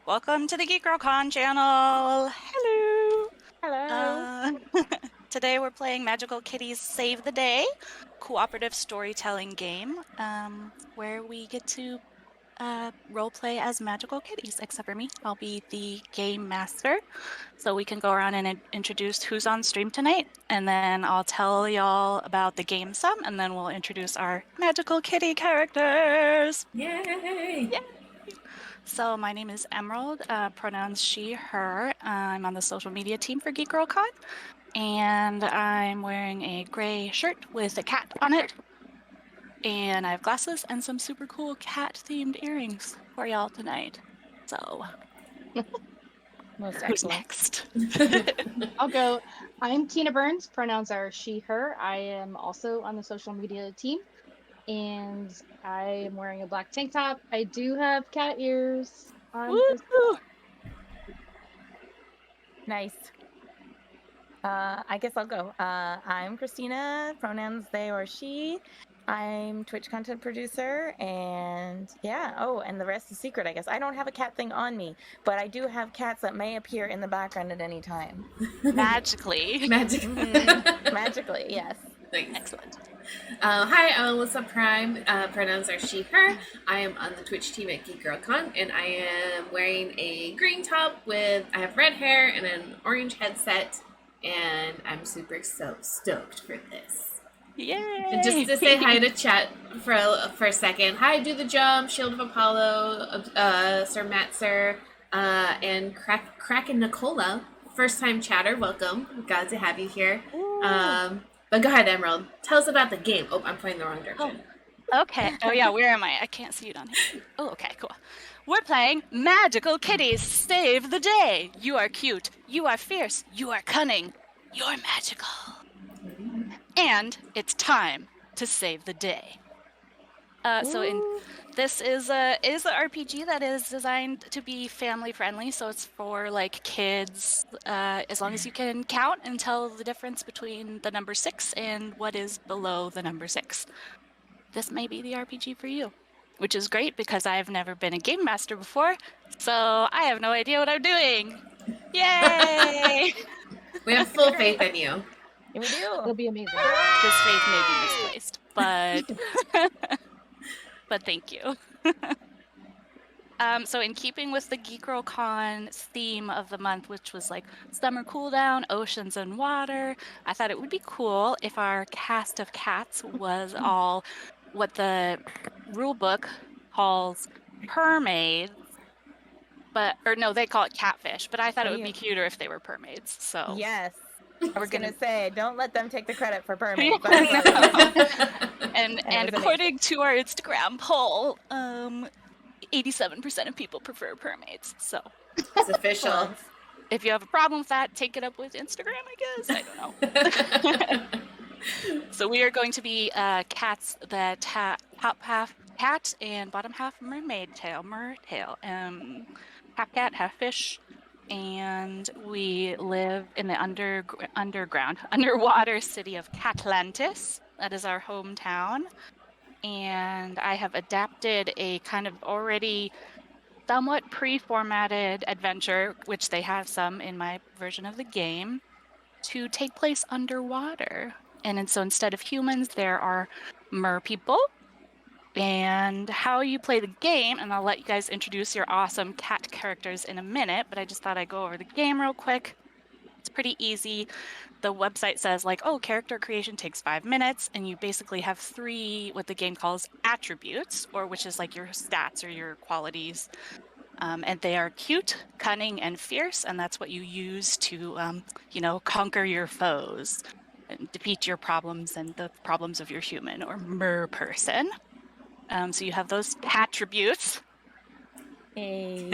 Welcome to the GeekGirlCon channel. Hello. Hello. Today we're playing Magical Kitties Save the Day, cooperative storytelling game, where we get to roleplay as magical kitties, except for me. I'll be the game master, so we can go around and introduce who's on stream tonight, and then I'll tell y'all about the game some, and then we'll introduce our magical kitty characters. Yay! Yay! So my name is Emerald, pronouns she, her. I'm on the social media team for GeekGirlCon, and I'm wearing a gray shirt with a cat on it. And I have glasses and some super cool cat-themed earrings for y'all tonight. So, Most who's excellent. next? I'll go. I'm Tina Burns. Pronouns are she, her. I am also on the social media team. And I am wearing a black tank top. I do have cat ears on this. Nice. I guess I'll go. I'm Christina, pronouns they or she. I'm Twitch content producer, and yeah. Oh, and the rest is secret, I guess. I don't have a cat thing on me, but I do have cats that may appear in the background at any time. Magically. Magically, yes. Thanks. Excellent. Hi, I'm Alyssa Prime. Pronouns are she, her. I am on the Twitch team at GeekGirlCon, and I am wearing a green top I have red hair and an orange headset, and I'm super stoked for this. Yay! And just to say hi to chat for a second. Hi, Do the Jump, Shield of Apollo, Sir Matzer, and Crack and Nicola. First time chatter, welcome. Glad to have you here. But go ahead, Emerald. Tell us about the game. Oh, I'm playing the wrong direction. Okay. Oh yeah, where am I? I can't see it on here. Oh, okay, cool. We're playing Magical Kitties Save the Day. You are cute. You are fierce. You are cunning. You're magical. And it's time to save the day. This is a RPG that is designed to be family friendly, so it's for like kids, as long as you can count and tell the difference between the number 6 and what is below the number 6. This may be the RPG for you, which is great because I've never been a game master before, so I have no idea what I'm doing. Yay! We have full faith in you. We do. It'll be amazing. This faith may be misplaced, but but thank you. So in keeping with the GeekGirlCon theme of the month, which was like summer cool down, oceans and water, I thought it would be cool if our cast of cats was all what the rule book calls purmaids, they call it catfish, but I thought it would be cuter if they were purmaids. So yes. I was gonna say, don't let them take the credit for purmaids. And according to our Instagram poll, 87% of people prefer purmaids. So It's official. if you have a problem with that, take it up with Instagram, I guess. I don't know. So we are going to be cats that top half cat and bottom half mermaid tail, half cat, half fish. And we live in the underwater city of Catlantis. That is our hometown. And I have adapted a kind of already somewhat pre-formatted adventure, which they have some in my version of the game, to take place underwater. And so instead of humans, there are Mer-People. And how you play the game, and I'll let you guys introduce your awesome cat characters in a minute, but I just thought I'd go over the game real quick. It's pretty easy. The website says character creation takes 5 minutes, and you basically have 3 what the game calls attributes, or which is like your stats or your qualities. And they are cute, cunning, and fierce, and that's what you use to, conquer your foes and defeat your problems and the problems of your human or mer person. So you have those attributes. Hey!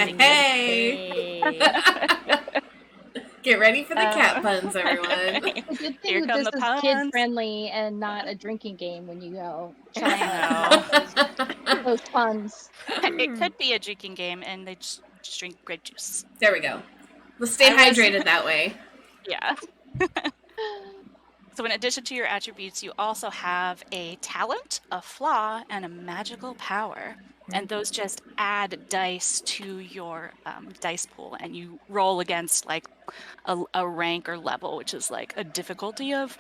Get ready for the cat puns, everyone. The good thing Here with come this the is puns. kid friendly and not a drinking game when you go. I know. Those puns. It could be a drinking game, and they just drink grape juice. There we go. We'll stay hydrated that way. Yeah. So in addition to your attributes, you also have a talent, a flaw, and a magical power. and those just add dice to your dice pool, and you roll against like a rank or level, which is like a difficulty of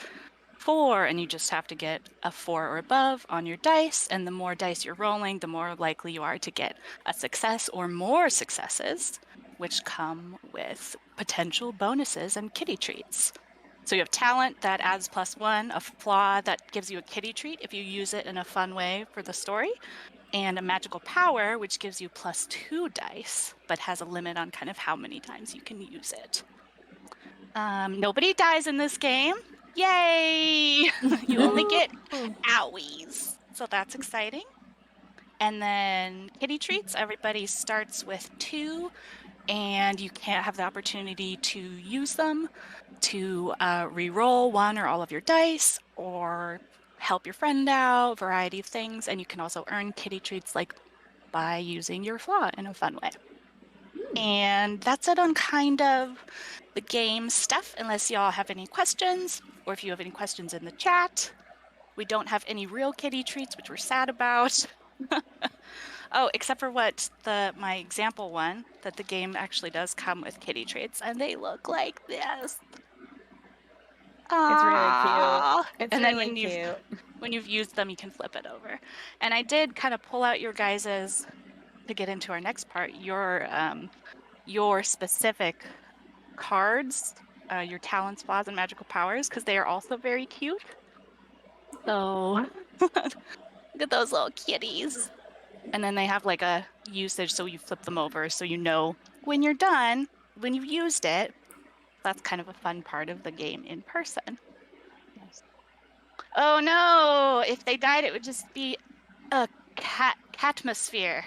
4, and you just have to get a 4 or above on your dice, and the more dice you're rolling, the more likely you are to get a success or more successes, which come with potential bonuses and kitty treats. So you have talent that adds +1, a flaw that gives you a kitty treat if you use it in a fun way for the story, and a magical power, which gives you +2 dice, but has a limit on kind of how many times you can use it. Nobody dies in this game. Yay! You only get owies. So that's exciting. And then kitty treats, everybody starts with 2, and you can't have the opportunity to use them to re-roll 1 or all of your dice, or help your friend out, variety of things. And you can also earn kitty treats like by using your flaw in a fun way. And that's it on kind of the game stuff, unless y'all have any questions, or if you have any questions in the chat. We don't have any real kitty treats, which we're sad about. Oh, except for my example one, that the game actually does come with kitty treats, and they look like this. It's really cute. It's and really then cute. when you've used them, you can flip it over. And I did kind of pull out your guys's, to get into our next part, your specific cards, your talents, flaws, and magical powers, because they are also very cute. So look at those little kitties. And then they have like a usage, so you flip them over so you know when you're done, when you've used it. That's kind of a fun part of the game in person. Nice. Oh no! If they died, it would just be a catmosphere.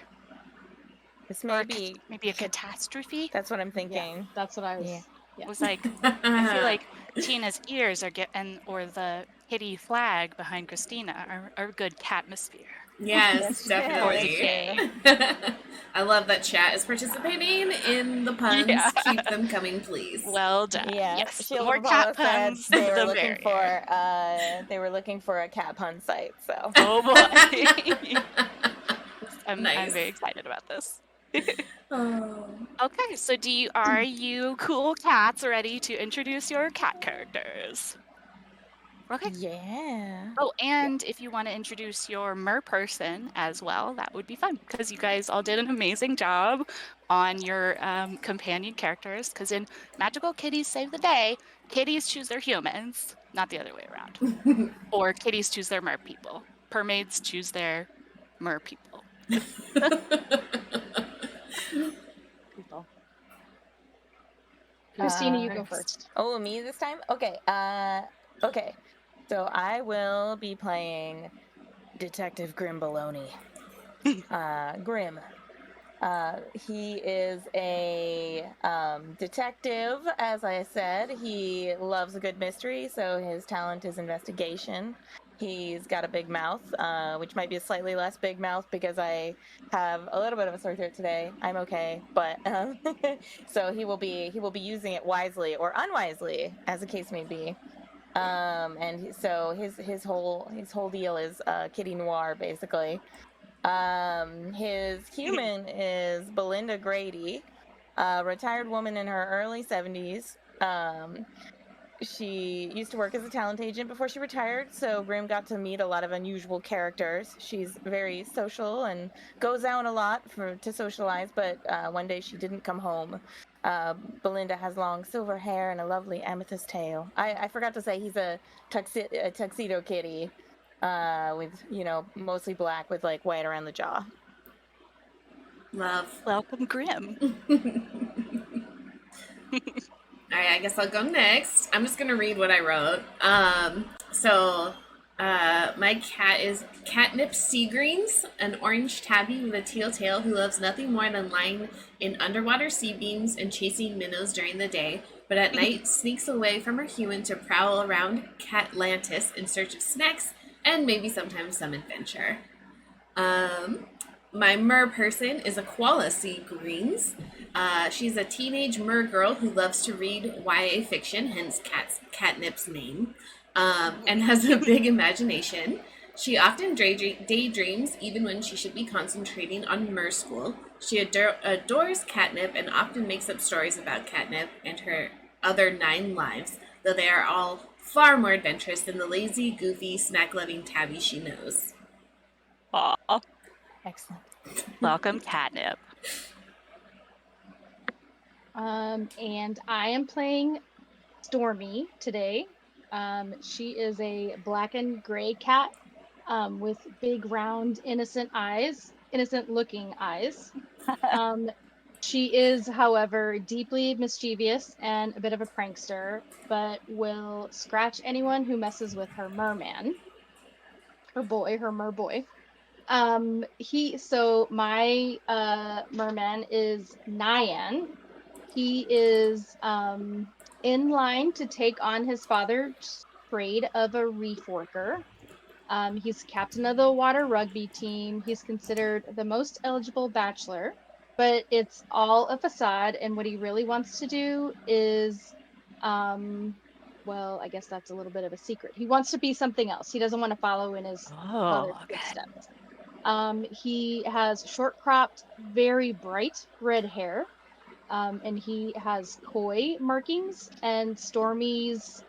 This Or may be maybe a catastrophe. That's what I'm Yeah, thinking. that's what I was. Yeah. It was like, I feel like Tina's ears are or the kitty flag behind Christina are a good catmosphere. Yes, definitely. I love that chat is participating in the puns. Yeah. Keep them coming, please. Well done. Yeah. Yes. Shield More of Apollo cat puns, said they were the looking merrier. for they were looking for a cat pun site. So. Oh boy. I'm Nice. very excited about this. Oh. Okay, so are you cool cats ready to introduce your cat characters? Okay. Yeah. Oh, and if you want to introduce your mer-person as well, that would be fun, because you guys all did an amazing job on your companion characters, because in Magical Kitties Save the Day, kitties choose their humans, not the other way around. Or kitties choose their mer-people. Purmaids choose their mer-people. People. Christina, you go first. Oh, me this time? Okay. Okay. So I will be playing Detective Grim Baloney. Grim. He is a detective, as I said. He loves a good mystery, so his talent is investigation. He's got a big mouth, which might be a slightly less big mouth because I have a little bit of a sore throat today. I'm okay, but so he will be using it wisely or unwisely, as the case may be. So his whole deal is kitty noir, basically. His human is Belinda Grady, a retired woman in her early 70s. She used to work as a talent agent before she retired, so Grim got to meet a lot of unusual characters. She's very social and goes out a lot to socialize, but one day she didn't come home. Belinda has long silver hair and a lovely amethyst tail. I forgot to say he's a tuxedo kitty, with, mostly black with like white around the jaw. Love. Welcome, Grim. All right, I guess I'll go next. I'm just going to read what I wrote. My cat is Catnip Seagreens, an orange tabby with a teal tail who loves nothing more than lying in underwater sea beams and chasing minnows during the day, but at night sneaks away from her human to prowl around Catlantis in search of snacks and maybe sometimes some adventure. My mer-person is a koala Seagreens. She's a teenage mer girl who loves to read YA fiction, hence Catnip's name, and has a big imagination. She often daydreams even when she should be concentrating on Mer School. She adores Catnip and often makes up stories about Catnip and her other 9 lives, though they are all far more adventurous than the lazy, goofy, snack-loving Tabby she knows. Aw, Excellent. welcome, Catnip. And I am playing Stormi today. She is a black and gray cat with big, round, innocent looking eyes. She is, however, deeply mischievous and a bit of a prankster, but will scratch anyone who messes with her merman, her mer boy. My merman is Nyan. He is in line to take on his father's trade of a reef worker. He's captain of the water rugby team. He's considered the most eligible bachelor, but it's all a facade. And what he really wants to do is, well, I guess that's a little bit of a secret. He wants to be something else. He doesn't want to follow in his father's footsteps. He has short cropped, very bright red hair. And he has koi markings, and Stormi's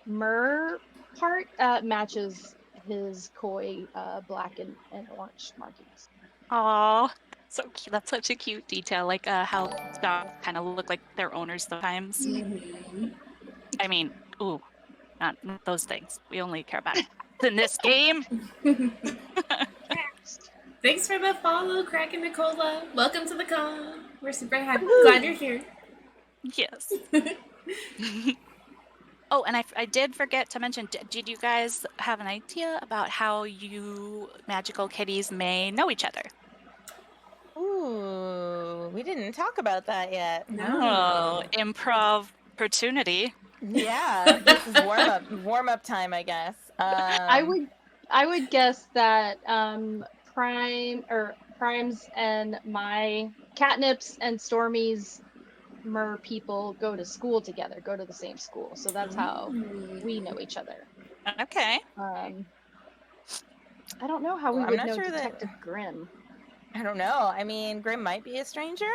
mer part matches his koi black and orange markings. Aw, so cute. That's such a cute detail, like how dogs kind of look like their owners sometimes. Mm-hmm. I mean, ooh, not those things. We only care about in this game. Thanks for the follow, Crack and Nicola. Welcome to the con. We're super happy. Glad you're here. Yes. Oh, and I did forget to mention, did you guys have an idea about how you magical kitties may know each other? Ooh, we didn't talk about that yet. No, improv opportunity. Yeah, this is warm up time, I guess. I would guess that Prime's and my Catnip's and Stormi's Mer-People go to school together, go to the same school. So that's how we know each other. Okay. I don't know how we I'm would not know sure Detective Grim. I don't know. I mean, Grim might be a stranger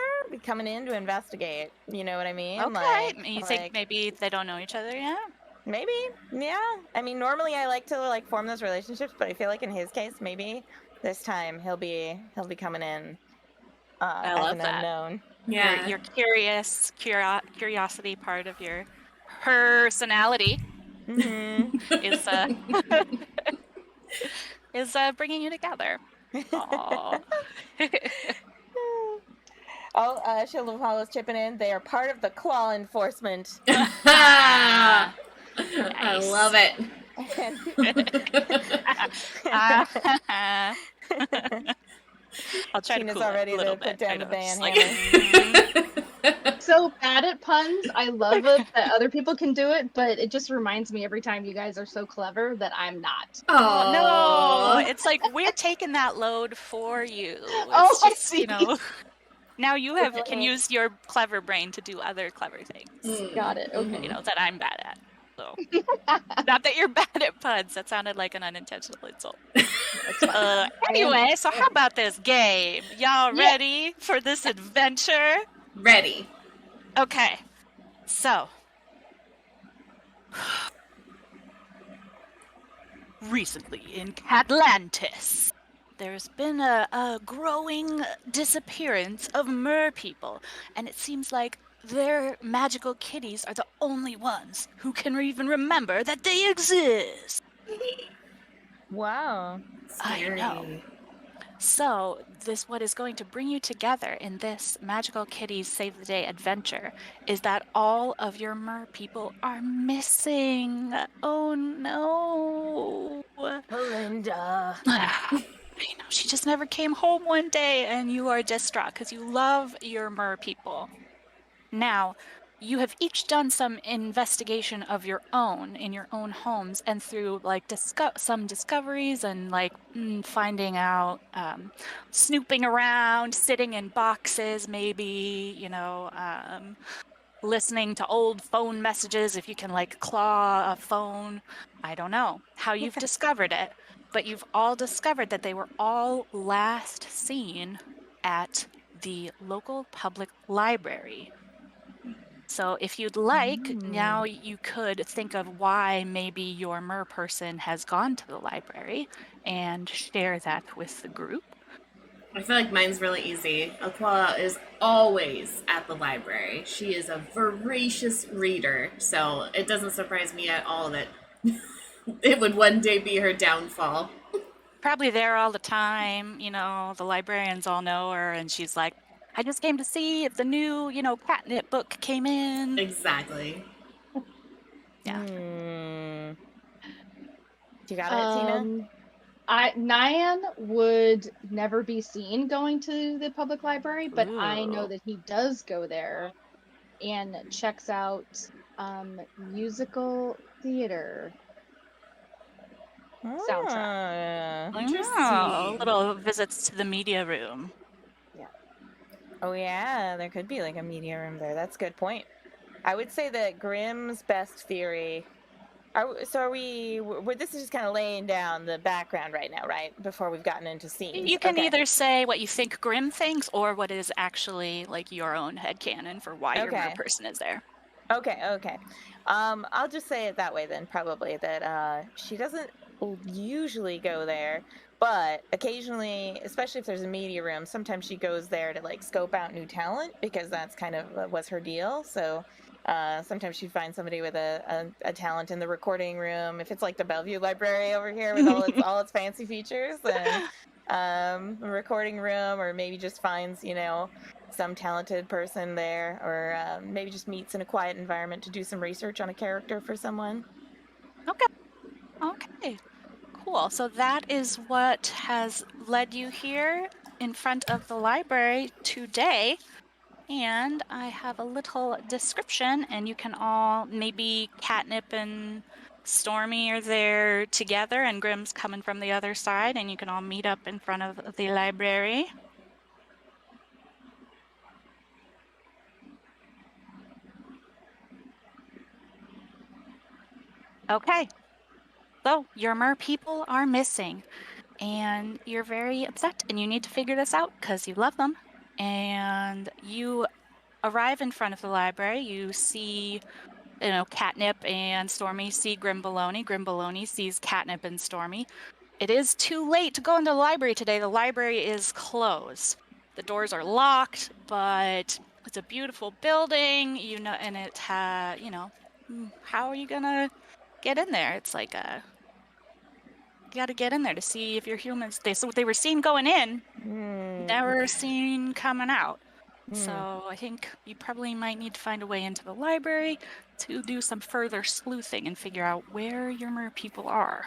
coming in to investigate. You know what I mean? Okay. You think maybe they don't know each other yet? Maybe. Yeah. I mean, normally I like to form those relationships, but I feel like in his case, maybe this time he'll be coming in I as love an that. unknown. Yeah. Your curiosity part of your personality is is bringing you together. Aww. Shield of Apollo's chipping in. They are part of the claw enforcement. I love it. I'll try Tina's to cool already it a little to bit. put down I the know, van just hammer. So bad at puns. I love it that other people can do it, but it just reminds me every time you guys are so clever that I'm not. Oh no! Aw. It's like we're taking that load for you. It's Oh, I just, see. Now you can use your clever brain to do other clever things. Got it. Okay. That I'm bad at. So not that you're bad at puns. That sounded like an unintentional insult. Anyway, so how about this game? Y'all ready for this adventure? Ready. Okay. So recently in Catlantis, there's been a growing disappearance of Mer-People, and it seems like their magical kitties are the only ones who can even remember that they exist. Wow. Scary. I know. So, what is going to bring you together in this Magical Kitties Save the Day adventure is that all of your Mer-People are missing. Oh no. Belinda. I know, she just never came home one day, and you are distraught because you love your Mer-People. Now, you have each done some investigation of your own in your own homes, and through some discoveries and finding out, snooping around, sitting in boxes, maybe, listening to old phone messages, if you can like claw a phone. I don't know how you've discovered it, but you've all discovered that they were all last seen at the local public library. So if you'd like, now you could think of why maybe your mer person has gone to the library and share that with the group. I feel like mine's really easy. Aquila is always at the library. She is a voracious reader, so it doesn't surprise me at all that it would one day be her downfall. Probably there all the time, the librarians all know her, and she's like, I just came to see if the new, catnip book came in. Exactly. Yeah. You got it, Tina? Nyan would never be seen going to the public library, but I know Ooh. that he does go there and checks out musical theater soundtrack. Interesting. Little visits to the media room. Oh yeah, there could be like a media room there. That's a good point. I would say that Grimm's best theory. This is just kind of laying down the background right now, right? Before we've gotten into scenes. You can either say what you think Grim thinks or what is actually like your own headcanon for why your mer person is there. Okay. I'll just say it that way then, probably, that she doesn't usually go there, but occasionally, especially if there's a media room, sometimes she goes there to like scope out new talent because that's kind of was her deal. So sometimes she'd find somebody with a talent in the recording room. If it's like the Bellevue Library over here with all its fancy features, then a recording room, or maybe just finds, some talented person there, or maybe just meets in a quiet environment to do some research on a character for someone. Okay. Cool. So that is what has led you here in front of the library today. And I have a little description, and you can all, maybe Catnip and Stormi are there together, and Grim's coming from the other side, and you can all meet up in front of the library. Okay. So your mer-people are missing, and you're very upset, and you need to figure this out because you love them. And you arrive in front of the library. You see, Catnip and Stormi see Grim Baloney. Grim Baloney sees Catnip and Stormi. It is too late to go into the library today. The library is closed. The doors are locked, but it's a beautiful building, and it has, how are you gonna get in there? It's like you got to get in there to see if you're humans. They were seen going in, never seen coming out. So I think you probably might need to find a way into the library to do some further sleuthing and figure out where your mer-people are.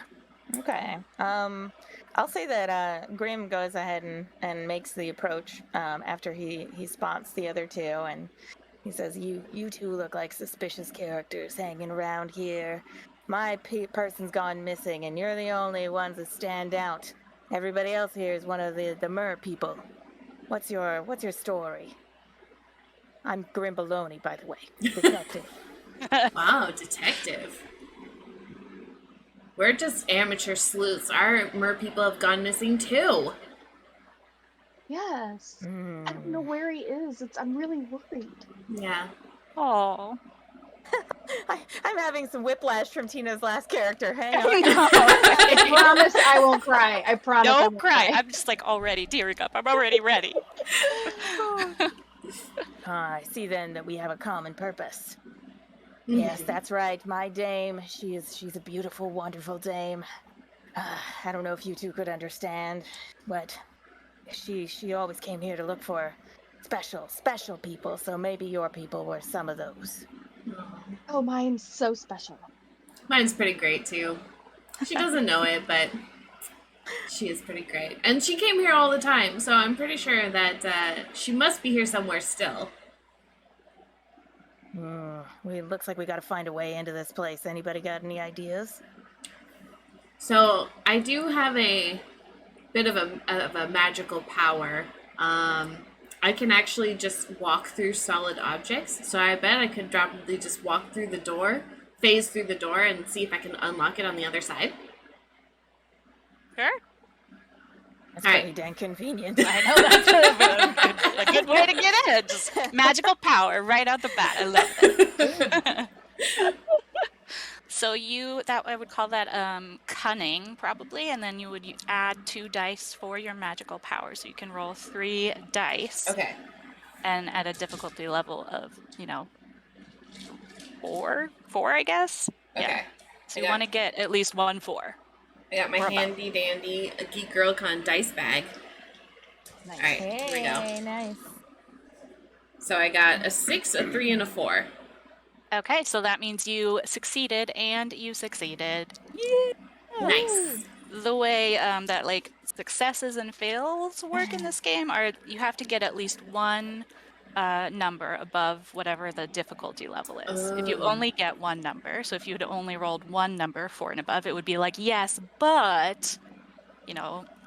Okay. I'll say that Grim goes ahead and makes the approach after he spots the other two, and he says, "You two look like suspicious characters hanging around here. My person's gone missing, and you're the only ones that stand out. Everybody else here is one of the Mer-People. What's your story?" I'm Grim Baloney, by the way, detective. Wow, detective. We're just amateur sleuths. Our mer-people have gone missing too. Yes. I don't know where he is. I'm really worried. Yeah. Oh. I'm having some whiplash from Tina's last character. Hang on. I promise I won't cry. I promise. Don't cry. I'm just like already tearing up. I'm already ready. I see then that we have a common purpose. Yes, that's right. My dame, she's a beautiful, wonderful dame. I don't know if you two could understand, but she always came here to look for special people, so maybe your people were some of those. Oh, mine's so special. Mine's pretty great too. She doesn't know it, but she is pretty great. And she came here all the time, so I'm pretty sure that she must be here somewhere still. It looks like we got to find a way into this place. Anybody got any ideas? So I do have a bit of a magical power. I can actually just walk through solid objects. So I bet I could probably just walk through the door, phase through the door, and see if I can unlock it on the other side. Sure. That's All pretty right. dang convenient. I know that's a good way to get in. Just magical power right out the bat. I love it. So I would call that cunning probably, and then you would add 2 dice for your magical power, so you can roll 3 dice. Okay. And at a difficulty level of 4, I guess. Okay. Yeah. So you want to get at least 1 4. I got my Or above. handy dandy GeekGirlCon dice bag. Nice. All right, here we go. Hey, nice. So I got a 6, a 3, and a 4. Okay, so that means you succeeded and you succeeded. Nice. The way that like successes and fails work in this game are you have to get at least 1 number above whatever the difficulty level is. If you Oh. only get 1 number, so if you had only rolled 1 number 4 and above, it would be like, yes, but,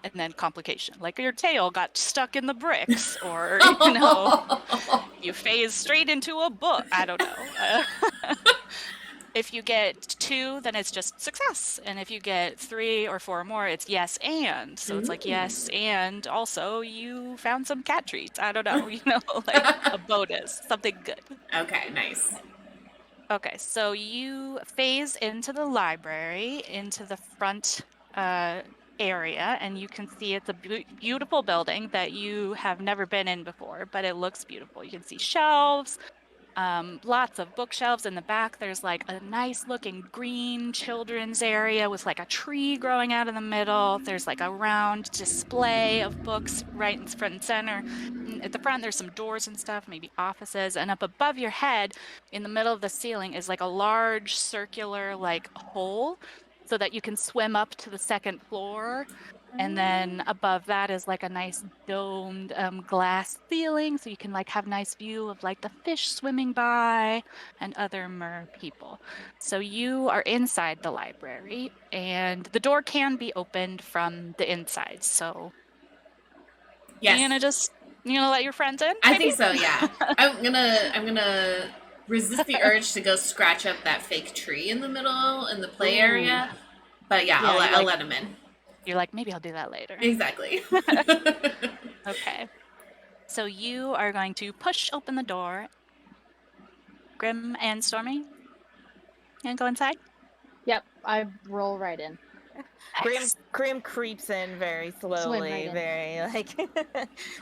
and then complication. Like your tail got stuck in the bricks, or, you phase straight into a book. I don't know. If you get 2, then it's just success. And if you get 3 or 4 more, it's yes and. So it's like yes and also you found some cat treats. I don't know, like a bonus, something good. Okay, nice. Okay, so you phase into the library, into the front area, and you can see it's a beautiful building that you have never been in before, but it looks beautiful. You can see shelves. Lots of bookshelves in the back. There's like a nice looking green children's area with like a tree growing out in the middle. There's like a round display of books right in front and center. At the front, there's some doors and stuff, maybe offices. And up above your head, in the middle of the ceiling, is like a large circular like hole so that you can swim up to the 2nd floor. And then above that is like a nice domed glass ceiling, so you can like have a nice view of like the fish swimming by and other mer-people. So you are inside the library, and the door can be opened from the inside. So Yes. you gonna just let your friends in? I maybe? think so, yeah. I'm gonna resist the urge to go scratch up that fake tree in the middle in the play area. But yeah, I'll let him in. You're like, maybe I'll do that later. Exactly. Okay. So you are going to push open the door. Grim and Stormy, and go inside. Yep, I roll right in. Grim creeps in very slowly, right in. very like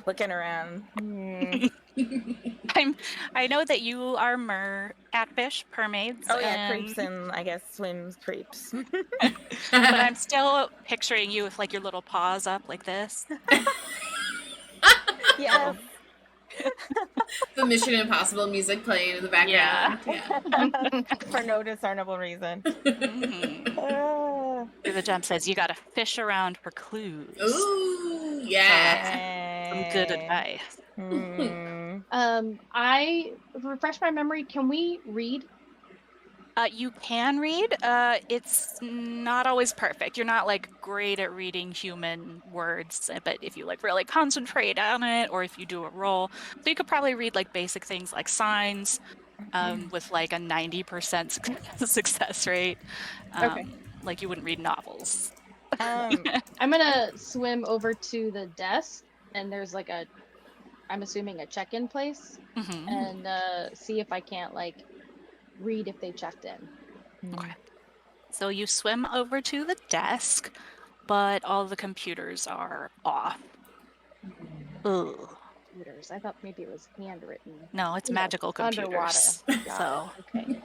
looking around. I know that you are catfish, purmaids. Oh yeah, creeps and I guess swims, creeps. But I'm still picturing you with like your little paws up like this. Yes. The Mission Impossible music playing in the background. Yeah. For no discernible reason. The jump says you gotta fish around for clues. Ooh, yeah. Some good advice. I refresh my memory. Can we read? You can read. It's not always perfect. You're not like great at reading human words, but if you like really concentrate on it, or if you do a roll, so you could probably read like basic things like signs, with like a 90% success rate. Okay. Like you wouldn't read novels. I'm gonna swim over to the desk, and there's like I'm assuming a check-in place, and see if I can't like read if they checked in. Okay. So you swim over to the desk, but all the computers are off. Ugh. Computers. I thought maybe it was handwritten. No, it's magical computers. Underwater. So Okay.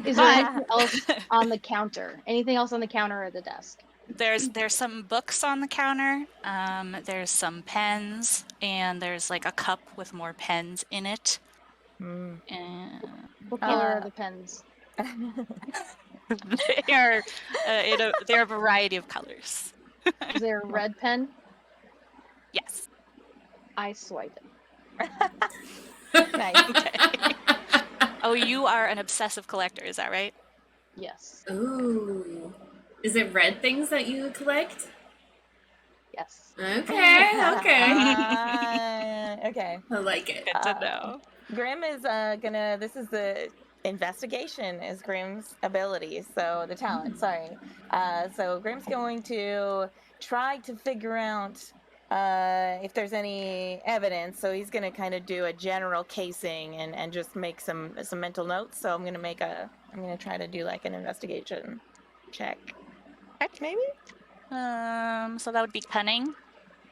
Is there anything else on the counter? Anything else on the counter or the desk? there's some books on the counter. There's some pens, and there's like a cup with more pens in it. And What color are the pens? they're a variety of colors. Is there a red pen? Yes. I swipe it. Nice. Okay. Oh, you are an obsessive collector, is that right? Yes. Ooh. Is it red things that you collect? Yes. Okay, okay. Okay. I like it. Good to know. Grim is gonna. This is the investigation is Grim's ability. So the talent. Sorry. So Grim's going to try to figure out if there's any evidence. So he's gonna kind of do a general casing and just make some mental notes. So I'm gonna try to do like an investigation check. Maybe. So that would be cunning.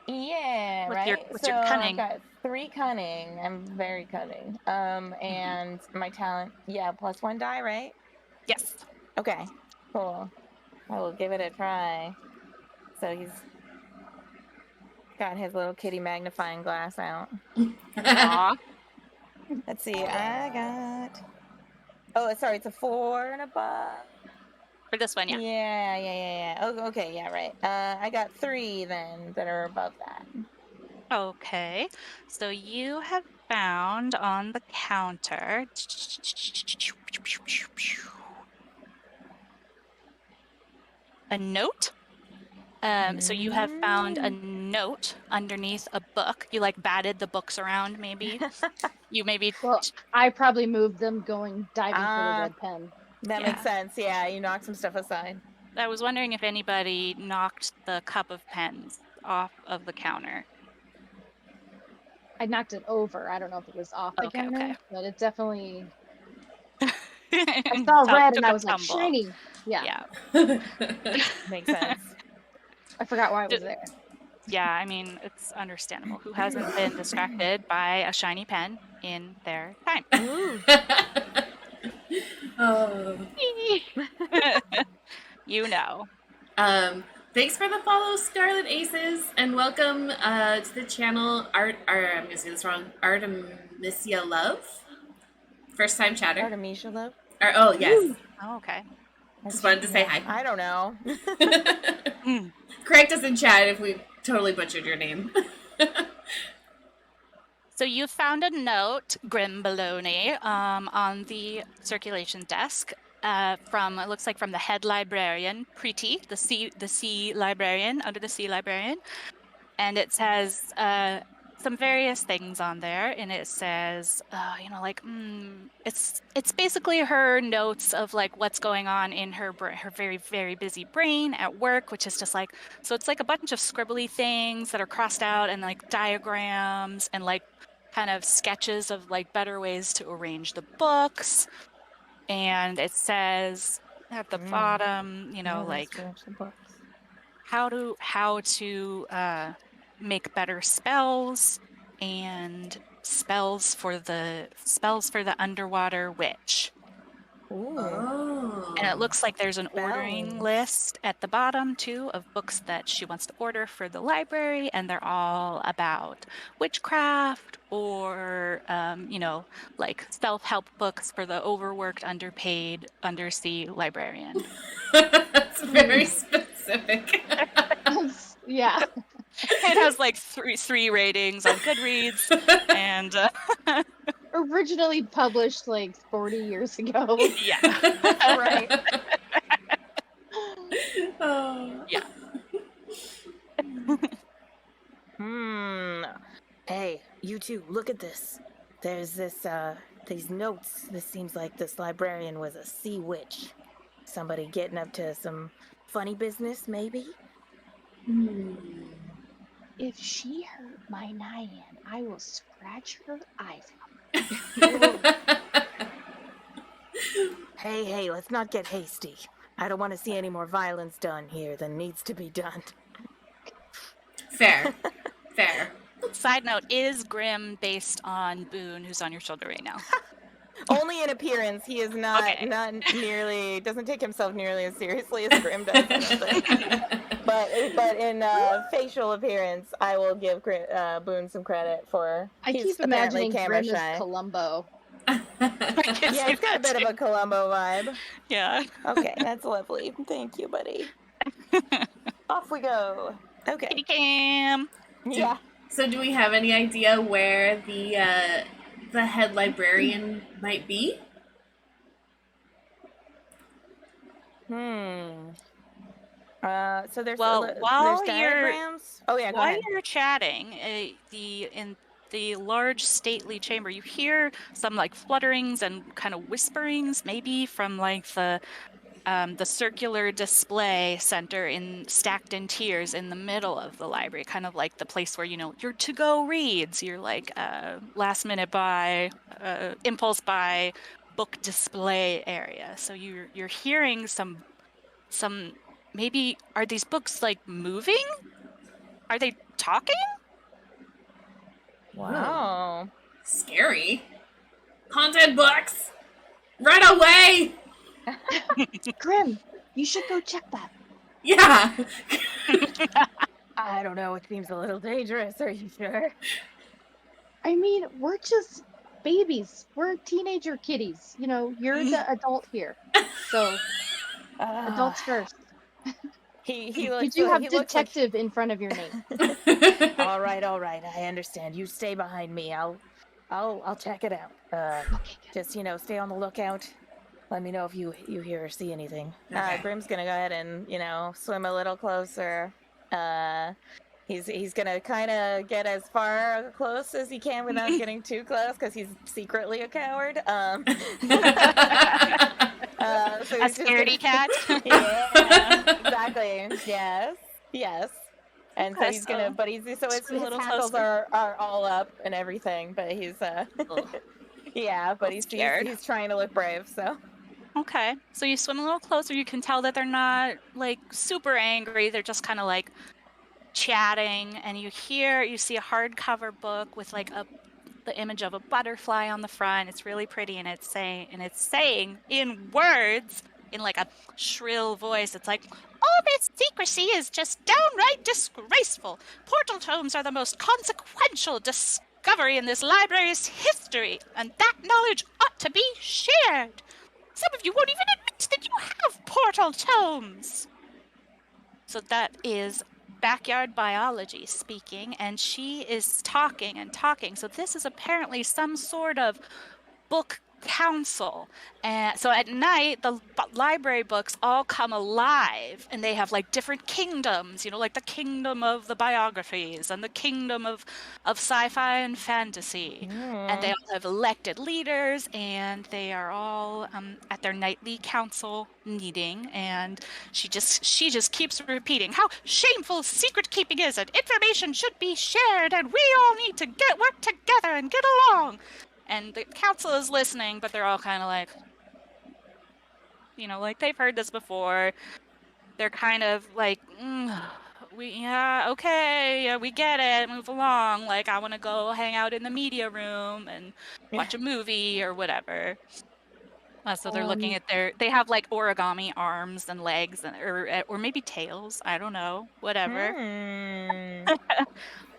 Yeah, What's right. what's So your I've cunning? got 3 cunning. I'm very cunning. And my talent, yeah, +1 die, right? Yes. Okay, cool. I will give it a try. So he's got his little kitty magnifying glass out. Aw. Let's see. I got. Oh, sorry. It's a 4 and above. For this one, yeah. Yeah. Oh, okay. Yeah, right. I got 3 then that are above that. Okay. So you have found on the counter a note. So you have found a note underneath a book. You like batted the books around, maybe. You maybe. Well, I probably moved them going diving for the Ah, red pen. That Yeah. makes sense. Yeah, you knocked some stuff aside. I was wondering if anybody knocked the cup of pens off of the counter. I knocked it over. I don't know if it was off the Okay, counter, okay. but it definitely. I saw red and Took I a was like, tumble. shiny. Yeah. Makes sense. I forgot why it was there. Yeah, I mean, it's understandable. Who hasn't been distracted by a shiny pen in their time? Ooh. Oh. You know. Thanks for the follow, Scarlet Aces, and welcome to the channel. I'm gonna say this wrong. Artemisia Love, first time chatter. Artemisia Love. Oh yes. Oh, okay. Just wanted to say hi. I don't know. Correct us in chat if we totally butchered your name. So you found a note, Grim Baloney, on the circulation desk from, it looks like from the head librarian, Preeti, the sea librarian, under the sea librarian. And it says some various things on there. And it says, it's basically her notes of like what's going on in her very, very busy brain at work, which is just like, so it's like a bunch of scribbly things that are crossed out and like diagrams and like kind of sketches of like better ways to arrange the books. And it says at the bottom, like how to make better spells and spells for the underwater witch. Ooh. Oh. And it looks like there's an ordering Spells. list at the bottom too of books that she wants to order for the library, and they're all about witchcraft or like self-help books for the overworked, underpaid, undersea librarian. That's very specific. Yeah. It has like three ratings on Goodreads, and Originally published like 40 years ago. yeah, Right. Oh. yeah. Hey, you two, look at this. There's these notes. This seems like this librarian was a sea witch. Somebody getting up to some funny business, maybe? If she hurt my Nyan, I will scratch her eyes out. Hey, let's not get hasty. I don't want to see any more violence done here than needs to be done. Fair. Side note, is Grim based on Boone, who's on your shoulder right now? Only in appearance, he is not Okay. not nearly doesn't take himself nearly as seriously as Grim does. I don't think. But in facial appearance, I will give Boone some credit for. I he's keep apparently imagining camera Grim shy. as Columbo. Yeah, he's got a bit of a Columbo vibe. Yeah. Okay, that's lovely. Thank you, buddy. Off we go. Okay. Kitty cam. Yeah. So do we have any idea where the head librarian might be? So there's Well, there's while diagrams. Oh yeah, go while ahead. you're chatting, in the large stately chamber, you hear some like flutterings and kind of whisperings, maybe from like the circular display center stacked in tiers in the middle of the library, kind of like the place where your to-go reads, your like last minute buy, impulse buy book display area. So you're hearing some maybe are these books like moving? Are they talking? Wow. Scary. Haunted books! Run away! Grim, you should go check that. Yeah. I don't know. It seems a little dangerous. Are you sure? I mean, we're just babies. We're teenager kitties. You're the adult here. So, adults first. He You looks. do have He looks like. detective in front of your name. All right. I understand. You stay behind me. I'll check it out. Okay, good. Just stay on the lookout. Let me know if you hear or see anything. Okay. Grim's gonna go ahead and swim a little closer. He's gonna kind of get as far close as he can without getting too close because he's secretly a coward. So A scaredy cat. Yeah, exactly. Yes. And so Okay, he's gonna, but his swim a little hackles closer. are all up and everything, but he's yeah, but he's scared. he's trying to look brave. So Okay, so you swim a little closer. You can tell that they're not like super angry. They're just kind of like chatting, and you see a hardcover book with like the image of a butterfly on the front. It's really pretty, and it's saying in words, in like a shrill voice, it's like, all this secrecy is just downright disgraceful. Portal tomes are the most consequential discovery in this library's history, and that knowledge ought to be shared. Some of you won't even admit that you have portal tomes. So that is Backyard Biology speaking, and she is talking and talking. So this is apparently some sort of book council. And so at night, the library books all come alive, and they have like different kingdoms, like the kingdom of the biographies and the kingdom of sci-fi and fantasy. And they all have elected leaders, and they are all at their nightly council meeting. And she just keeps repeating how shameful secret keeping is, and information should be shared, and we all need to work together and get along. And the council is listening, but they're all kind of like, like they've heard this before. They're kind of like, okay, yeah, we get it, move along. Like, I want to go hang out in the media room and watch a movie or whatever. So they're looking at they have like origami arms and legs, or maybe tails. I don't know, whatever.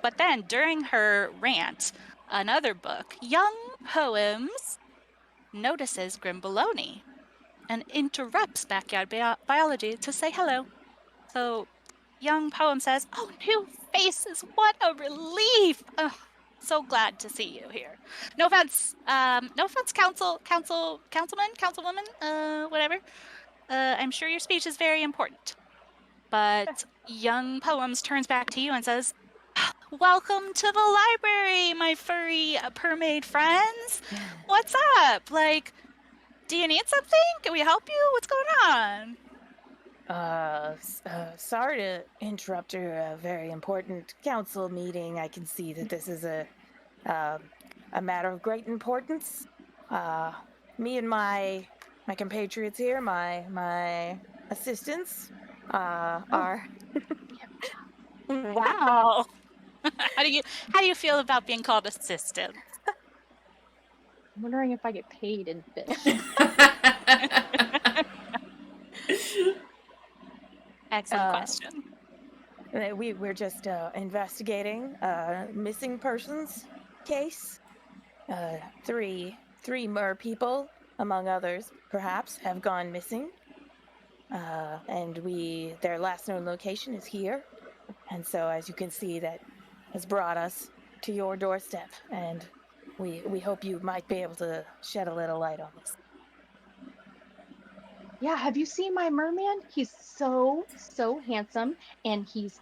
But then during her rant, another book, Young Poems, notices Grim Baloney and interrupts Backyard Biology to say hello. So Young Poem says, "Oh, new faces, what a relief! Ugh, so glad to see you here. No offense, councilman, councilwoman, whatever. I'm sure your speech is very important." But Young Poems turns back to you and says, "Welcome to the library, my furry purmaid friends. What's up? Like, do you need something? Can we help you? What's going on?" Sorry to interrupt your very important council meeting. I can see that this is a matter of great importance. Me and my compatriots here, my assistants, are. Wow. How do you feel about being called assistant? I'm wondering if I get paid in fish. Excellent question. We're just investigating a missing persons case. Three Mer-People, among others, perhaps, have gone missing. And their last known location is here. And so, as you can see, that has brought us to your doorstep. And we hope you might be able to shed a little light on this. Yeah, have you seen my merman? He's so handsome, and his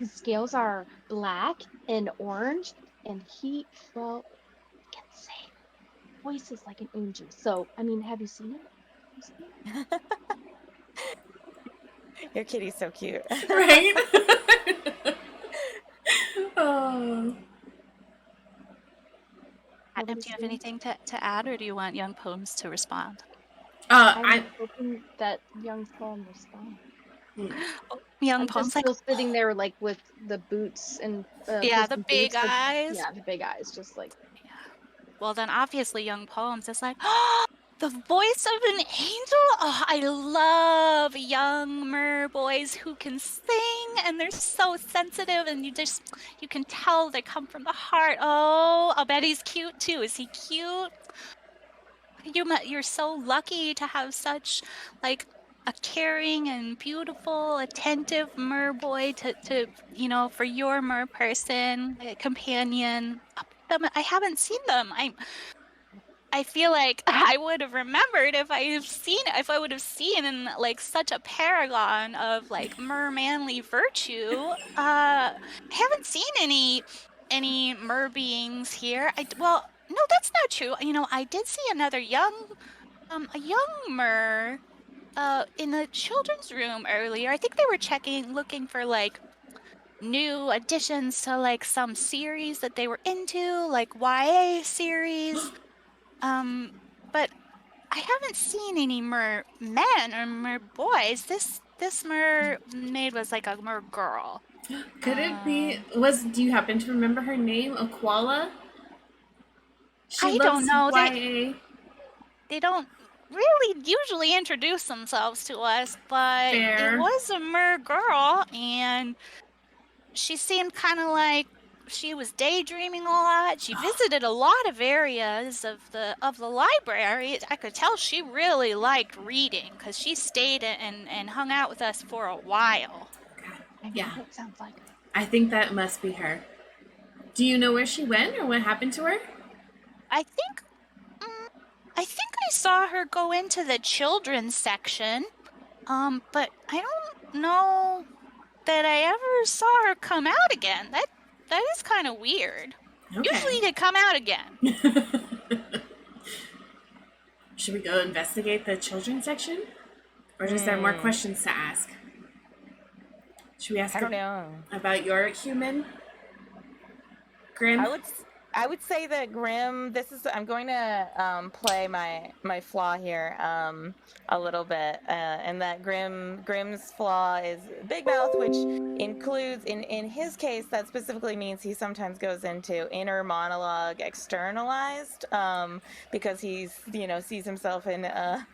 scales are black and orange, and he can sing voices like an angel. So, I mean, have you seen him? Have you seen him? Your kitty's so cute. Right? Oh. Catnip, do you have anything to add, or do you want Young Poems to respond? I'm hoping that Young Poem responds. Young I'm Poems, just still sitting there like with the boots and yeah, the prison big boots, eyes. yeah, the big eyes, just like. Well, then obviously Young Poems is like, oh, the voice of an angel. Oh, I love young mer boys who can sing, and they're so sensitive, and you can tell they come from the heart. Oh, I'll bet he's cute too. Is he cute? You're so lucky to have such like a caring and beautiful, attentive mer boy to for your mer person, a companion. I haven't seen them. I feel like I would have remembered if I would have seen in like such a paragon of like mer-manly virtue. I haven't seen any mer beings here. Well, no, that's not true. I did see another a young mer in the children's room earlier. I think they were looking for like new additions to like some series that they were into, like YA series. But I haven't seen any mer men or mer boys. This mermaid was like a mer girl. Could it be? Do you happen to remember her name? Aquala? I don't know. YA. They don't really usually introduce themselves to us, but Fair. it was a mer girl, and she seemed kind of like she was daydreaming a lot. She visited a lot of areas of the library. I could tell she really liked reading because she stayed and hung out with us for a while. Yeah, that sounds like her. I think that must be her. Do you know where she went or what happened to her? I think I saw her go into the children's section, but I don't know that I ever saw her come out again. That is kind of weird. Okay. Usually they come out again. Should we go investigate the children's section? Or is there more questions to ask? Should we ask I don't know. about your human? Grim? I would say that Grim, I'm going to play my flaw here a little bit, and that Grim's flaw is big mouth, which includes in his case that specifically means he sometimes goes into inner monologue externalized, because he's sees himself in a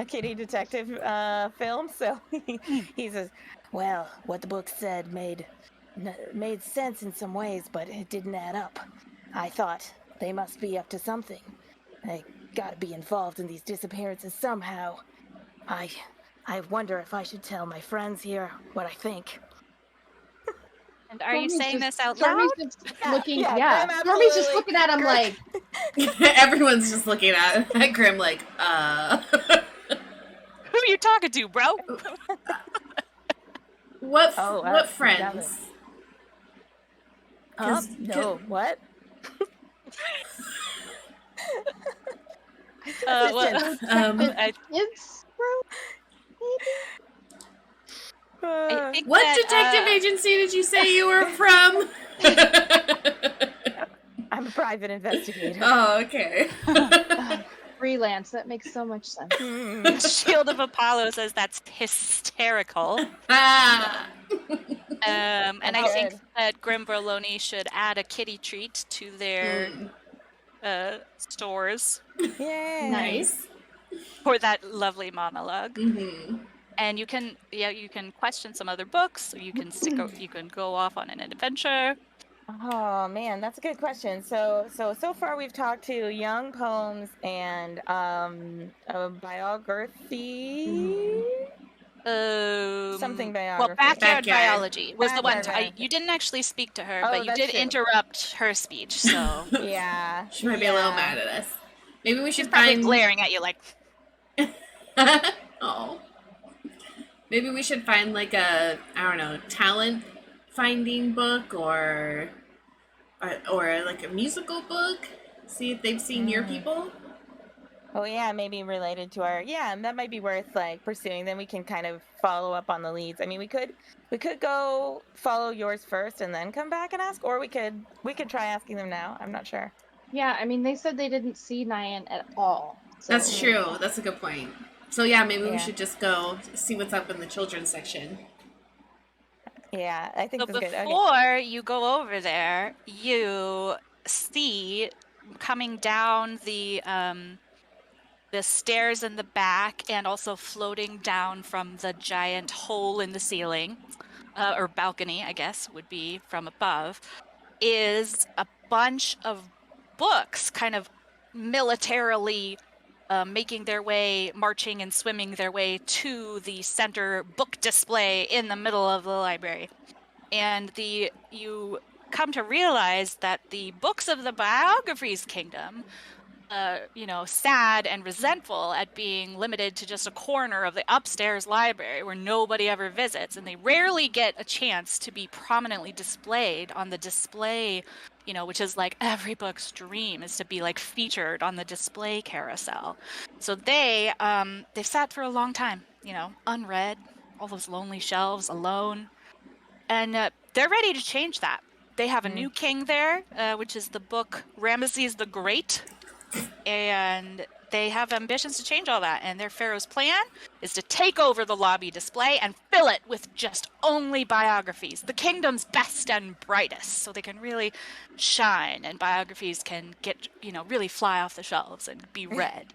kitty detective film, so he says, well, what the book said made sense in some ways, but it didn't add up. I thought they must be up to something. They gotta be involved in these disappearances somehow. I wonder if I should tell my friends here what I think. And are you saying this out Stormi's loud? just looking, yeah, yeah. Grim, Stormi's just absolutely. looking at him like, Everyone's just looking at Grim like, Who are you talking to, bro? What friends? No, what? kids, I think What that, detective agency did you say you were from? I'm a private investigator. Oh, okay. freelance. That makes so much sense. Shield of Apollo says that's hysterical. And I think that Grim Baloney should add a kitty treat to their stores. Yay. Nice. For that lovely monologue. Mm-hmm. And you can question some other books, or you can go off on an adventure. Oh man, that's a good question. So far we've talked to young poems and a biography. Something biography. Well, backyard biology was the one. Backyard. You didn't actually speak to her, Oh, but you did interrupt her speech. So Yeah. She might be a little mad at us. Maybe we should she's probably find glaring at you like. Oh. Maybe we should find like a, I don't know, talent finding book or like a musical book. See if they've seen your people. Oh yeah, maybe related to our that might be worth like pursuing. Then we can kind of follow up on the leads. I mean, we could go follow yours first and then come back and ask, or we could try asking them now. I'm not sure. Yeah, I mean, they said they didn't see Nyan at all. So That's true. That's a good point. So yeah, maybe we Yeah. should just go see what's up in the children's section. Yeah, I think So that's good. Okay. before you go over there, you see coming down the stairs in the back and also floating down from the giant hole in the ceiling, or balcony, I guess, would be from above, is a bunch of books kind of militarily making their way, marching and swimming their way to the center book display in the middle of the library. And you come to realize that the books of the biographies kingdom, sad and resentful at being limited to just a corner of the upstairs library where nobody ever visits, and they rarely get a chance to be prominently displayed on the display, which is like every book's dream, is to be like featured on the display carousel. So they've sat for a long time, unread, all those lonely shelves alone, and they're ready to change that. They have a new king there, which is the book Ramesses the Great. And they have ambitions to change all that. And their pharaoh's plan is to take over the lobby display and fill it with just only biographies, the kingdom's best and brightest, so they can really shine and biographies can get, really fly off the shelves and be read.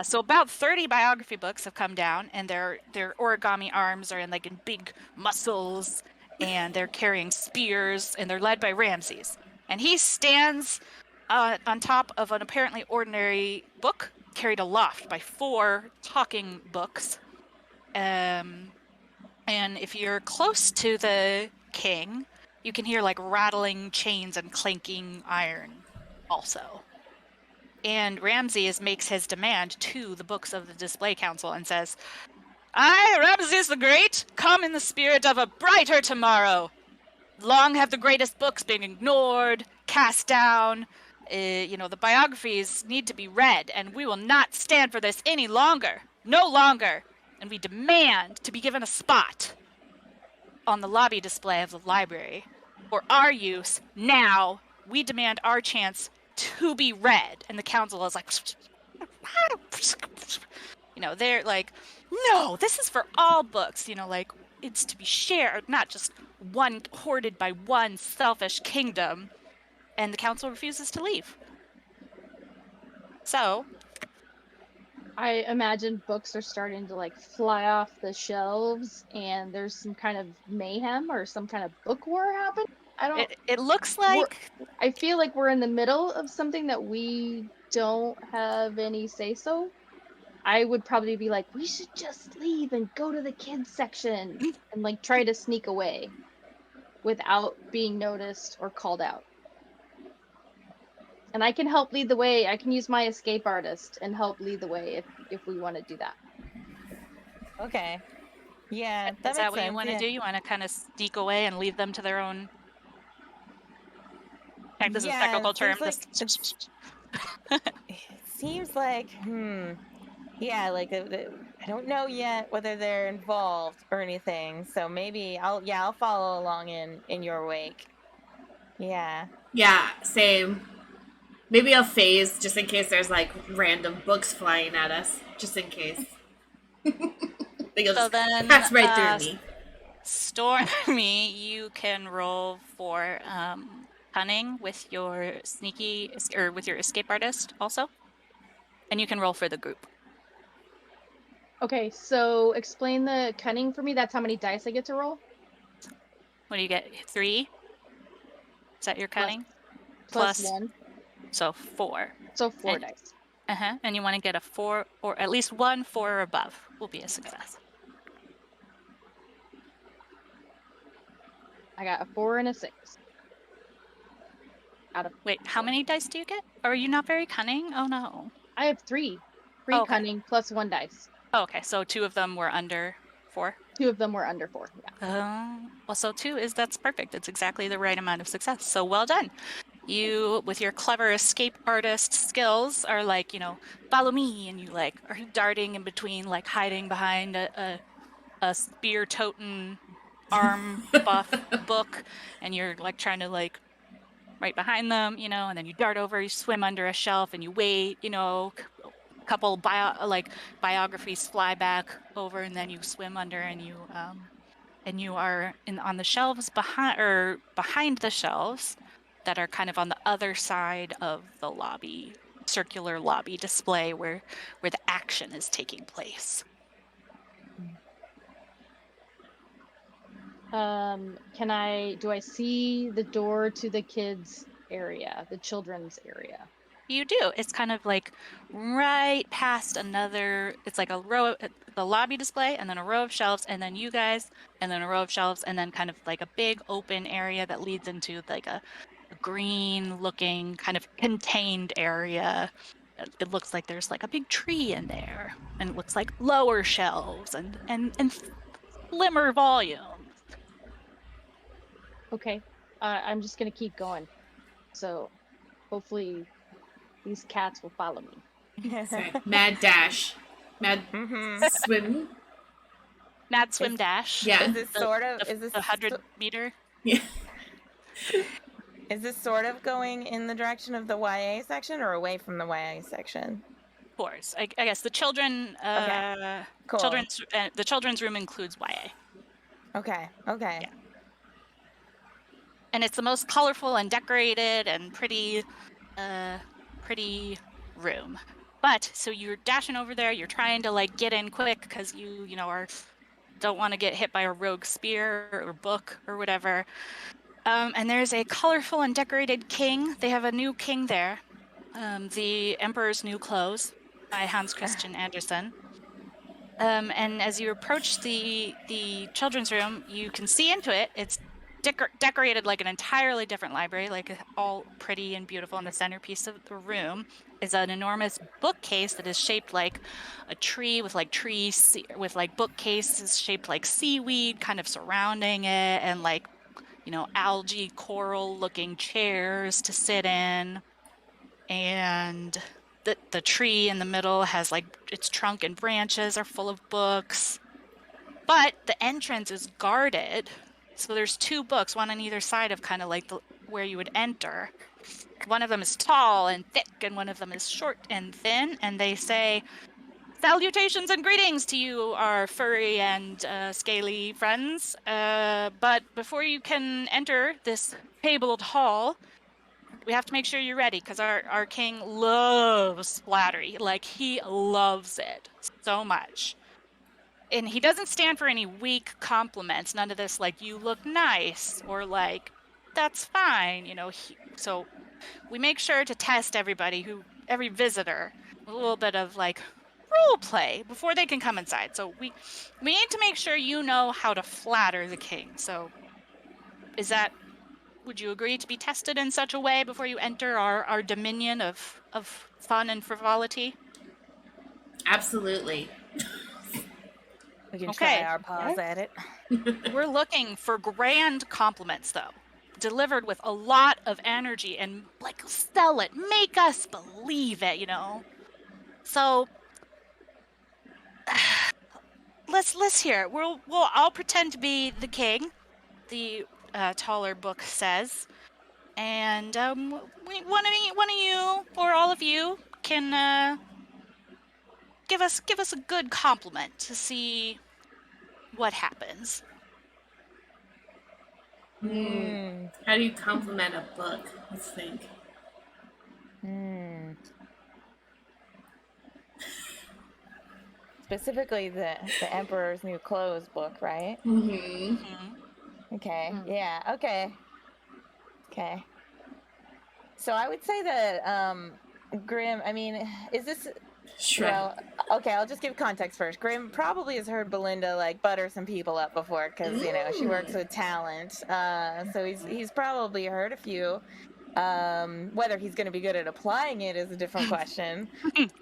So about 30 biography books have come down, and their origami arms are in big muscles, and they're carrying spears, and they're led by Ramses. And he stands on top of an apparently ordinary book, carried aloft by 4 talking books. And if you're close to the king, you can hear rattling chains and clanking iron also. And Ramses makes his demand to the books of the display council and says, "I, Ramses the Great, come in the spirit of a brighter tomorrow. Long have the greatest books been ignored, cast down. The biographies need to be read, and we will not stand for this any longer. No longer. And we demand to be given a spot on the lobby display of the library. For our use, now, we demand our chance to be read." And the council is like, they're like, "No, this is for all books, it's to be shared, not just one hoarded by one selfish kingdom." And the council refuses to leave. So I imagine books are starting to fly off the shelves, and there's some kind of mayhem or some kind of book war happening. it looks like I feel like we're in the middle of something that we don't have any say so. I would probably be like, we should just leave and go to the kids section and try to sneak away without being noticed or called out. And I can help lead the way. I can use my escape artist and help lead the way if we want to do that. Okay. Yeah, is that what you want to do? You want to kind of sneak away and leave them to their own? This is a technical term. It seems like, yeah, I don't know yet whether they're involved or anything. So maybe I'll follow along in your wake. Yeah. Yeah, same. Maybe I'll phase just in case there's random books flying at us, just in case. They'll then pass right through me. Stormi, you can roll for cunning with your with your escape artist also, and you can roll for the group. Okay, so explain the cunning for me. That's how many dice I get to roll? What do you get? 3? Is that your cunning? Plus 1. So 4. So 4 dice. And you want to get a 4 or at least 1 4 or above will be a success. I got a 4 and a 6. Wait, how many dice do you get? Or are you not very cunning? Oh no. I have 3. Free Okay. cunning plus 1 dice. Okay, so 2 of them were under 4. 2 of them were under 4. Yeah. Well, so 2 that's perfect. It's exactly the right amount of success. So well done. You, with your clever escape artist skills, are like, follow me, and you like are darting in between, like hiding behind a spear-toting arm buff book, and you're like trying to like right behind them, and then you dart over, you swim under a shelf, and you wait, a couple biographies fly back over, and then you swim under, and you are on the shelves behind the shelves that are kind of on the other side of the lobby, circular lobby display where the action is taking place. Do I see the door to the kids area, the children's area? You do. It's kind of like right past it's like a row, the lobby display, and then a row of shelves, and then you guys, and then a row of shelves, and then kind of like a big open area that leads into like a green looking kind of contained area. It looks like there's like a big tree in there, and it looks like lower shelves and slimmer volumes. Okay. I'm just gonna keep going. So hopefully these cats will follow me. Sorry. Mad dash. Mad swim. Mad swim dash. Yeah. Is this sort of the 100 meter? Yeah. Is this sort of going in the direction of the YA section or away from the YA section? Of course. I guess the children Cool. the children's room includes YA. Okay. Yeah. And it's the most colorful and decorated and pretty room. But so you're dashing over there, you're trying to like get in quick because you don't want to get hit by a rogue spear or book or whatever. And there's a colorful and decorated king. They have a new king there. The Emperor's New Clothes by Hans Christian Andersen. And as you approach the children's room, you can see into it. It's decorated like an entirely different library, like all pretty and beautiful. And the centerpiece of the room is an enormous bookcase that is shaped like a tree with like bookcases shaped like seaweed kind of surrounding it, and like algae coral looking chairs to sit in, and the tree in the middle has like its trunk and branches are full of books, but the entrance is guarded. So there's 2 books, one on either side of kind of like where you would enter. One of them is tall and thick, and one of them is short and thin, and they say, "Salutations and greetings to you, our furry and scaly friends. But before you can enter this fabled hall, we have to make sure you're ready, because our king loves flattery. Like, he loves it so much. And he doesn't stand for any weak compliments. None of this, like, you look nice, or like, that's fine. So we make sure to test every visitor, with a little bit of like role play before they can come inside. So we need to make sure you know how to flatter the king. So would you agree to be tested in such a way before you enter our dominion of fun and frivolity? Absolutely. We can Okay. try our paws at it. We're looking for grand compliments, though, delivered with a lot of energy, and like, sell it, make us believe it, So let's hear it. I'll pretend to be the king, the taller book says, and one of you or all of you can give us a good compliment to see what happens. How do you compliment a book? Let's think. Specifically the Emperor's New Clothes book, right? Okay. Yeah. Okay. So I would say that Grim. I mean, is this? Sure. Well, okay. I'll just give context first. Grim probably has heard Belinda like butter some people up before, because she works with talent. So he's probably heard a few. Whether he's going to be good at applying it is a different question.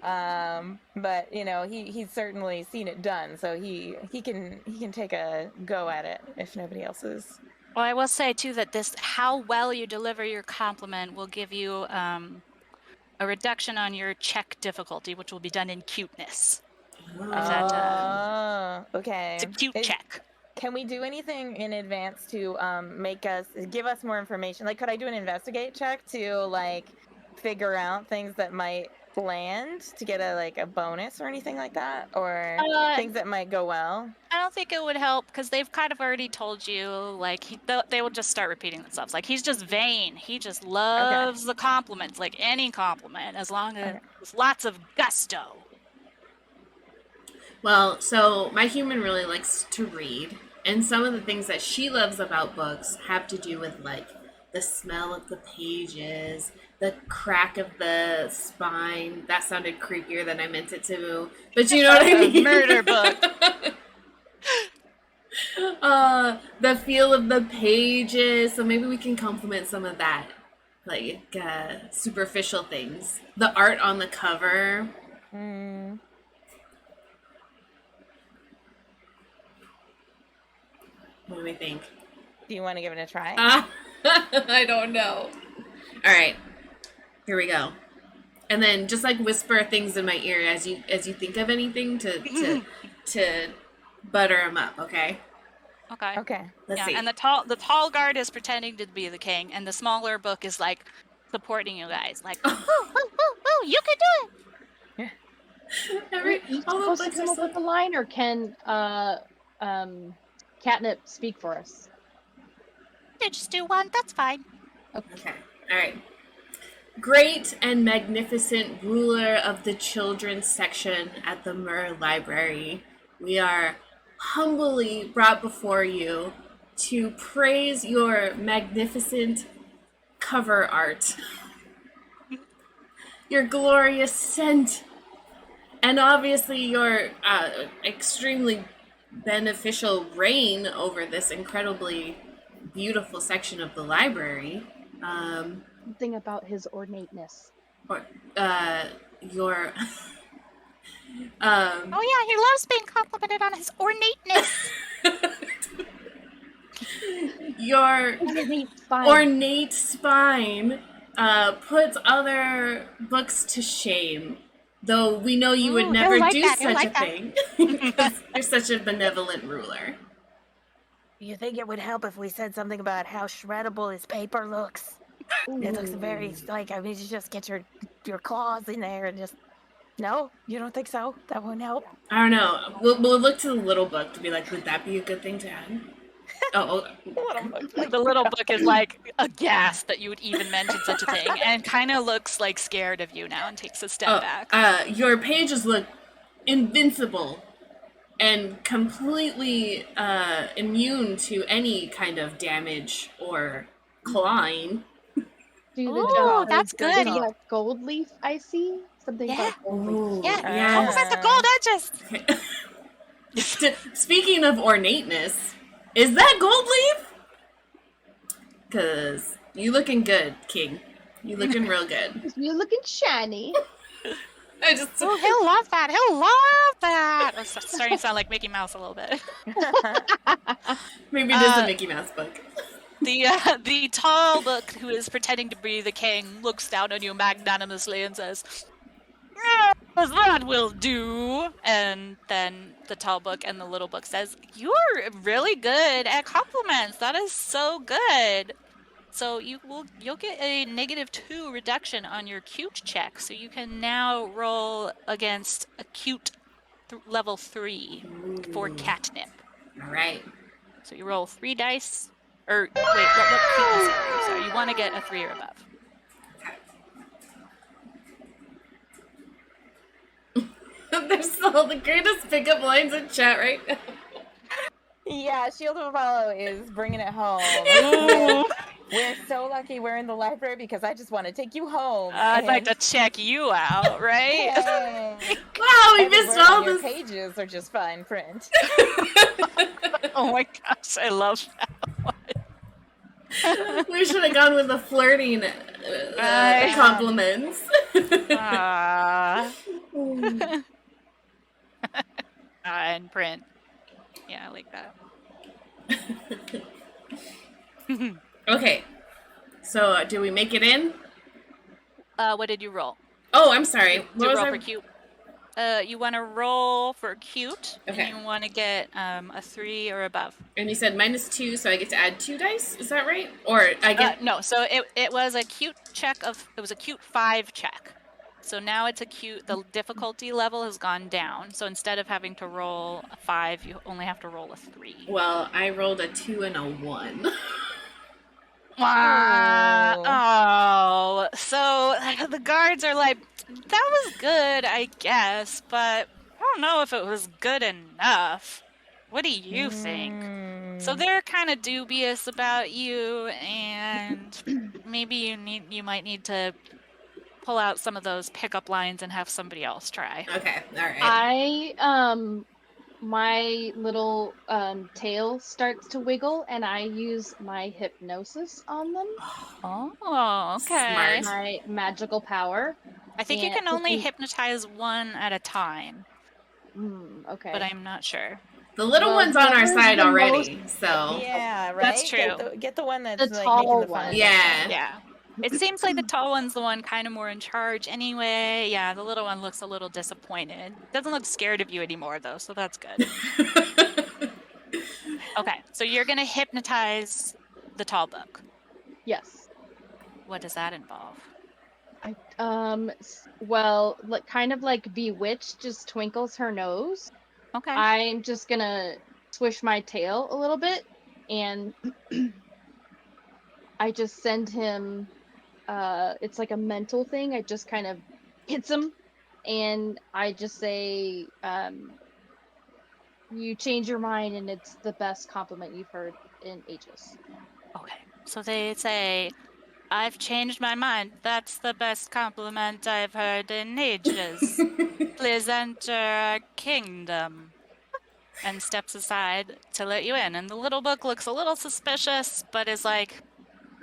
But he's certainly seen it done, so he can take a go at it if nobody else is. Well, I will say too that how well you deliver your compliment will give you a reduction on your check difficulty, which will be done in cuteness. Okay. It's a cute check. Can we do anything in advance to give us more information? Like, could I do an investigate check to like figure out things that might land to get a bonus or anything like that, or things that might go well? I don't think it would help because they've kind of already told you, like, they will just start repeating themselves. Like, he's just vain. He just loves the compliments, like any compliment, as long as there's lots of gusto. Well, so my human really likes to read, and some of the things that she loves about books have to do with, like, the smell of the pages, the crack of the spine. That sounded creepier than I meant it to, but you know what I mean? Murder book. The feel of the pages. So maybe we can compliment some of that, like superficial things. The art on the cover. What do we think? Do you want to give it a try? I don't know. All right, here we go. And then just like whisper things in my ear as you think of anything to butter them up. Okay. Okay. Let's see. And the tall guard is pretending to be the king, and the smaller book is like supporting you guys, like, oh, you can do it. Are you supposed to come up with a line, or can Catnip speak for us? You just do one. That's fine. Okay. All right. Great and magnificent ruler of the children's section at the Mer Library, we are humbly brought before you to praise your magnificent cover art, your glorious scent, and obviously your extremely beneficial reign over this incredibly beautiful section of the library. Something about his ornateness. Or your Oh yeah, he loves being complimented on his ornateness. your ornate spine puts other books to shame. Though we know you would never do such a thing because you're such a benevolent ruler. You think it would help if we said something about how shreddable his paper looks? It looks very you just get your claws in there and just. No, you don't think so? That won't help. I don't know. We'll look to the little book to be like, would that be a good thing to add? The little book is like aghast that you would even mention such a thing, and kind of looks like scared of you now and takes a step back. Your pages look invincible and completely immune to any kind of damage or clawing. Oh, that's good. That gold leaf I see? Something about gold leaf. Yeah. Oh, that's the gold edges. Speaking of ornateness, is that gold leaf? Because you looking good, King. You looking real good. You looking shiny. I just... Oh, he'll love that. He'll love that. I'm starting to sound like Mickey Mouse a little bit. Maybe it is a Mickey Mouse book. The tall book who is pretending to be the king looks down on you magnanimously and says, "Yes, that will do." And then the tall book and the little book says, "You're really good at compliments. That is so good. So you'll get a -2 reduction on your cute check. So you can now roll against a cute level 3 for catnip." All right. So you roll 3 dice. Or wait, what cuteness are you? So you want to get a 3 or above. There's still the greatest pickup lines in chat right now. Yeah, Shield of Apollo is bringing it home. We're so lucky we're in the library because I just want to take you home. I'd like to check you out, right? Wow, we missed all your this. pages are just fine print. Oh my gosh, I love that one. We should have gone with the flirting compliments. And print. Yeah, I like that. Okay. So, do we make it in? What did you roll? Oh, I'm sorry. Did What you was roll our... for cute? You want to roll for cute, Okay. and you want to get a 3 or above. And you said -2, so I get to add 2 dice. Is that right? Or I get... No. So it was a cute check of... It was a cute 5 check. So now it's a cute... The difficulty level has gone down. So instead of having to roll a 5, you only have to roll a 3. Well, I rolled a 2 and a 1. Oh, so the guards are like, that was good, I guess, but I don't know if it was good enough. What do you think? So they're kind of dubious about you, and maybe you might need to pull out some of those pickup lines and have somebody else try. Okay, all right. My little tail starts to wiggle, and I use my hypnosis on them. Oh, okay. Smart. My magical power. I think you can only hypnotize one at a time, Okay. but I'm not sure. The little one's on our side already, so... Yeah, right? That's true. Get the one that's The like tall making the one. fun. Yeah. Yeah. It seems like the tall one's the one kind of more in charge anyway. Yeah, the little one looks a little disappointed. Doesn't look scared of you anymore, though, so that's good. Okay, so you're going to hypnotize the tall book. Yes. What does that involve? Well, like kind of like Bewitched just twinkles her nose. Okay. I'm just gonna swish my tail a little bit, and I just send him, it's like a mental thing. I just kind of hits him, and I just say, you change your mind, and it's the best compliment you've heard in ages. Okay, so they say, I've changed my mind. That's the best compliment I've heard in ages. Please enter our kingdom. And steps aside to let you in. And the little book looks a little suspicious, but is like,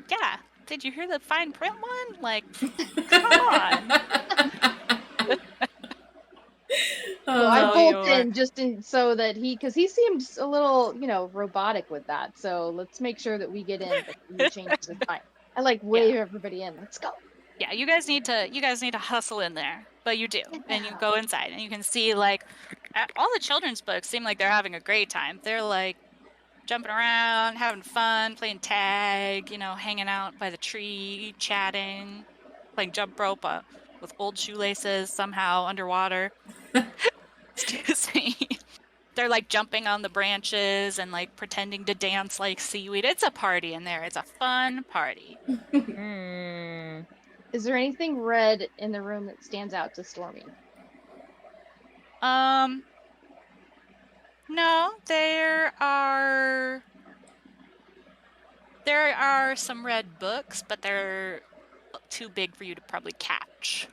yeah, did you hear the fine print one? Like, come on. So I bolt in so that because he seems a little, robotic with that. So let's make sure that we get in before he changes his mind. I wave everybody in. Let's go. Yeah, you guys need to hustle in there, but you do, and you go inside, and you can see all the children's books seem like they're having a great time. They're like jumping around, having fun, playing tag, hanging out by the tree, chatting, playing jump rope with old shoelaces somehow underwater. Excuse me. They're like jumping on the branches and like pretending to dance like seaweed. It's a party in there. It's a fun party. Is there anything red in the room that stands out to Stormi? No, there are some red books, but they're too big for you to probably catch.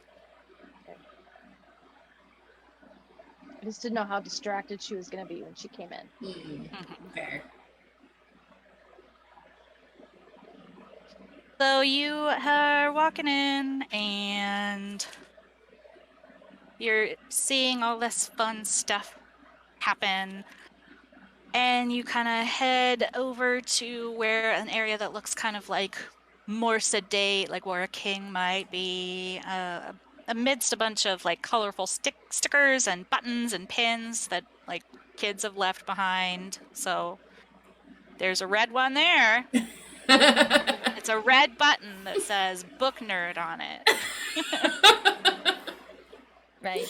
I just didn't know how distracted she was going to be when she came in. Fair. So you are walking in, and you're seeing all this fun stuff happen, and you kind of head over to where an area that looks kind of like more sedate, like where a king might be, amidst a bunch of like colorful stickers and buttons and pins that like kids have left behind. So there's a red one there. It's a red button that says book nerd on it. Right.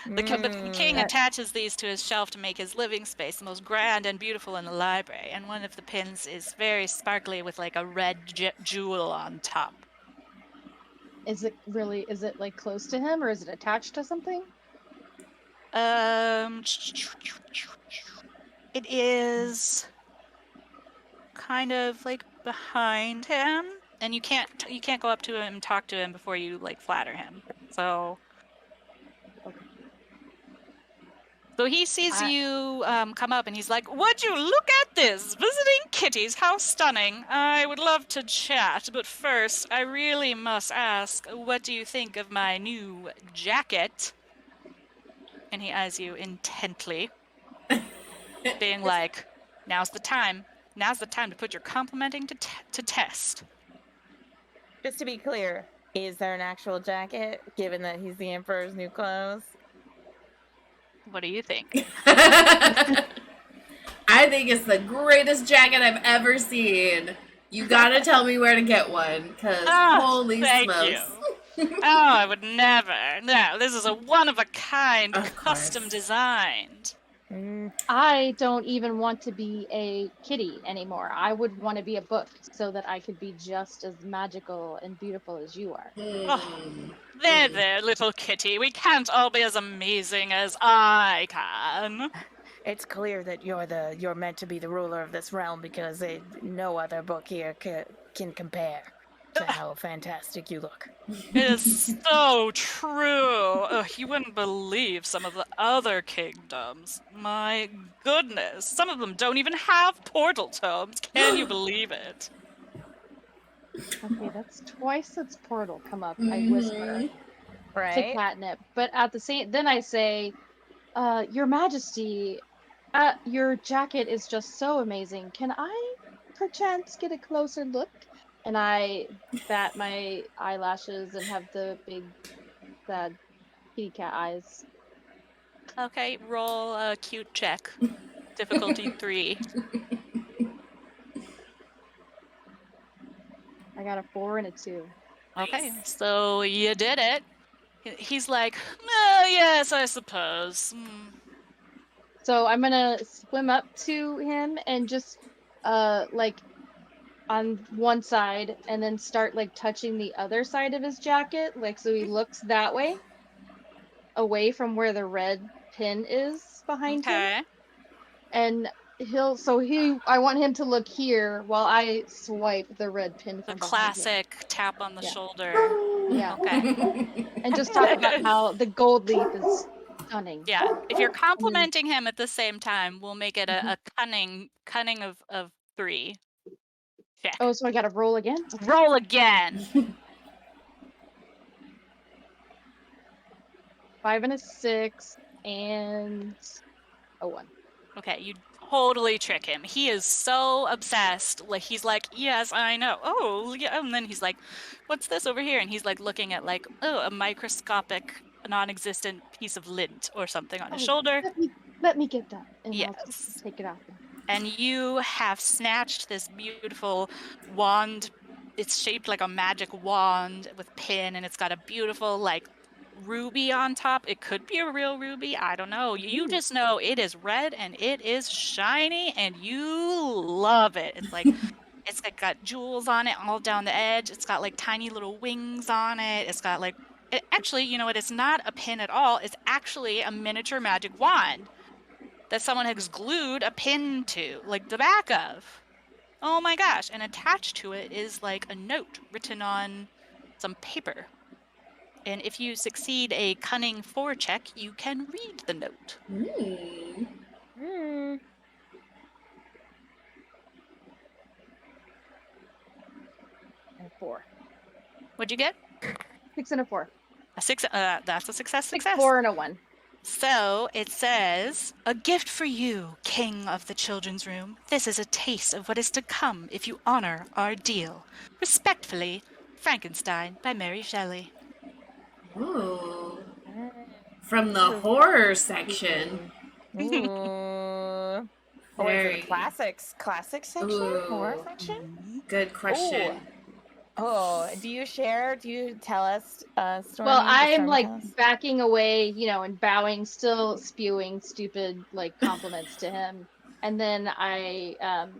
The king attaches these to his shelf to make his living space the most grand and beautiful in the library, and one of the pins is very sparkly with like a red jewel on top. Is it like close to him, or is it attached to something? It is kind of like behind him, and you can't go up to him and talk to him before you like flatter him. So So he sees you come up and he's like, would you look at this? Visiting kitties, how stunning. I would love to chat, but first, I really must ask, what do you think of my new jacket? And he eyes you intently, being like, now's the time. Now's the time to put your complimenting to test. Just to be clear, is there an actual jacket, given that he's the Emperor's new clothes? What do you think? I think it's the greatest jacket I've ever seen. You gotta tell me where to get one, because holy thank smokes. you. I would never. No, this is a one-of-a-kind, Of custom course. designed. I don't even want to be a kitty anymore. I would want to be a book so that I could be just as magical and beautiful as you are. Oh, there, little kitty. We can't all be as amazing as I can. It's clear that you're meant to be the ruler of this realm because no other book here can compare to how fantastic you look. It is so true. You wouldn't believe some of the other kingdoms. My goodness, some of them don't even have portal tomes. Can you believe it? Okay, that's twice its portal come up. I whisper to Right? Catnip, but at the same, then I say, Your Majesty, your jacket is just so amazing. Can I perchance get a closer look? And I bat my eyelashes and have the big, sad kitty cat eyes. Okay, roll a cute check. Difficulty 3. I got a 4 and a 2. Okay, so you did it. He's like, oh, yes, I suppose. So I'm gonna swim up to him and just, like, on one side, and then start like touching the other side of his jacket, like so he looks that way, away from where the red pin is behind him. Okay. And I want him to look here while I swipe the red pin The from behind him. classic tap on the Yeah. shoulder. Yeah. Okay. And just talk about how the gold leaf is stunning. Yeah. If you're complimenting him at the same time, we'll make it a cunning of 3. Check. Oh, so I gotta roll again? Roll again. 5 and a 6 and a 1. Okay, you totally trick him. He is so obsessed. Like he's like, yes, I know. Oh, yeah. And then he's like, what's this over here? And he's like looking at like, oh, a microscopic, non-existent piece of lint or something on his shoulder. Let me get that, and I'll Yes. just take it off. And you have snatched this beautiful wand. It's shaped like a magic wand with pin, and it's got a beautiful like ruby on top. It could be a real ruby. I don't know. You just know it is red and it is shiny, and you love it. It's like it's got jewels on it all down the edge. It's got like tiny little wings on it. It's got like actually, you know what? It's not a pin at all. It's actually a miniature magic wand that someone has glued a pin to, like the back of. Oh my gosh. And attached to it is like a note written on some paper. And if you succeed a cunning 4 check, you can read the note. And a 4. What'd you get? 6 and a 4. A 6. That's a success. 6, 4, and a 1. So it says, a gift for you, King of the Children's Room. This is a taste of what is to come if you honor our deal. Respectfully, Frankenstein by Mary Shelley. Ooh. From the horror section. Ooh. Oh, is it a classic section? Ooh. Horror section? Good question. Oh, do you tell us, Stormi? Well, I am Stormi like tell us? backing away, and bowing, still spewing stupid like compliments to him. And then can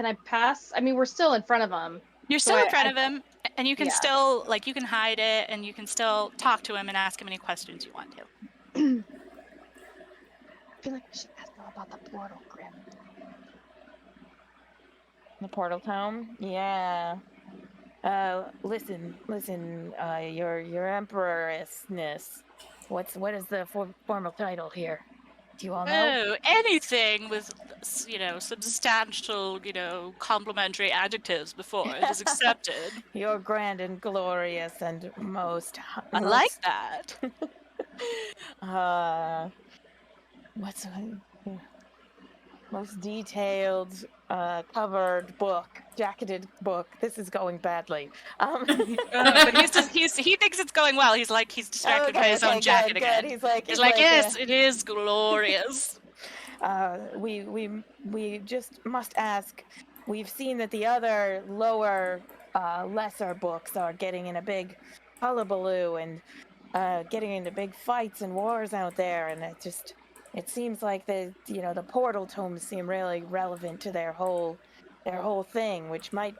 I pass? I mean, we're still in front of him. You're still in front of him, and you can yeah. still, like, you can hide it, and you can still talk to him and ask him any questions you want to. I feel like we should ask him about the portal, Grim. The portal tome? Yeah. Listen, your emperoressness. What is the formal title here? Do you all know? Oh, anything with, substantial, complimentary adjectives before it is accepted. You're grand and glorious and I like that. What's most detailed covered book, jacketed book. This is going badly. But he thinks it's going well. He's distracted by his own jacket again. He's like, yes, it is glorious. We just must ask. We've seen that the other lower, lesser books are getting in a big hullabaloo and getting into big fights and wars out there, and it seems like the portal tomes seem really relevant to their whole thing, which might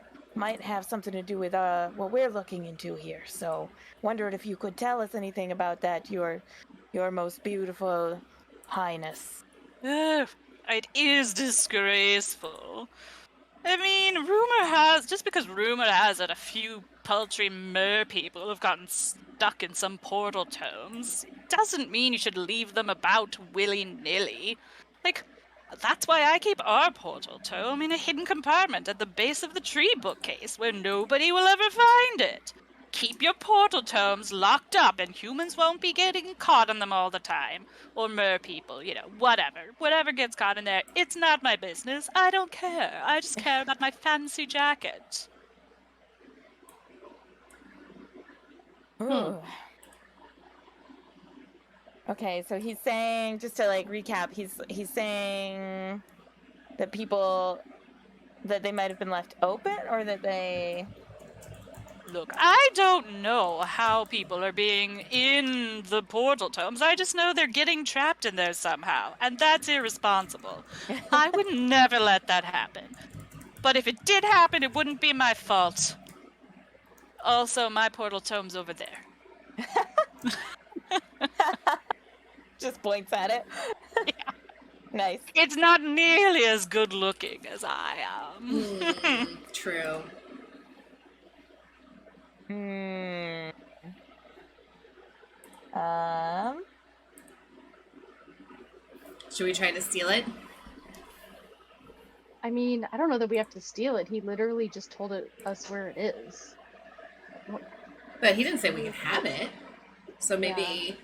have something to do with what we're looking into here. So wondered if you could tell us anything about that, your most beautiful highness. It is disgraceful. I mean, just because rumor has it a few paltry mer-people have gotten stuck in some portal tomes, doesn't mean you should leave them about willy-nilly. That's why I keep our portal tome in a hidden compartment at the base of the tree bookcase where nobody will ever find it. Keep your portal tomes locked up and humans won't be getting caught in them all the time. Or mer-people, whatever. Whatever gets caught in there, it's not my business. I don't care. I just care about my fancy jacket. Ooh. Okay, so he's saying, just to recap, he's saying that that they might have been left open, or that they... Look, I don't know how people are being in the portal tomes. I just know they're getting trapped in there somehow, and that's irresponsible. I would never let that happen. But if it did happen, it wouldn't be my fault. Also, my portal tome's over there. Just points at it. Yeah. Nice. It's not nearly as good looking as I am. True. Should we try to steal it? I mean, I don't know that we have to steal it. He literally just told us where it is. But he didn't say we could have it. So maybe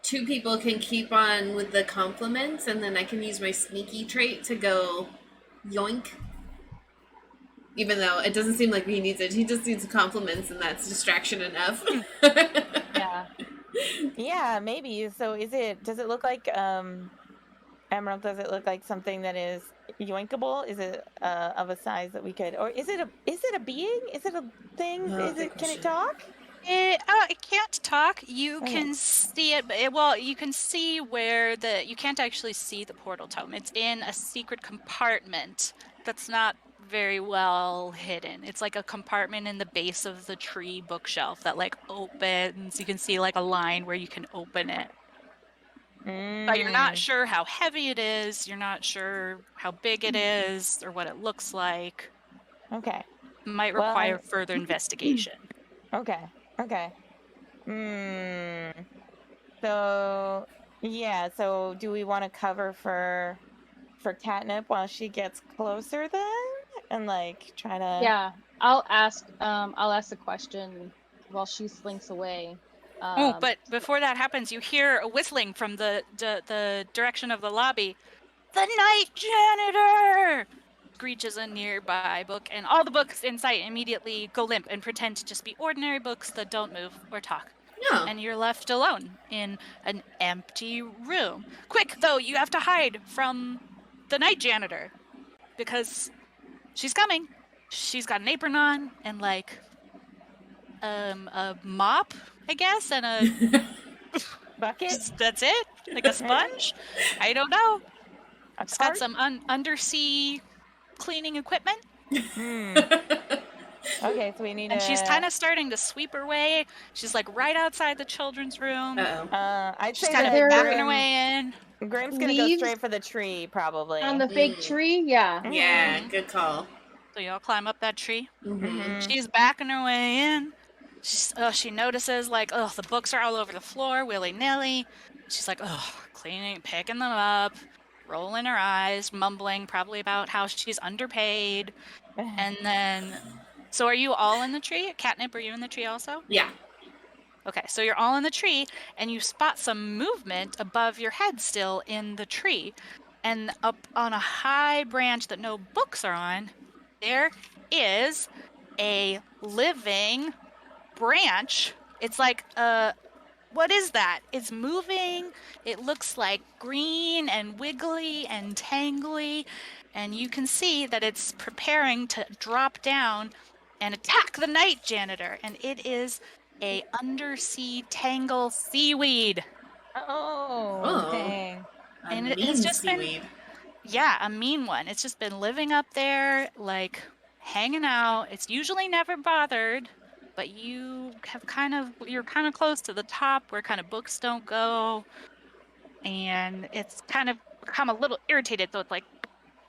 two people can keep on with the compliments, and then I can use my sneaky trait to go yoink. Even though it doesn't seem like he needs it. He just needs compliments, and that's distraction enough. Yeah. Yeah, maybe. So does it look like, Emerald, does it look like something that is yoinkable? Is it of a size that we could, or is it a being? Is it a thing? Can it talk? It can't talk. You can see it, but you can see where you can't actually see the portal tome. It's in a secret compartment that's not very well hidden. It's like a compartment in the base of the tree bookshelf that opens. You can see a line where you can open it. But you're not sure how heavy it is. You're not sure how big it is or what it looks like. Okay. Might require further investigation. Okay. So do we want to cover for Catnip while she gets closer then? And try to... Yeah, I'll ask a question while she slinks away. But before that happens, you hear a whistling from the direction of the lobby. The night janitor! Screeches a nearby book, and all the books in sight immediately go limp and pretend to just be ordinary books that don't move or talk. No. And you're left alone in an empty room. Quick, though, you have to hide from the night janitor, because she's coming. She's got an apron on and a mop, I guess, and a bucket. That's it? Like a sponge? I don't know. It's got some undersea cleaning equipment. Okay, so we need. And she's kind of starting to sweep her way. She's right outside the children's room. I'd She's say kind of backing her way in. Grim's gonna go straight for the tree, probably. On the fake tree, yeah. Yeah, good call. So y'all climb up that tree. Mm-hmm. She's backing her way in. She notices the books are all over the floor, willy-nilly. She's like, picking them up, rolling her eyes, mumbling probably about how she's underpaid. And then, so are you all in the tree? Catnip, are you in the tree also? Yeah. Okay, so you're all in the tree, and you spot some movement above your head still in the tree. And up on a high branch that no books are on, there is a living branch. It's like what is that? It's moving. It looks like green and wiggly and tangly, and you can see that it's preparing to drop down and attack the night janitor, and it is a undersea tangle seaweed. Oh, dang. A And it mean has just been, seaweed. yeah, a mean one. It's just been living up there, like hanging out. It's usually never bothered, but you're kind of close to the top where kind of books don't go, and it's kind of become a little irritated, so it's like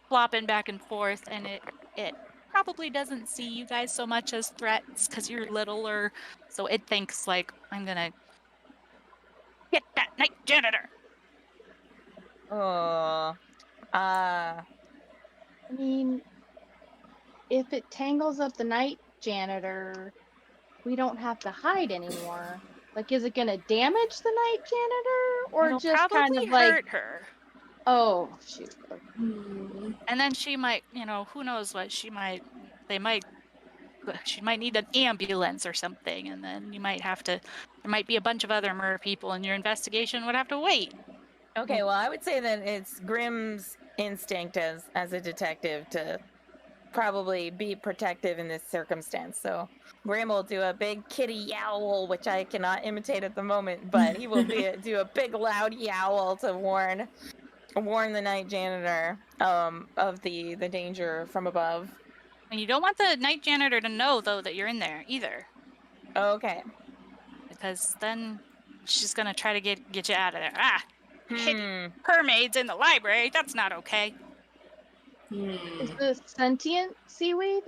flopping back and forth, and it probably doesn't see you guys so much as threats because you're littler, so it thinks like, I'm gonna get that night janitor. Oh. I mean, if it tangles up the night janitor, we don't have to hide anymore. Like, is it gonna damage the night janitor, or It'll just kind probably of like, hurt her. oh shoot? Hmm. And then she might, who knows what she might need an ambulance or something, and then there might be a bunch of other Mer-People, and your investigation would have to wait. Okay, well, I would say that it's Grim's instinct as a detective to probably be protective in this circumstance. So Grim will do a big kitty yowl, which I cannot imitate at the moment, but he will do a big loud yowl to warn the night janitor of the danger from above. And you don't want the night janitor to know, though, that you're in there either, Okay. because then she's gonna try to get you out of there. Ah, Hmm. purmaids in the library. That's not okay. Is this sentient seaweed?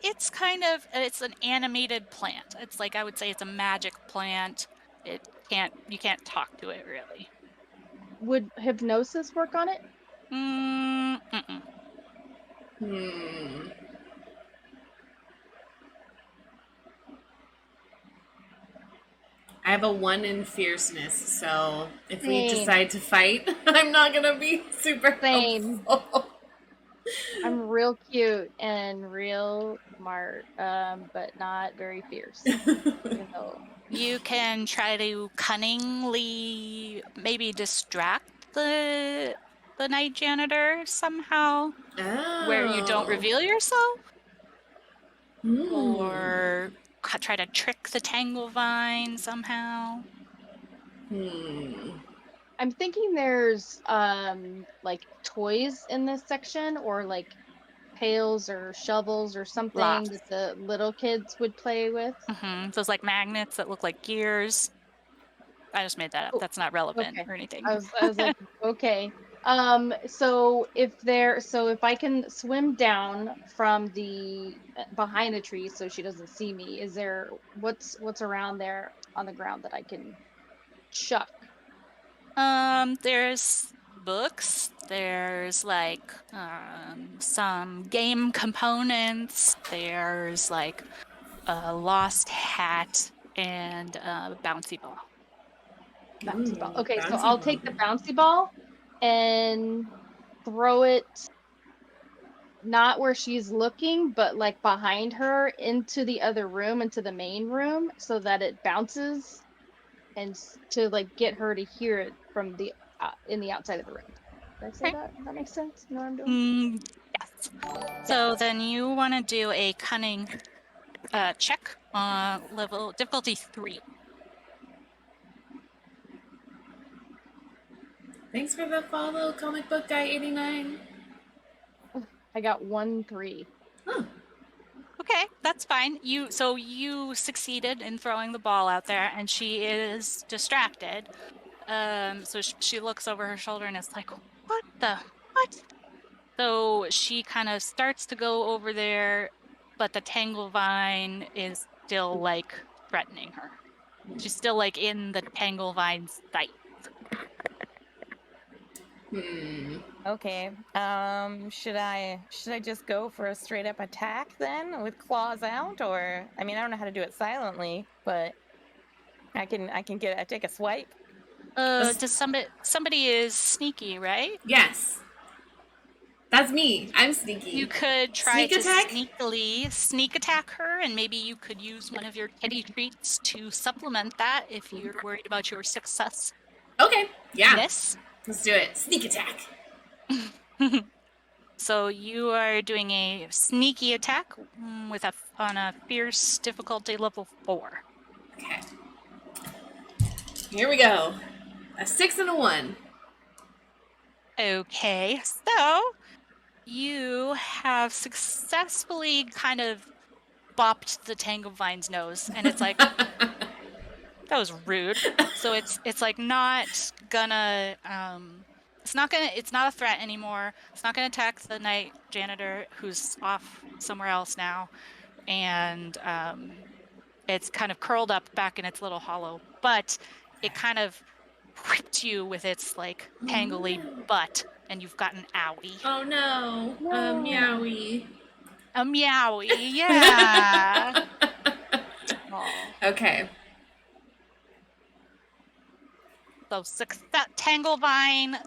It's it's an animated plant. It's like, I would say it's a magic plant. You can't talk to it really. Would hypnosis work on it? Mm-mm. Hmm. I have a 1 in fierceness, so if we Same. decide to fight, I'm not gonna be super Same. helpful. I'm real cute and real smart, but not very fierce. You know. You can try to cunningly maybe distract the night janitor somehow, where you don't reveal yourself, or try to trick the tangle vine somehow. I'm thinking there's like toys in this section, or like pails or shovels or something Lots. that the little kids would play with. Those like magnets that look like gears. I just made that up. Oh, That's not relevant okay. or anything. I was like, okay. So if I can swim down from the behind the tree so she doesn't see me, is there what's around there on the ground that I can chuck? There's books. There's like some game components. There's like a lost hat and a bouncy ball. Bouncy ball. Okay, so bouncy I'll ball. take the bouncy ball and throw it not where she's looking, but like behind her into the other room, into the main room, so that it bounces and to like get her to hear it from the in the outside of the room. Did I say that? Does that make sense? You know what I'm doing? Yes. So then you want to do a cunning check on level difficulty 3. Thanks for the follow, comic book guy 89. I got 1-3. Oh. Okay, that's fine. You succeeded in throwing the ball out there, and she is distracted. So she looks over her shoulder and is like, what? So she kind of starts to go over there, but the tangle vine is still like threatening her. She's still like in the tangle vine's sight. Okay. Should I just go for a straight up attack then with claws out, or I mean I don't know how to do it silently, but I can take a swipe. Does somebody is sneaky, right? Yes. That's me. I'm sneaky. You could try Sneak to attack? sneakily sneak attack her, and maybe you could use one of your kitty treats to supplement that if you're worried about your success. Okay. Yeah. Yes. Let's do it. Sneak attack. So you are doing a sneaky attack with on a fierce difficulty level 4. Okay. Here we go. A 6 and a 1. Okay, so you have successfully kind of bopped the Tanglevine's nose, and it's like that was rude. So it's like not gonna it's not a threat anymore. It's not gonna attack the night janitor who's off somewhere else now, and it's kind of curled up back in its little hollow, but it kind of whipped you with its like tangly butt, and you've got an owie. Oh no. Meowie. A meowie, yeah. Okay. So that Tanglevine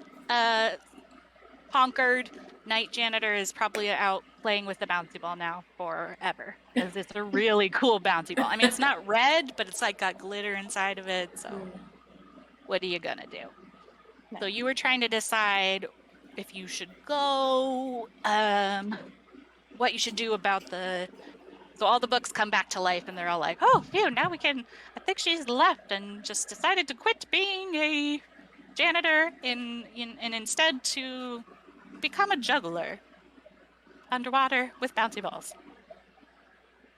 conquered. Night Janitor is probably out playing with the bouncy ball now forever, because it's a really cool bouncy ball. I mean, it's not red, but it's like got glitter inside of it, so what are you gonna do? So you were trying to decide if you should go, what you should do about so all the books come back to life, and they're all like, oh, phew, now we can, I think she's left and just decided to quit being a janitor and instead to become a juggler underwater with bouncy balls.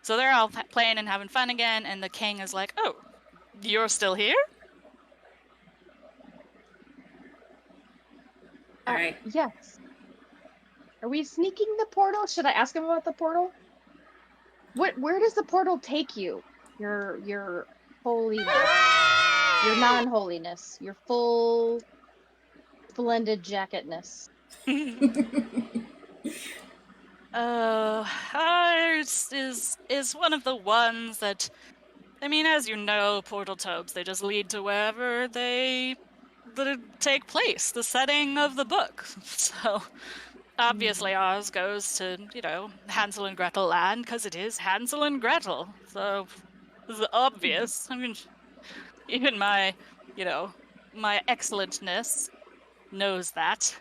So they're all playing and having fun again, and the king is like, oh, you're still here? All right. Yes. Are we sneaking the portal? Should I ask him about the portal? Where does the portal take you? Your holiness, your non-holiness, your full splendid jacketness. Ours is one of the ones that, I mean, as you know, portal tubes, they just lead to wherever they take place, the setting of the book. So obviously ours goes to, Hansel and Gretel land, because it is Hansel and Gretel. So it's obvious. I mean, even my excellentness knows that.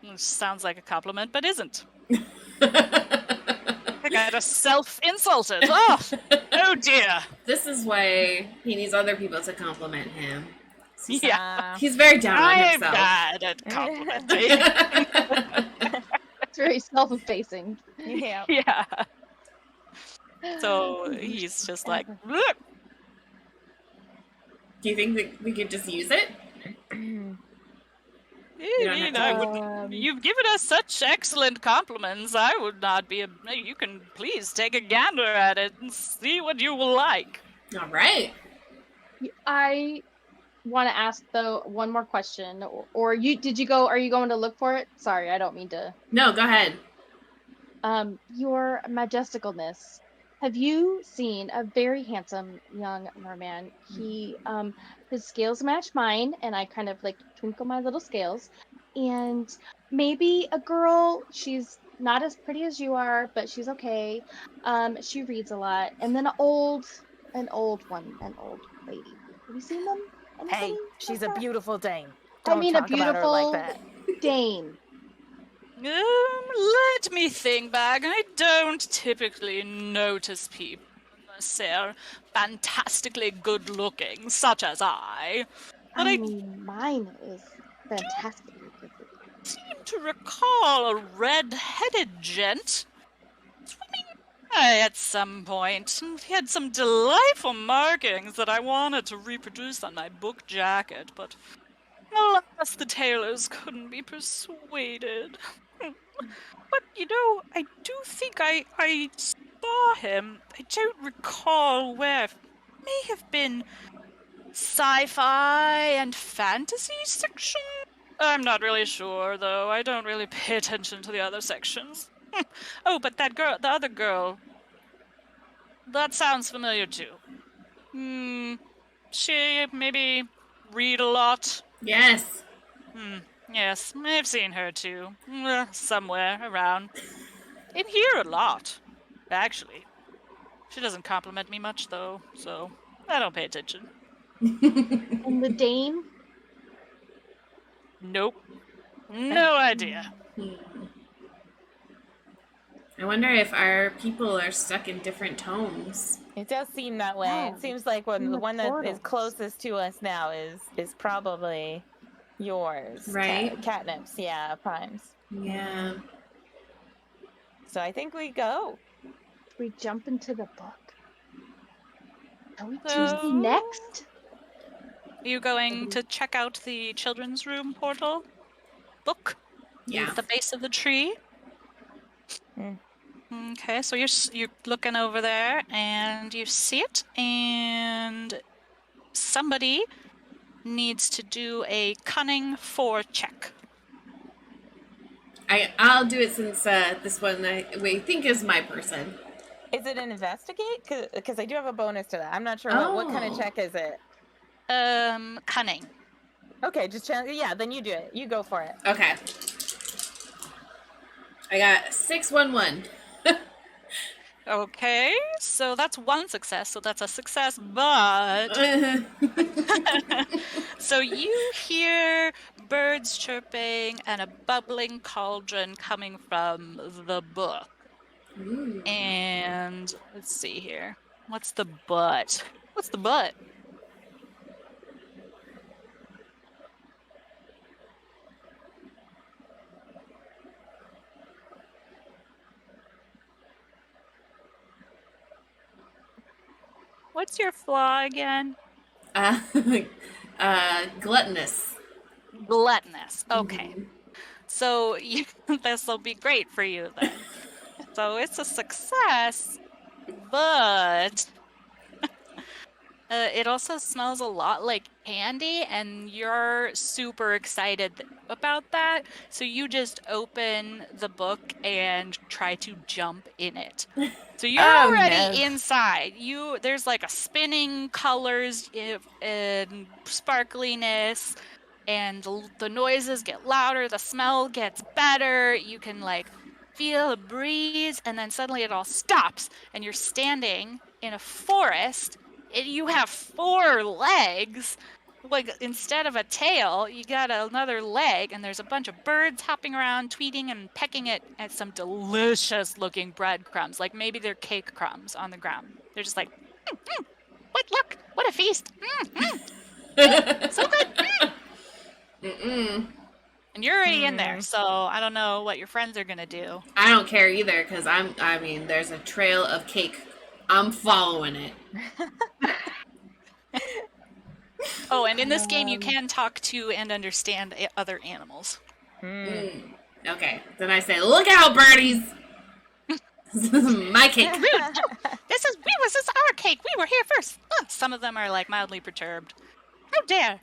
Which sounds like a compliment, but isn't. I got a self-insulted. Oh dear. This is why he needs other people to compliment him. Yeah. He's very down on I'm himself. bad at complimenting. It's very self-effacing. Yeah. Yeah. So he's just like, look. Do you think that we could just use it? You've given us such excellent compliments. I would not be. You can please take a gander at it and see what you will like. All right. I want to ask though one more question. Or did you go? Are you going to look for it? Sorry, I don't mean to. No, go ahead. Your majesticalness. Have you seen a very handsome young merman? He, his scales match mine, and I kind of like twinkle my little scales. And maybe a girl, she's not as pretty as you are, but she's okay. She reads a lot. And then an old lady. Have you seen them? Anybody? Hey, she's a beautiful dame. I mean, a talk about her beautiful like that. dame. Let me think back. I don't typically notice people unless they're fantastically good looking, such as I. But I mean, mine is fantastic. seem to recall a red-headed gent swimming by at some point. He had some delightful markings that I wanted to reproduce on my book jacket, but alas, the tailors couldn't be persuaded. But, I do think I saw him. I don't recall where. May have been sci-fi and fantasy section? I'm not really sure, though. I don't really pay attention to the other sections. Oh, but that girl, the other girl, that sounds familiar too. She maybe read a lot? Yes. Yes, I've seen her too. Somewhere around. In here a lot, actually. She doesn't compliment me much, though, so I don't pay attention. And the Dane? Nope. No idea. I wonder if our people are stuck in different tomes. It does seem that way. Yeah. It seems like when In the the one that is portals. closest to us now is probably yours, Right. Catnips, yeah, Primes. Yeah. So I think we go. We jump into the book. Are we So- Tuesday next? Are you going to check out the children's room portal book Yeah. at the base of the tree? Mm. Okay, so you're looking over there and you see it, and somebody needs to do a cunning 4 check. I'll do it since this one we think is my person. Is it an investigate? Because I do have a bonus to that. I'm not sure what kind of Oh. check is it. Cunning. Okay, yeah, then you do it. You go for it. Okay. I got 611. Okay, so that's 1 success, so that's a success, but... So you hear birds chirping and a bubbling cauldron coming from the book. Ooh. And let's see here. What's the but? What's the but? What's your flaw again? Gluttonous. Gluttonous. Okay. So this will be great for you then. So it's a success, but it also smells a lot like candy, and you're super excited about that. So you just open the book and try to jump in it. So you're already inside. There's like a spinning colors and sparkliness, and the noises get louder, the smell gets better. You can like feel a breeze, and then suddenly it all stops, and you're standing in a forest. And you have 4 legs. Like, instead of a tail, you got another leg, and there's a bunch of birds hopping around, tweeting and pecking at some delicious-looking breadcrumbs. Like, maybe they're cake crumbs on the ground. They're just like, what, look, what a feast. So good. And you're already in there, so I don't know what your friends are going to do. I don't care either, because there's a trail of cake. I'm following it. Oh, and in this game, you can talk to and understand other animals. Okay, then I say, look out, birdies! This is my cake. This is our cake. We were here first. Some of them are like mildly perturbed. How dare!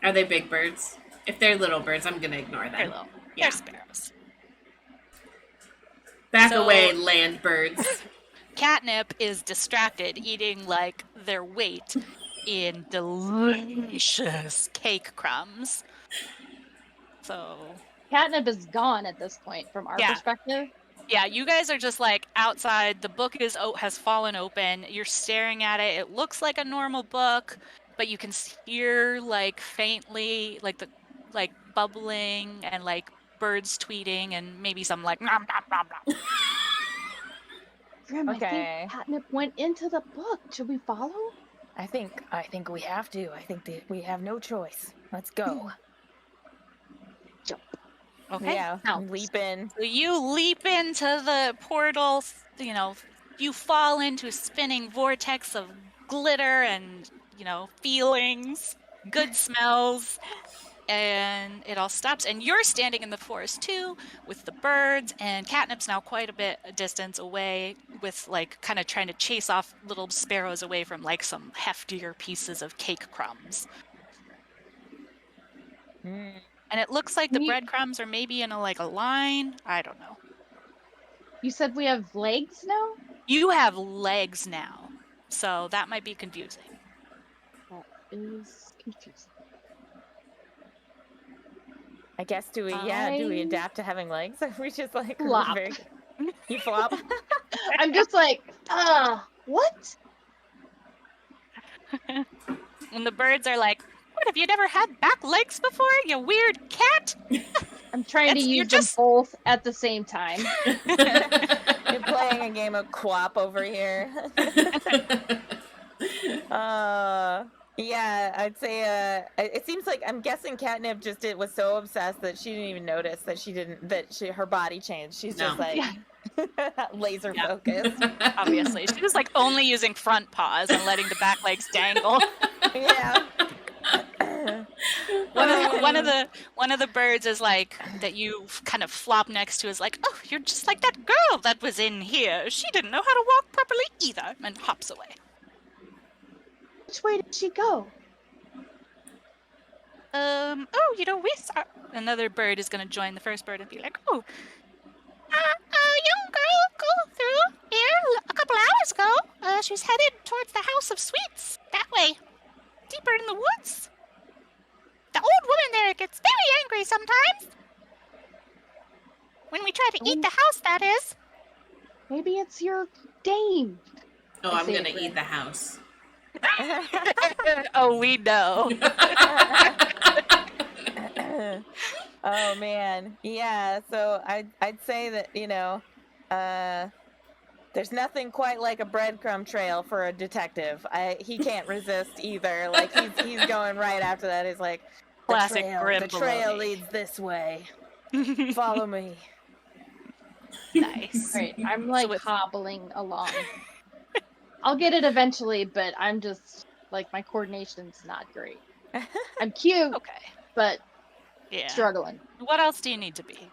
Are they big birds? If they're little birds, I'm gonna ignore them. They're little. Yeah. They're sparrows. Back So- away, land birds. Catnip is distracted, eating like their weight in delicious cake crumbs. So Catnip is gone at this point from our Yeah. perspective. yeah, you guys are just like outside. The book has fallen open. You're staring at it. It looks like a normal book, but you can hear like faintly like the bubbling and like birds tweeting and maybe some like nom, nom, nom, nom. Grim, Okay. I think Catnip went into the book. Should we follow? I think we have to. I think that we have no choice. Let's go. Okay. Yeah, Now, leap in. so you leap into the portal, you fall into a spinning vortex of glitter and, feelings, good smells. and it all stops. And you're standing in the forest too, with the birds. And Catnip's now quite a bit a distance away, with like kind of trying to chase off little sparrows away from like some heftier pieces of cake crumbs. Mm. And it looks like the Can you- breadcrumbs are maybe in a line. I don't know. You said we have legs now? You have legs now, so that might be confusing. That is confusing. I guess do we adapt to having legs? We just like Flop. You flop. I'm just like, what? And the birds are like, "What, have you never had back legs before, you weird cat?" I'm trying to use them both at the same time. You're playing a game of co-op over here. Yeah, I'd say it seems like I'm guessing Catnip just was so obsessed that she didn't even notice that her body changed. She's just like laser focused. Obviously, she was like only using front paws and letting the back legs dangle. Yeah. One of the birds is like that you kind of flop next to is like, "Oh, you're just like that girl that was in here. She didn't know how to walk properly either," and hops away. Which way did she go? Oh, we saw... Another bird is going to join the first bird and be like, "Oh, a young girl go through here a couple hours ago. She's headed towards the House of Sweets. That way. Deeper in the woods. The old woman there gets very angry sometimes. When we try to eat the house, that is." Maybe it's your dame. Oh, I'm gonna eat the house. Oh, we know. Oh man, yeah. So I'd say that there's nothing quite like a breadcrumb trail for a detective. He can't resist either. Like he's going right after that. He's like, Classic Grim the trail Baloney. leads this way. Follow me. Nice. Right, I'm like hobbling along. I'll get it eventually, but I'm just like my coordination's not great. I'm cute, Okay. but Yeah. struggling. What else do you need to be?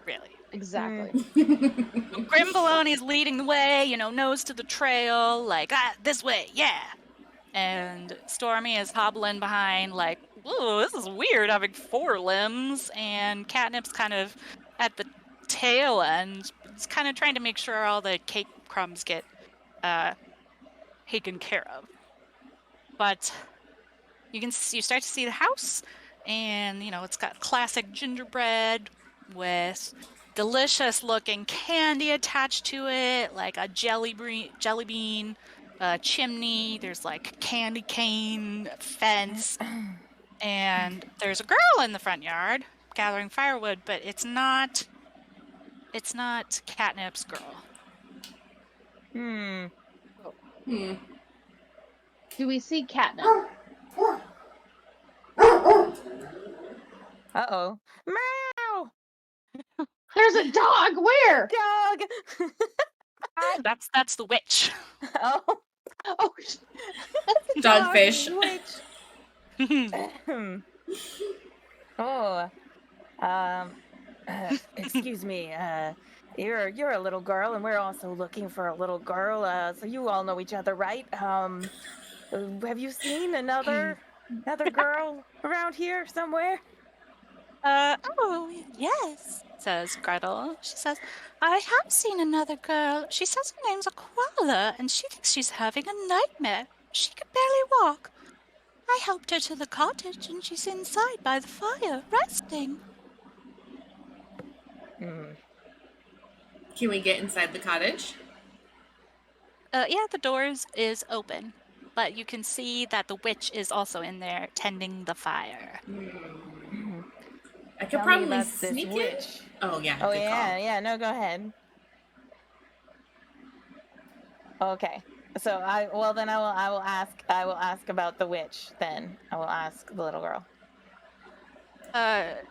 Really? Exactly. Grim Baloney's leading the way, nose to the trail, like, this way, yeah. And Stormi is hobbling behind, like, "Ooh, this is weird having 4 limbs." And Catnip's kind of at the tail end. It's kind of trying to make sure all the cake crumbs get taken care of. But you start to see the house, and it's got classic gingerbread with delicious looking candy attached to it, like a jelly bean, chimney. There's like candy cane fence, and there's a girl in the front yard gathering firewood, but it's not Catnip's girl. Do we see Catnip? Uh-oh. Meow! There's a dog. Where? Dog! That's the witch. Oh. Oh, Dogfish. Oh. Excuse me. You're a little girl, and we're also looking for a little girl. So you all know each other, right? Have you seen another girl around here somewhere? Oh, yes, says Gretel. She says, "I have seen another girl. She says her name's Aquala, and she thinks she's having a nightmare. She can barely walk. I helped her to the cottage, and she's inside by the fire, resting." Can we get inside the cottage? Yeah, the doors is open, but you can see that the witch is also in there tending the fire. I could Tell me probably about this sneak witch. it. Oh yeah. Oh good yeah, call. yeah. No, go ahead. Okay. So I will ask about the witch. Then I will ask the little girl.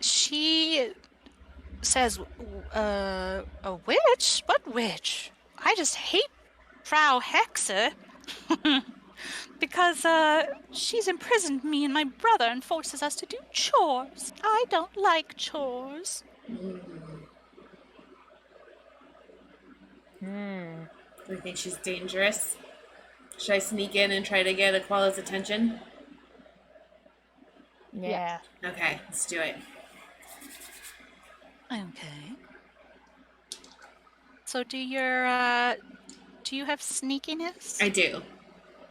She says, "A witch? What witch? I just hate Frau Hexe." because she's imprisoned me and my brother and forces us to do chores. I don't like chores. Hmm. Do you think she's dangerous? Should I sneak in and try to get Aquala's attention? Yeah. Okay, let's do it. Okay. So do you have sneakiness? I do.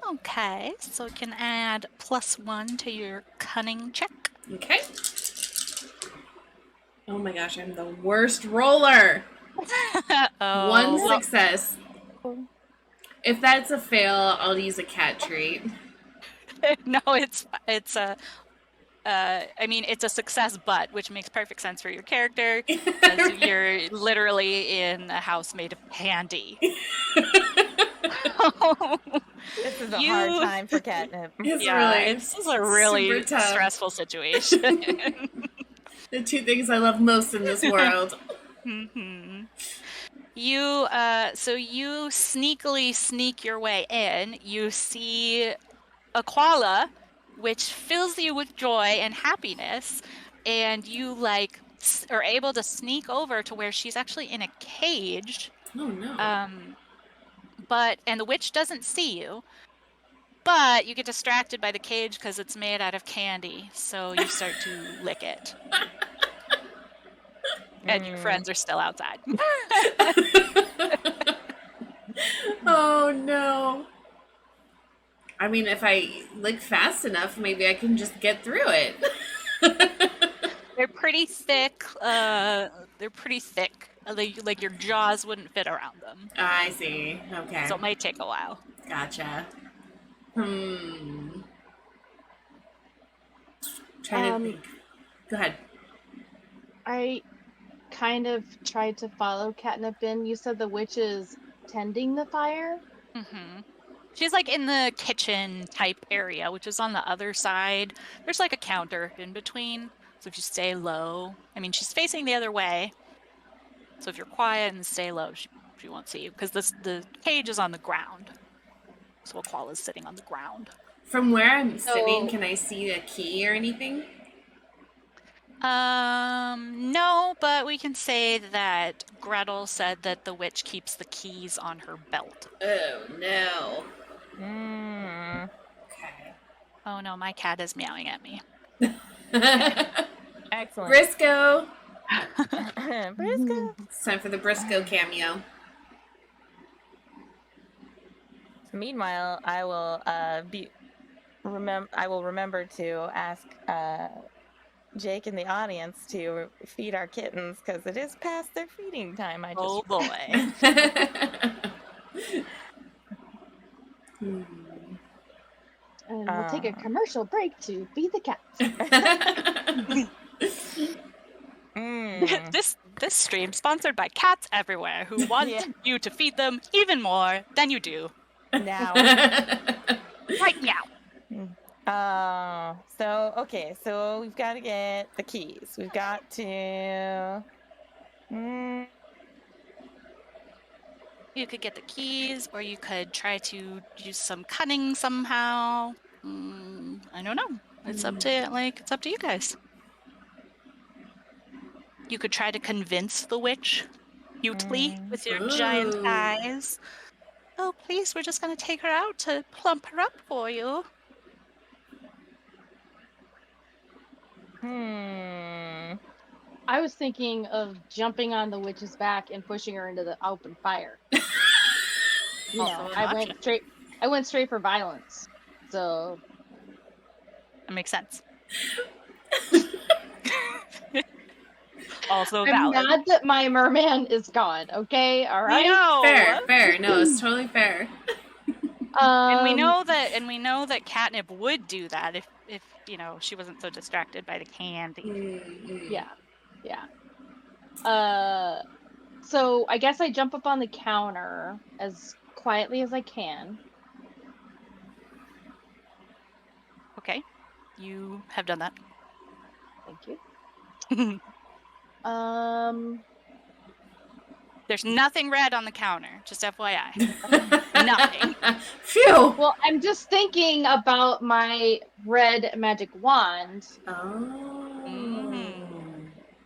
Okay, so you can add +1 to your cunning check. Okay. Oh my gosh, I'm the worst roller. Oh, One well, success. If that's a fail, I'll use a cat trait. no, it's a. I mean, it's a success, but which makes perfect sense for your character because you're literally in a house made of candy. This is a hard time for Catnip. It's Yeah, really, this is a really super tough. stressful situation. The two things I love most in this world. Mm-hmm. So you sneakily sneak your way in. You see a koala, which fills you with joy and happiness, and you are able to sneak over to where she's actually in a cage. Oh no. And the witch doesn't see you, but you get distracted by the cage because it's made out of candy, so you start to lick it. And your friends are still outside. Oh no. I mean, if I lick fast enough, maybe I can just get through it. They're pretty thick. Like your jaws wouldn't fit around them. I see. Okay. So it might take a while. Gotcha. Trying to think. Go ahead. I kind of tried to follow Catnip in. You said the witch is tending the fire? Mm-hmm. She's like in the kitchen type area, which is on the other side. There's like a counter in between. So if you stay low, I mean, she's facing the other way. So if you're quiet and stay low, she won't see you because the cage is on the ground. So a koala's sitting on the ground. From where I'm sitting, can I see a key or anything? No, but we can say that Gretel said that the witch keeps the keys on her belt. Oh no. Okay. Oh no, my cat is meowing at me. Excellent. Briscoe. Briscoe. It's time for the Briscoe cameo. Meanwhile, I will remember to ask Jake in the audience to feed our kittens because it is past their feeding time. Oh boy. And we'll take a commercial break to feed the cats. This stream sponsored by cats everywhere who want you to feed them even more than you do now. right now. So we've got to get the keys. We've got to. You could get the keys, or you could try to use some cunning somehow. I don't know. It's up to you guys. You could try to convince the witch cutely with your giant eyes. Oh, please, we're just going to take her out to plump her up for you. I was thinking of jumping on the witch's back and pushing her into the open fire. I went straight for violence. So that makes sense. Also I'm valid. mad that my merman is gone. Okay, all right. No. Fair. No, it's totally fair. And we know that Catnip would do that if she wasn't so distracted by the candy. Yeah. So I guess I jump up on the counter as quietly as I can. Okay, you have done that. Thank you. There's nothing red on the counter, just FYI. Nothing. Phew. Well, I'm just thinking about my red magic wand. Oh.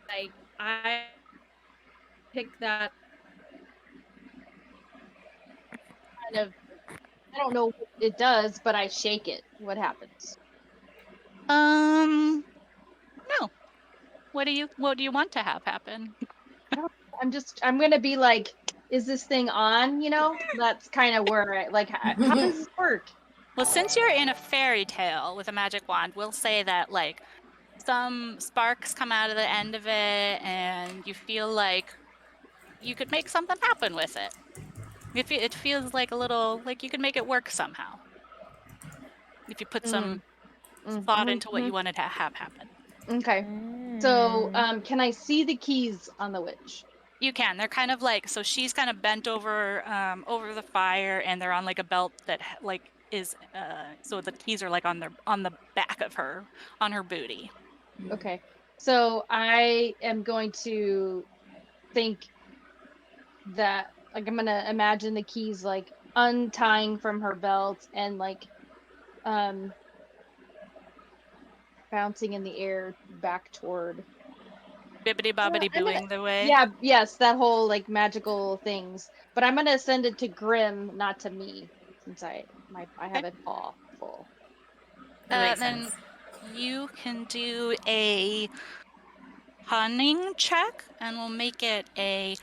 Like, I pick that kind of, I don't know what it does, but I shake it. What happens? No. What do you want to have happen? I'm gonna be like, is this thing on? You know, that's kind of where I like. How does this work? Well, since you're in a fairy tale with a magic wand, we'll say that like some sparks come out of the end of it, and you feel like you could make something happen with it. It feels like a little like you could make it work somehow if you put some thought into what you wanted to have happen. Okay. So, can I see the keys on the witch? You can. They're kind of like, so she's kind of bent over over the fire, and they're on like a belt that like is so the keys are like on the back of her, on her booty. Okay. So I am going to think that like I'm gonna imagine the keys like untying from her belt and like bouncing in the air back toward Bibbidi bobbidi booing the way. Yeah, yes, that whole like magical things. But I'm gonna send it to Grim, not to me, since I have it all full. That makes then sense. you can do a cunning check, and we'll make it a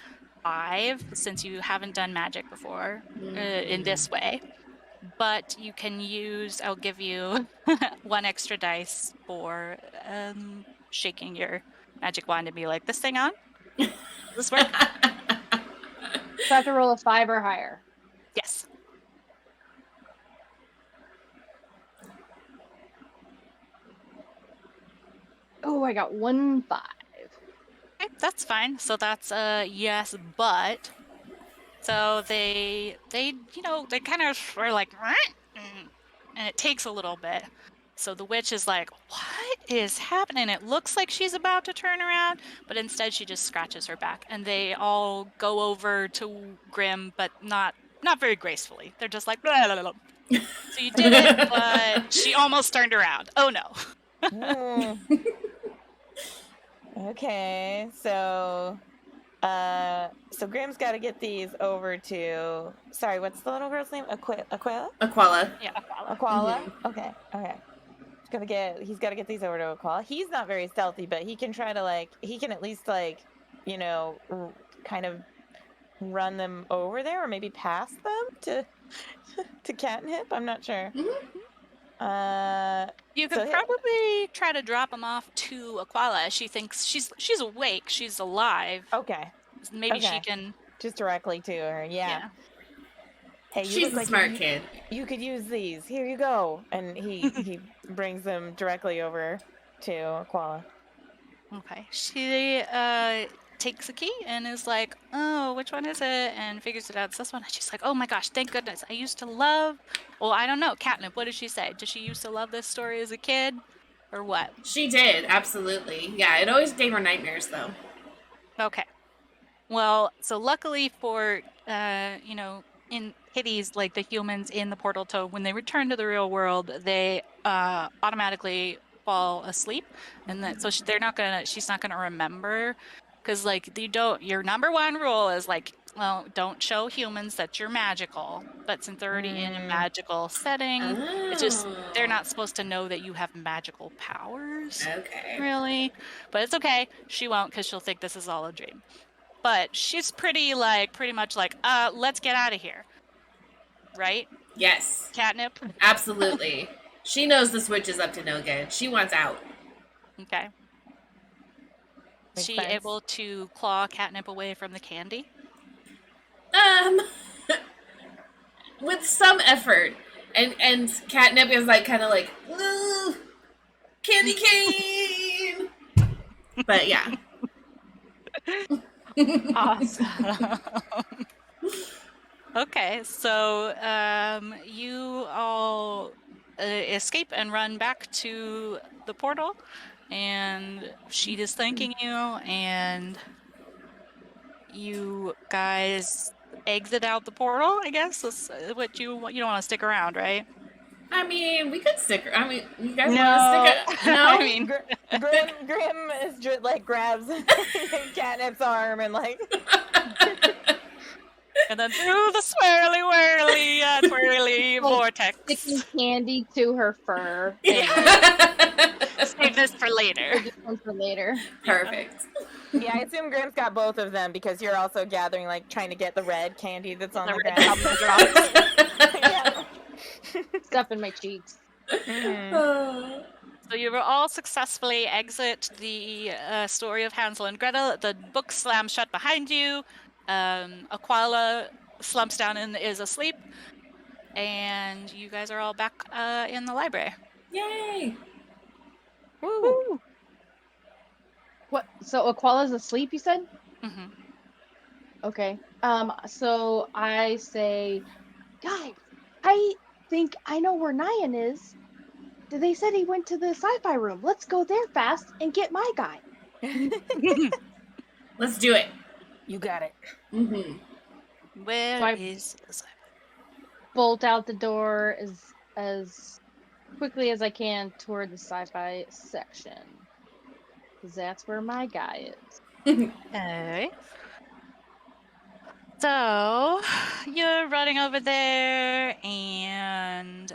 5 since you haven't done magic before in this way. But you can use, I'll give you 1 extra dice for shaking your magic wand and be like, this thing on? Does this work? So I have to roll a 5 or higher. Yes. Oh, I got 1 5. Okay, that's fine. So that's a yes, but so they you know, they kind of are like, and it takes a little bit. So the witch is like, what is happening? It looks like she's about to turn around, but instead she just scratches her back, and they all go over to Grim, but not very gracefully. They're just like, blah, blah, blah. So you did it, but she almost turned around. Oh no. Okay, so Graham's got to get these over to. Sorry, what's the little girl's name? Aquila. Aquala. Yeah. Aquala. Okay. He's got to get these over to Aquala. He's not very stealthy, but he can try to he can at least kind of run them over there, or maybe pass them to Catnip. I'm not sure. You could probably try to drop them off to Aquala. She thinks she's awake, she's alive. Okay. Maybe she can just directly to her. Yeah. Hey, she's a smart kid. You could use these. Here you go. And he brings them directly over to Aquala. Okay. She takes a key and is like, oh, which one is it? And figures it out. It's this one. And she's like, oh my gosh, thank goodness. I used to love, well, I don't know. Catnip, what did she say? Did she used to love this story as a kid? Or what? She did, absolutely. Yeah, it always gave her nightmares, though. Okay. Well, so luckily for, in kitties, like the humans in the portal toad, when they return to the real world, they automatically fall asleep, and then so she's not gonna remember, because like your number 1 rule is like, well, don't show humans that you're magical, but since they're already in a magical setting, it's just they're not supposed to know that you have magical powers. Okay. Really, but it's okay. She won't, because she'll think this is all a dream. But she's pretty much like, let's get out of here. Right? Yes. Catnip? Absolutely. She knows the switch is up to no good. She wants out. Okay. Is she able to claw Catnip away from the candy? With some effort. And Catnip is like kind of like, candy cane. But yeah. Awesome. Okay, so you all escape and run back to the portal, and she is thanking you, and you guys exit out the portal, I guess. That's what you don't want to stick around, right? I mean, we could stick. I mean, you guys No. want to stick? No. I mean, Grim is just like grabs Catnip's arm and like. and then through the swirly vortex. Sticking candy to her fur. Save this for later. Save this one for later. Perfect. Yeah, I assume Grim's got both of them because you're also gathering, like, trying to get the red candy that's on the red ground. Yeah. Stuff in my cheeks. Mhm. So you will all successfully exit the story of Hansel and Gretel. The book slams shut behind you. Aquala slumps down and is asleep. And you guys are all back in the library. Yay! Woo. What? So Aquala's asleep, you said? Mm-hmm. Okay. So I say, guys, I think I know where Nyan is. They said he went to the sci-fi room. Let's go there fast and get my guy. Let's do it. You got it. Mm-hmm. Where is the sci-fi? Bolt out the door as quickly as I can toward the sci-fi section. Because that's where my guy is. Okay. So you're running over there, and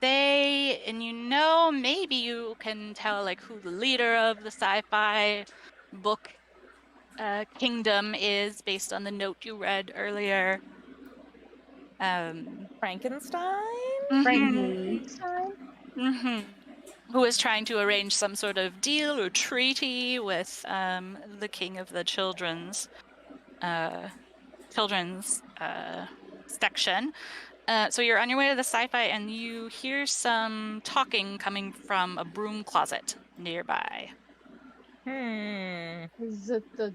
maybe you can tell like who the leader of the sci-fi book kingdom is based on the note you read earlier. Frankenstein? Frankenstein? Mm-hmm. Who is trying to arrange some sort of deal or treaty with the king of the children's section. So you're on your way to the sci-fi, and you hear some talking coming from a broom closet nearby. Is it the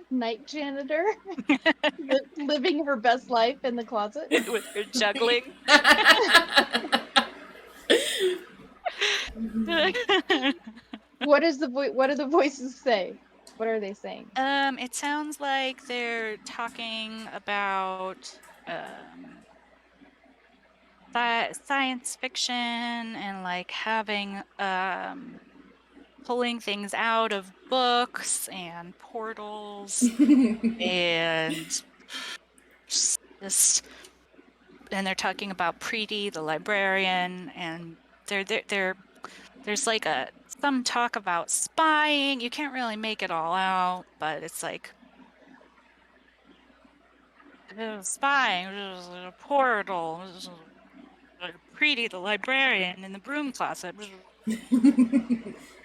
night janitor? Living her best life in the closet? With her juggling. What do the voices say? What are they saying? It sounds like they're talking about science fiction and like having pulling things out of books and portals and and they're talking about Preeti, the librarian, and there's like some talk about spying. You can't really make it all out, but it's like spying, a portal, Preeti, the librarian, in the broom closet.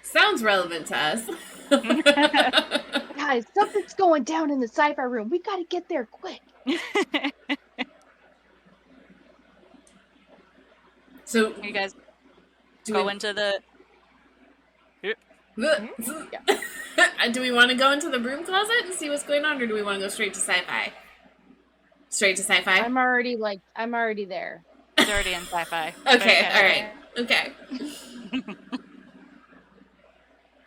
Sounds relevant to us. Guys, something's going down in the sci-fi room. We gotta get there quick. So you guys go into the... Do we want to go into the broom closet and see what's going on, or do we want to go straight to sci-fi? Straight to sci-fi? I'm already there. It's already in sci-fi. Okay, all right. Okay.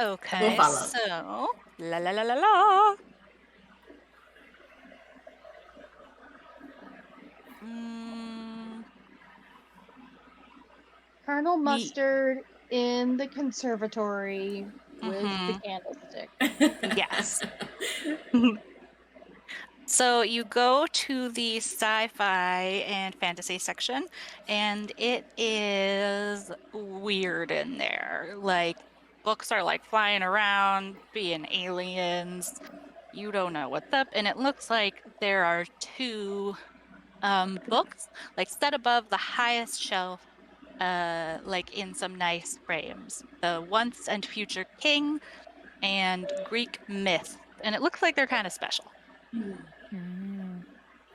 Okay, We'll follow. so... La la la la la! Colonel Mustard in the conservatory with the candlestick. Yes. So you go to the sci-fi and fantasy section, and it is weird in there. Like, books are like flying around, being aliens. You don't know what's up, and it looks like there are two books, like set above the highest shelf, like in some nice frames. The Once and Future King and Greek Myth, and it looks like they're kind of special.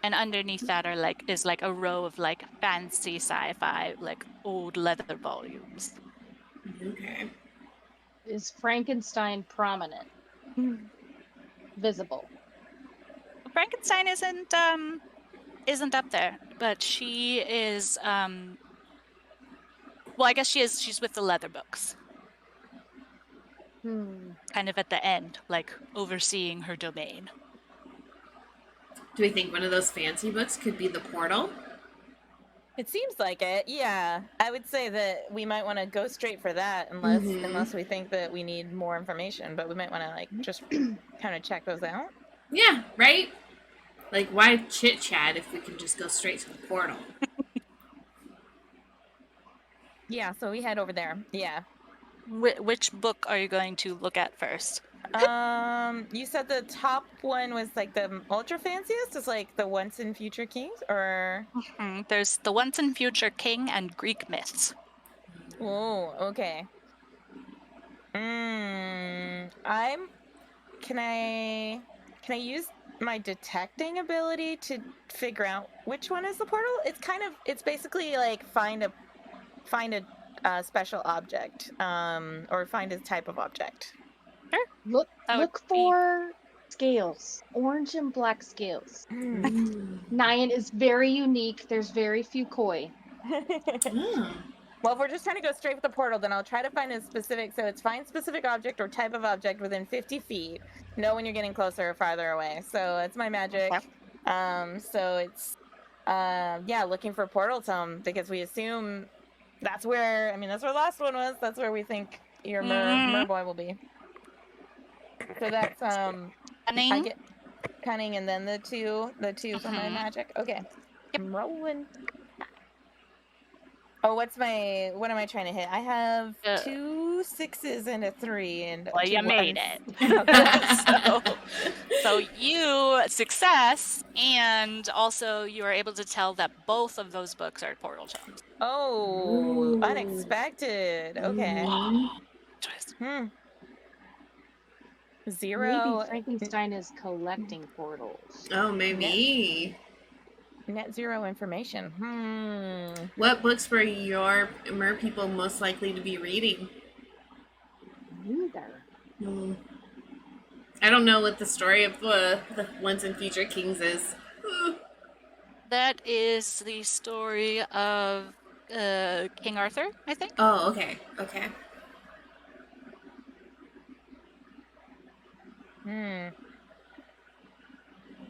And underneath that is like a row of like fancy sci-fi, like old leather volumes. Okay. Is Frankenstein prominent? Visible? Frankenstein isn't up there, but she is well, I guess she's with the leather books. Kind of at the end, like overseeing her domain. Do we think one of those fancy books could be the portal? It seems like it. Yeah, I would say that we might want to go straight for that, unless we think that we need more information. But we might want to like just kind of check those out. Yeah, right? Like, why chit chat if we can just go straight to the portal? Yeah, so we head over there. Yeah. Which book are you going to look at first? You said the top one was like the ultra fanciest, is like the Once and Future Kings, or There's the Once and Future King and Greek Myths. oh, okay. Can I use my detecting ability to figure out which one is the portal? It's basically like find a special object, or find a type of object. Sure. Look That would look for scales, orange and black scales. Nyan is very unique. There's very few koi. Well, if we're just trying to go straight for the portal, then I'll try to find a specific. So it's find specific object or type of object within 50 feet. Know when you're getting closer or farther away. So it's my magic. So it's looking for portal tome, because we assume that's where. I mean, that's where the last one was. That's where we think your mer boy will be. So that's Cunning. I get cunning, and then the two for my magic. Okay. Yep. I'm rolling. Oh, what am I trying to hit? I have 2 6s and a 3 and Well, 2 you made 1s. it. so you success, and also you are able to tell that both of those books are portal tomes. Oh, unexpected. Okay. Twist. 0. Maybe Frankenstein is collecting portals. Oh, maybe. Net 0 information. What books were your Mer-People most likely to be reading? Neither. I don't know what the story of the Once and Future Kings is. That is the story of King Arthur, I think. Oh, okay. Okay.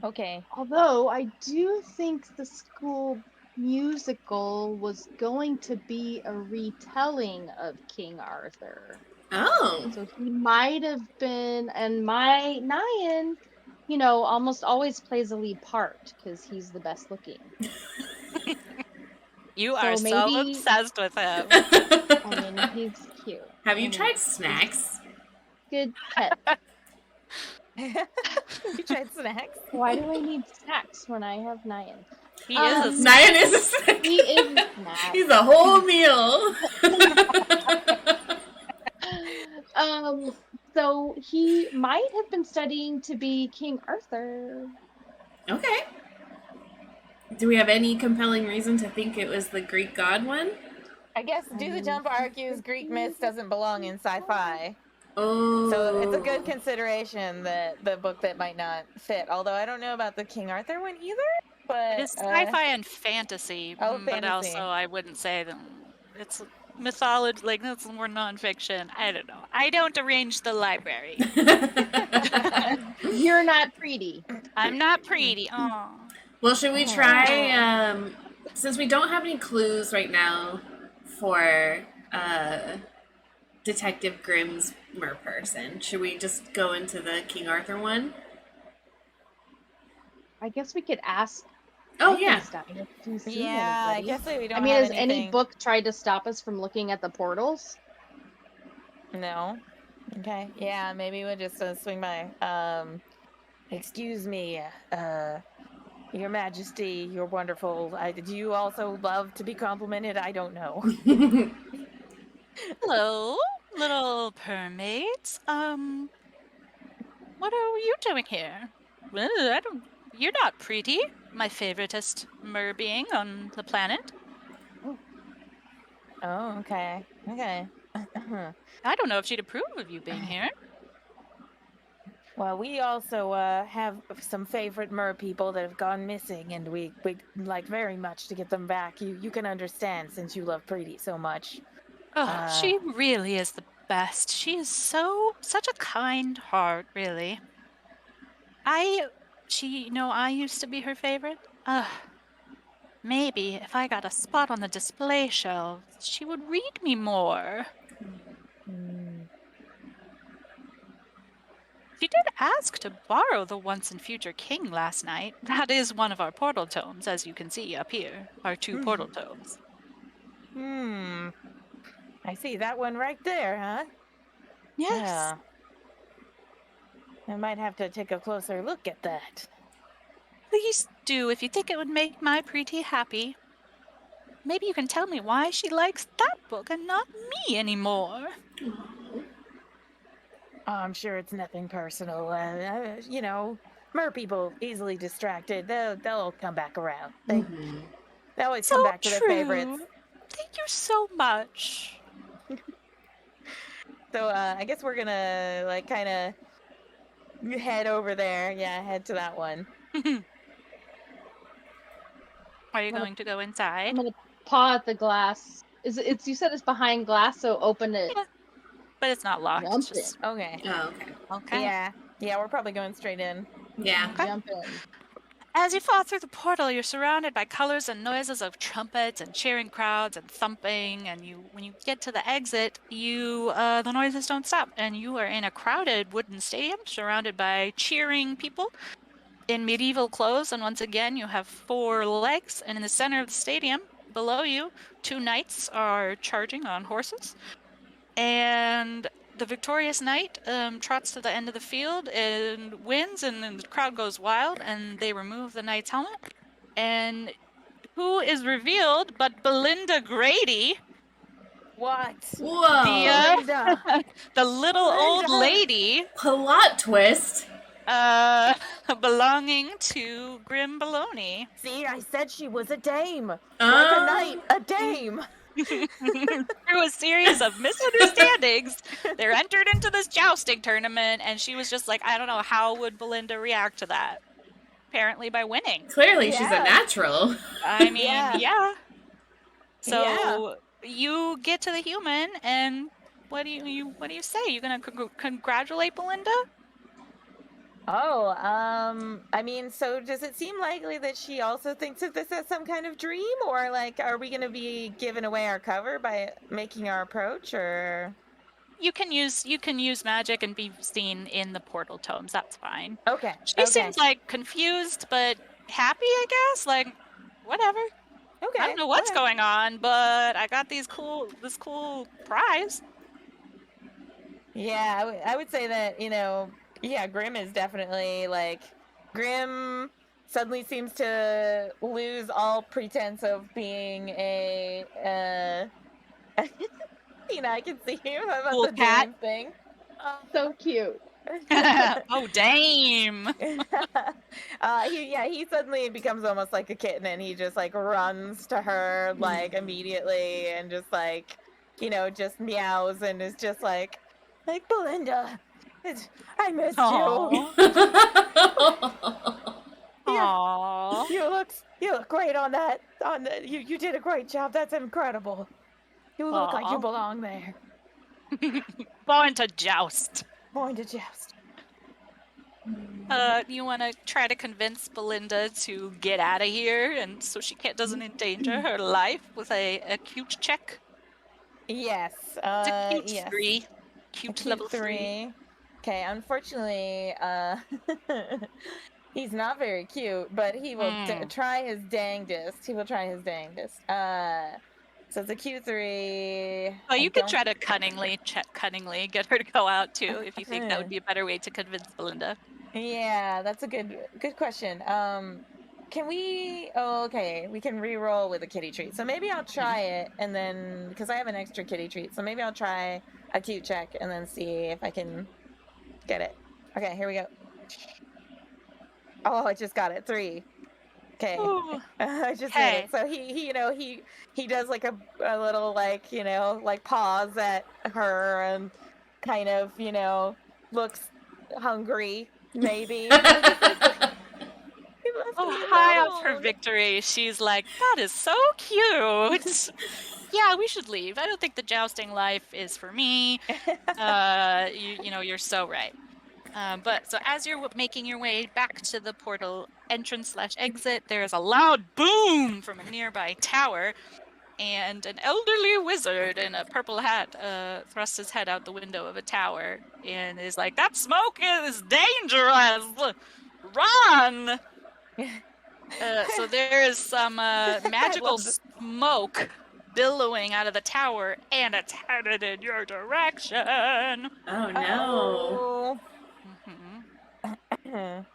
Okay. Although I do think the school musical was going to be a retelling of King Arthur. Oh. So he might have been, and my Nyan, almost always plays a lead part because he's the best looking. You are so maybe- obsessed with him. I mean, he's cute. Have you and tried snacks? Good pet. You tried snacks? Why do I need snacks when I have Nyan? He is a Nyan is a snack. He is a snack. He's a whole meal. So he might have been studying to be King Arthur. Okay. Do we have any compelling reason to think it was the Greek god one? I guess Do the Jump argues Greek myths doesn't belong in sci-fi. Oh. So it's a good consideration that the book that might not fit. Although I don't know about the King Arthur one either. But It's sci-fi and fantasy, but fantasy. also I wouldn't say that it's mythology. Like, that's more nonfiction. I don't know. I don't arrange the library. You're not pretty. I'm not pretty. Oh. Well, should we try, since we don't have any clues right now for Detective Grimm's mer-person, should we just go into the King Arthur one? I guess we could ask. Oh, yeah. Frankenstein if he's seen yeah, I anybody. guess we don't I mean, have has any anything. book tried to stop us from looking at the portals? No. Okay. Yeah, maybe we'll just swing by. Excuse me, Your Majesty, you're wonderful. Do you also love to be complimented? I don't know. Hello, little purmaids. What are you doing here? Well, you're not pretty. My favoritist mer being on the planet. Oh, okay. Okay. I don't know if she'd approve of you being here. Well, we also have some favorite mer-people that have gone missing, and we'd like very much to get them back. You can understand since you love Preeti so much. Oh, she really is the best. She is such a kind heart, really. I I used to be her favorite. Maybe if I got a spot on the display shelves, she would read me more. Hmm. She did ask to borrow the Once and Future King last night. That is one of our portal tomes, as you can see up here. Our 2 portal tomes. I see that one right there, huh? Yes. Yeah. I might have to take a closer look at that. Please do, if you think it would make my pretty happy. Maybe you can tell me why she likes that book and not me anymore. Oh, I'm sure it's nothing personal. Mer-People easily distracted. They'll come back around. They always So come back to their true. favorites. Thank you so much. So I guess we're gonna kind of head over there. Yeah, head to that one. Are you going to go I'm inside? gonna paw at the glass. It's you said it's behind glass, so open it. Yeah. But it's not locked. Jump Just Okay. Oh, okay. okay. Yeah, we're probably going straight in. Yeah. Okay. Jump in. As you fall through the portal, you're surrounded by colors and noises of trumpets and cheering crowds and thumping. And when you get to the exit, the noises don't stop, and you are in a crowded wooden stadium surrounded by cheering people in medieval clothes. And once again, you have 4 legs, and in the center of the stadium, below you, 2 knights are charging on horses, and the victorious knight trots to the end of the field and wins, and then the crowd goes wild, and they remove the knight's helmet. And who is revealed but Belinda Grady, What? Whoa. Belinda. the little old Belinda. lady Plot twist. belonging to Grim Baloney. See, I said she was a dame. Like a Oh. knight, a dame. Through a series of misunderstandings, they're entered into this jousting tournament, and she was just like, I don't know, how would Belinda react to that? Apparently by winning. Clearly, she's a Yeah. natural. I mean, Yeah. yeah. So you get to the human, and what do you say? You gonna congratulate Belinda? Oh, I mean, so does it seem likely that she also thinks of this as some kind of dream, or like, are we going to be giving away our cover by making our approach, or? You can use magic and be seen in the portal tomes. That's fine. Okay. She seems like confused but happy, I guess. Like, whatever. Okay. I don't know what's going on, but I got this cool prize. Yeah, I would say that, yeah, Grim is definitely like, Grim suddenly seems to lose all pretense of being a, I can see him about Cool the cat. dream thing. So cute. Oh, dame. He suddenly becomes almost like a kitten, and he just like runs to her like immediately, and just like, just meows, and is just like Belinda, I missed you. Aww. You look great on that. You did a great job. That's incredible. You look like you Aw. belong there. Born to joust. Going to joust. You want to try to convince Belinda to get out of here, and so she doesn't endanger her life with a cute check? Yes. It's a cute yes. 3. Cute level 3. Okay, unfortunately, he's not very cute, but he will try his dangest. So it's a Q3. Oh, you could try to cunningly get her to go out too, if you think that would be a better way to convince Belinda. Yeah, that's a good question. Can we? Oh, okay, we can re-roll with a kitty treat. So maybe I'll try it, and then because I have an extra kitty treat, so maybe I'll try a cute check and then see if I can get it. Okay, here we go. Oh, I just got it. 3. Okay, I just did it. So he does like a little like pause at her and kind of looks hungry maybe. High off her victory, she's like, that is so cute. Yeah, we should leave. I don't think the jousting life is for me. You're so right. But so as you're making your way back to the portal entrance/exit, there is a loud boom from a nearby tower, and an elderly wizard in a purple hat thrusts his head out the window of a tower and is like, "That smoke is dangerous! Run!" So there is some magical love this. smoke billowing out of the tower, and it's headed in your direction. Oh no. Mhm.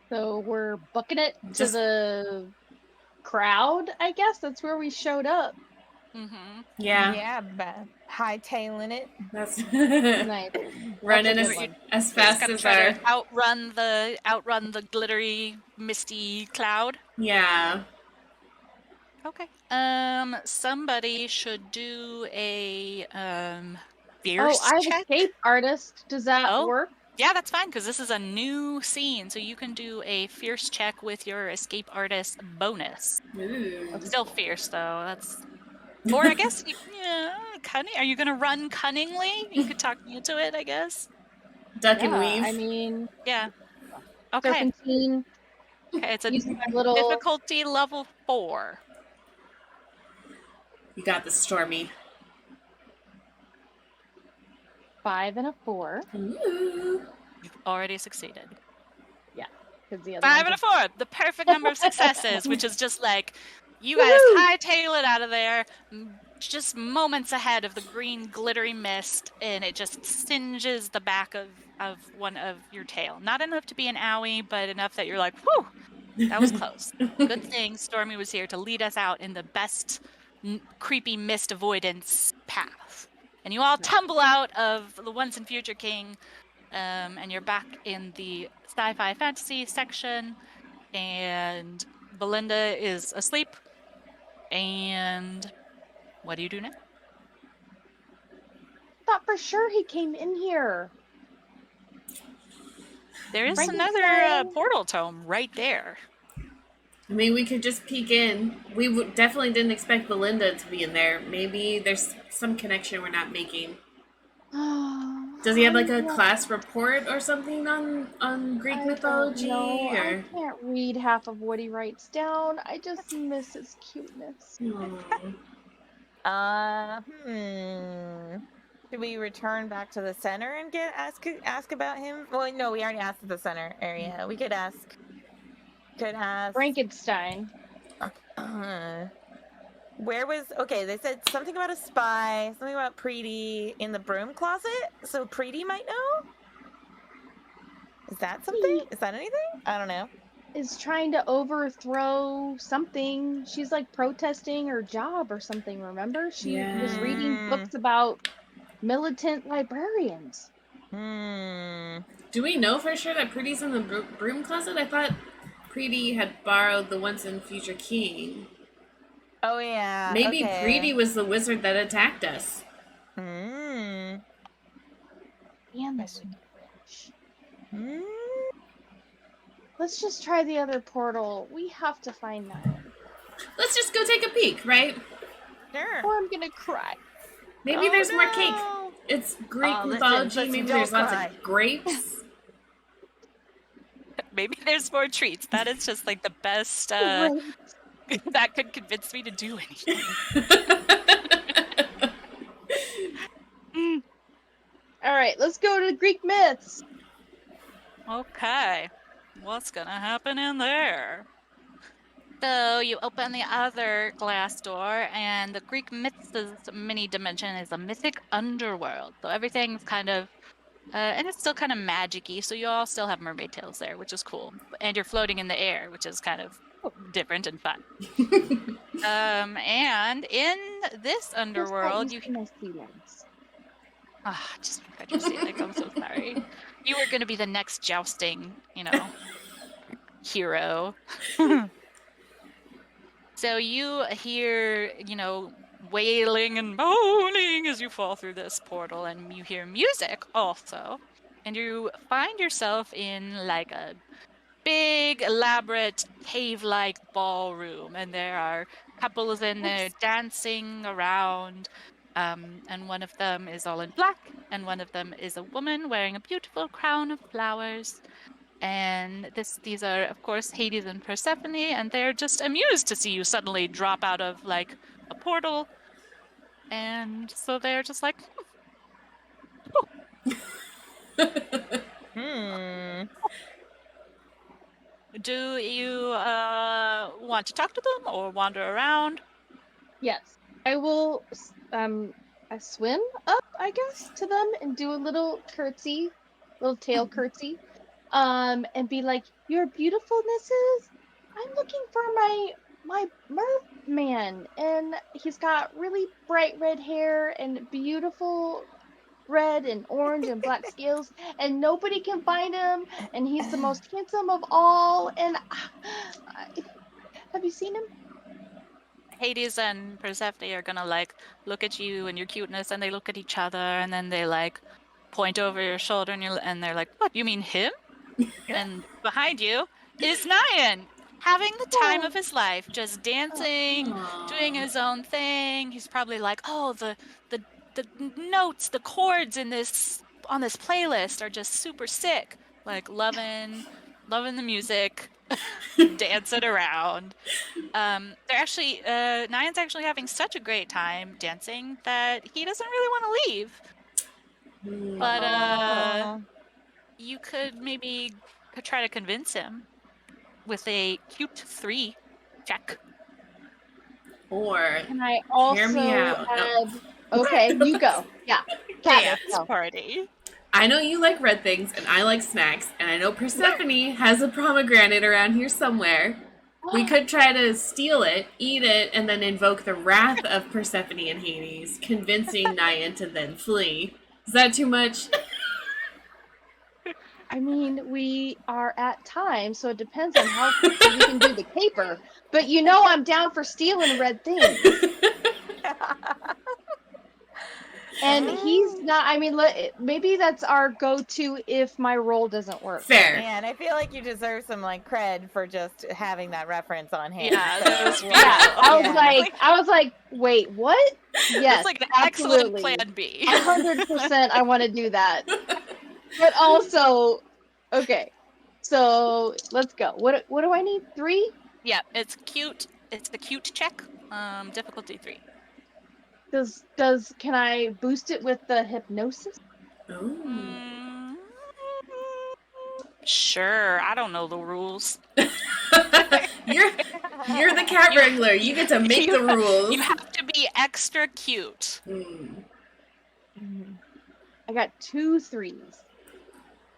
So we're booking it to Just- the crowd, I guess. That's where we showed up. Mhm. Yeah. Yeah, but hightailing it. That's Nice. running That's as, a good one. as Just fast gotta as try our to outrun the glittery, misty cloud. yeah. Okay. Somebody should do a Oh, fierce I have check. escape artist. Does that Oh. work? Yeah, that's fine because this is a new scene, so you can do a fierce check with your escape artist bonus. Ooh. Still fierce though. That's, or I guess cunning. Are you gonna run cunningly? You could talk me into it, I guess. Duck and Yeah, weave. I mean, Yeah. Okay. serpentine. Okay. It's a Using my little difficulty level 4. You got the Stormy. 5 and a 4. Ooh. You've already succeeded. Because the other 5 ones and a are- 4, the perfect number of successes, which is just like you guys Woohoo! hightail it out of there, just moments ahead of the green glittery mist, and it just singes the back of one of your tail. Not enough to be an owie, but enough that you're like, whew, that was close. Good thing Stormy was here to lead us out in the best creepy mist avoidance path. And you all tumble out of the Once and Future King, and you're back in the sci-fi fantasy section, and Belinda is asleep. And what do you do now? thought for sure he came in here. There is Frankenstein. another portal tome right there. I mean, we could just peek in. We definitely didn't expect Belinda to be in there. Maybe there's some connection we're not making. Does he have like a class report or something on Greek mythology? I Or can't read half of what he writes down. I just miss his cuteness. Aw. Should we return back to the center and ask about him? Well, no, we already asked at the center area. We could ask. Frankenstein. Where was they said something about a spy, something about Preety in the broom closet. So Preety might know. Is that something? Is that anything? I don't know. Is trying to overthrow something. She's like protesting her job or something, remember? She was reading books about militant librarians. Do we know for sure that Preety's in the broom closet? I thought Preety had borrowed the Once and Future King. Oh yeah. Maybe Preety was the wizard that attacked us. And the Wicked Witch. Let's just try the other portal. We have to find that. Let's just go take a peek, right? Sure. Or I'm gonna cry. Maybe there's more cake. It's Greek mythology. listen, Maybe don't there's lots cry. of grapes. Maybe there's more treats. That is just like the best that could convince me to do anything. All right, let's go to Greek myths. Okay. What's gonna happen in there? So you open the other glass door, and the Greek myths' mini dimension is a mythic underworld. So everything's kind of, and it's still kind of magic-y, so you all still have mermaid tails there, which is cool. And you're floating in the air, which is kind of different and fun. And in this underworld, you can... my feelings. just got your feeling. I'm so sorry. You were going to be the next jousting, hero. So you hear, wailing and moaning as you fall through this portal, and you hear music also. And you find yourself in like a big, elaborate, cave-like ballroom, and there are couples in there dancing around. And one of them is all in black, and one of them is a woman wearing a beautiful crown of flowers. And these are, of course, Hades and Persephone, and they're just amused to see you suddenly drop out of like a portal. And so they're just like, do you want to talk to them or wander around? Yes. I will I swim up, I guess, to them and do a little curtsy, little tail curtsy. And be like, "Your beautifulnesses, I'm looking for my merman, and he's got really bright red hair and beautiful red and orange and black scales, and nobody can find him, and he's the most handsome of all, and have you seen him?" Hades and Persephone are gonna like look at you and your cuteness, and they look at each other, and then they like point over your shoulder, and they're like, "What? You mean him?" And behind you is Nyan, having the time of his life, just dancing, doing his own thing. He's probably like, "Oh, the notes, the chords on this playlist are just super sick." Like loving the music, dancing around. They're actually Nyan's actually having such a great time dancing that he doesn't really want to leave. But you could maybe try to convince him with a cute 3 check. Or And I hear me out. add... Okay, you go. Yeah. Dance party. I know you like red things, and I like snacks, and I know Persephone has a pomegranate around here somewhere. We could try to steal it, eat it, and then invoke the wrath of Persephone and Hades, convincing Nyan to then flee. Is that too much? I mean, we are at time, so it depends on how quickly we can do the caper. But you know I'm down for stealing red things. And he's not, I mean, maybe that's our go-to if my roll doesn't work. Fair. And I feel like you deserve some like cred for just having that reference on hand. Yeah, so, I was like, wait, what? Yes, it's like an absolutely. excellent plan B. 100% I want to do that. But also, okay, so let's go. What do I need? 3? Yeah, it's cute. It's the cute check. Difficulty 3. Can I boost it with the hypnosis? Sure, I don't know the rules. You're the cat wrangler. You get to make the rules. You have to be extra cute. I got 2 3s.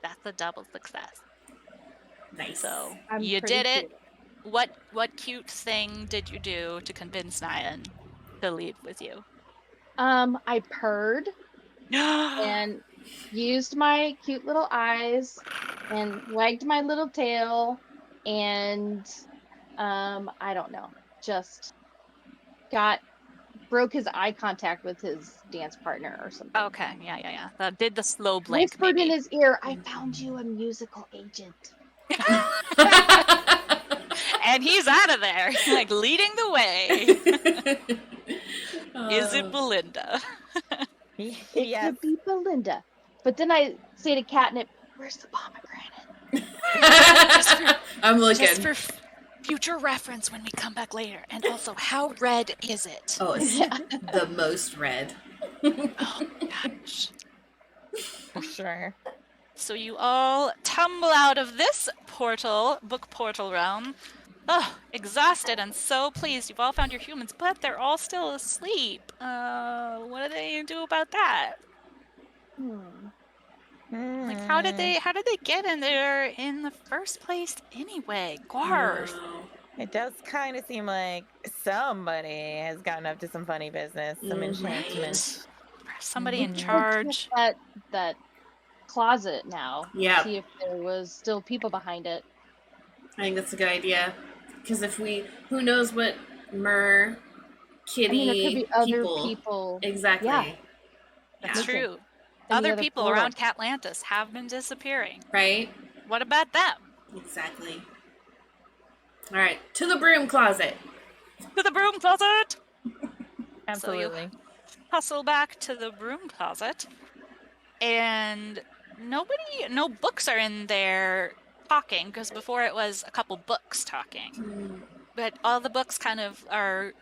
That's a double success. Nice. So I'm you pretty did it. cute. What cute thing did you do to convince Nyan to leave with you? I purred and used my cute little eyes and wagged my little tail and I don't know, just broke his eye contact with his dance partner or something. Okay, yeah. Did the slow blink. Whispered maybe. in his ear, "I found you a musical agent." And he's out of there, like leading the way. Is it Belinda? It could be Belinda. But then I say to Catnip, "Where's the pomegranate?" I'm looking. Just for future reference when we come back later. And also, how red is it? Oh, it's the most red. Oh gosh. For sure. So you all tumble out of this book portal realm. Oh, exhausted and so pleased you've all found your humans, but they're all still asleep. What do they do about that? Like, how did they get in there in the first place anyway? Garth. It does kind of seem like somebody has gotten up to some funny business, some enchantment. Somebody in charge. That closet now. Yeah. See if there was still people behind it. I think that's a good idea. Because who knows what Kitty I mean, there could be other people. Exactly. Yeah. That's true. Other people around Catlantis have been disappearing. Right? What about them? Exactly. All right, to the broom closet. To the broom closet! Absolutely. hustle back to the broom closet, and no books are in there talking, because before it was a couple books talking. But all the books kind of are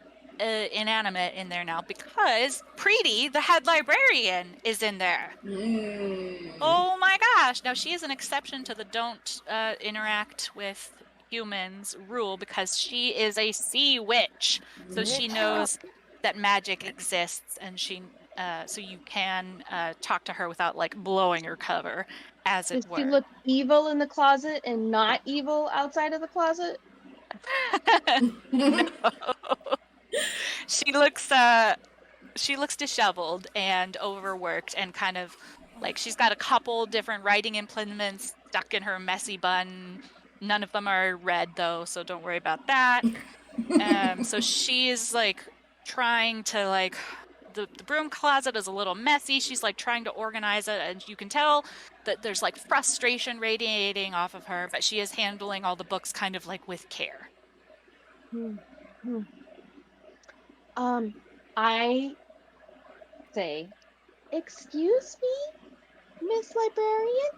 inanimate in there now, because Preeti, the head librarian, is in there. Oh my gosh! Now she is an exception to the don't interact with humans rule, because she is a sea witch, so she knows that magic exists, and so you can talk to her without like blowing her cover, as Does it she were. look evil in the closet and not evil outside of the closet? No. She looks disheveled and overworked, and kind of like she's got a couple different writing implements stuck in her messy bun. None of them are red though, so don't worry about that. So she's like trying to like the broom closet is a little messy. She's like trying to organize it, and you can tell that there's like frustration radiating off of her, but she is handling all the books kind of like with care. I say, excuse me, Miss Librarian?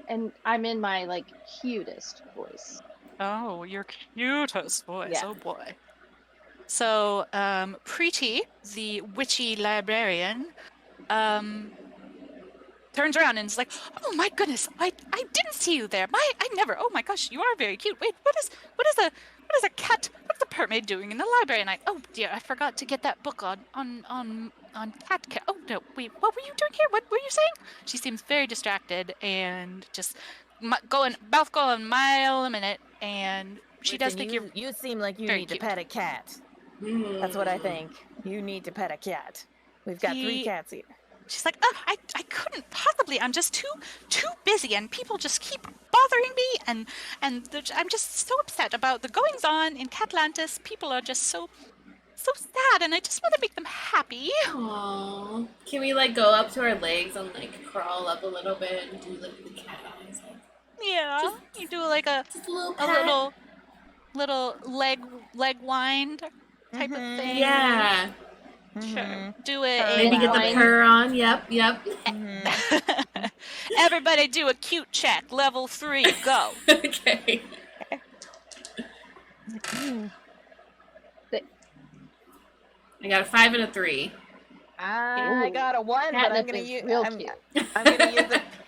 And I'm in my like cutest voice. Oh, your cutest voice. Yeah. Oh boy. So, Preeti, the witchy librarian, turns around and is like, "Oh my goodness, I didn't see you there. I never. Oh my gosh, you are very cute. Wait, what is a cat? What's the purmaid doing in the library?" And oh dear, I forgot to get that book on cat care. Oh no, wait, what were you doing here? What were you saying? She seems very distracted and just mouth going a mile a minute, and she does think you're You seem like you very need cute. to pet a cat. That's what I think. You need to pet a cat. We've got 3 cats here. She's like, oh, I couldn't possibly. I'm just too busy, and people just keep bothering me, and I'm just so upset about the goings on in Catlantis. People are just so sad, and I just want to make them happy. Aww. Can we like go up to her legs and like crawl up a little bit and do like the cat eyes? Like, Yeah, you do like a little leg wind type of thing. Yeah. Sure. Do it. Maybe get the purr on. Yep. Everybody do a cute check. Level 3. Go. Okay. I got a 5 and a 3. I got a 1, but I'm gonna use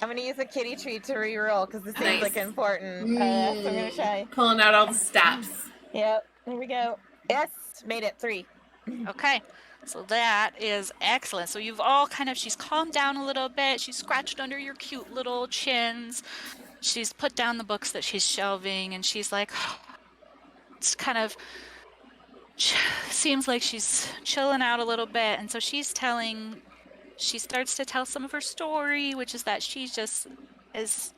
I'm gonna use a kitty treat to reroll because this seems like important. So I'm gonna try pulling out all the stops. Yep. Here we go. Yes, made it 3. Okay. So that is excellent. So you've all she's calmed down a little bit. She's scratched under your cute little chins. She's put down the books that she's shelving, and she's like, it's kind of seems like she's chilling out a little bit. And so she starts to tell some of her story, which is that she just is,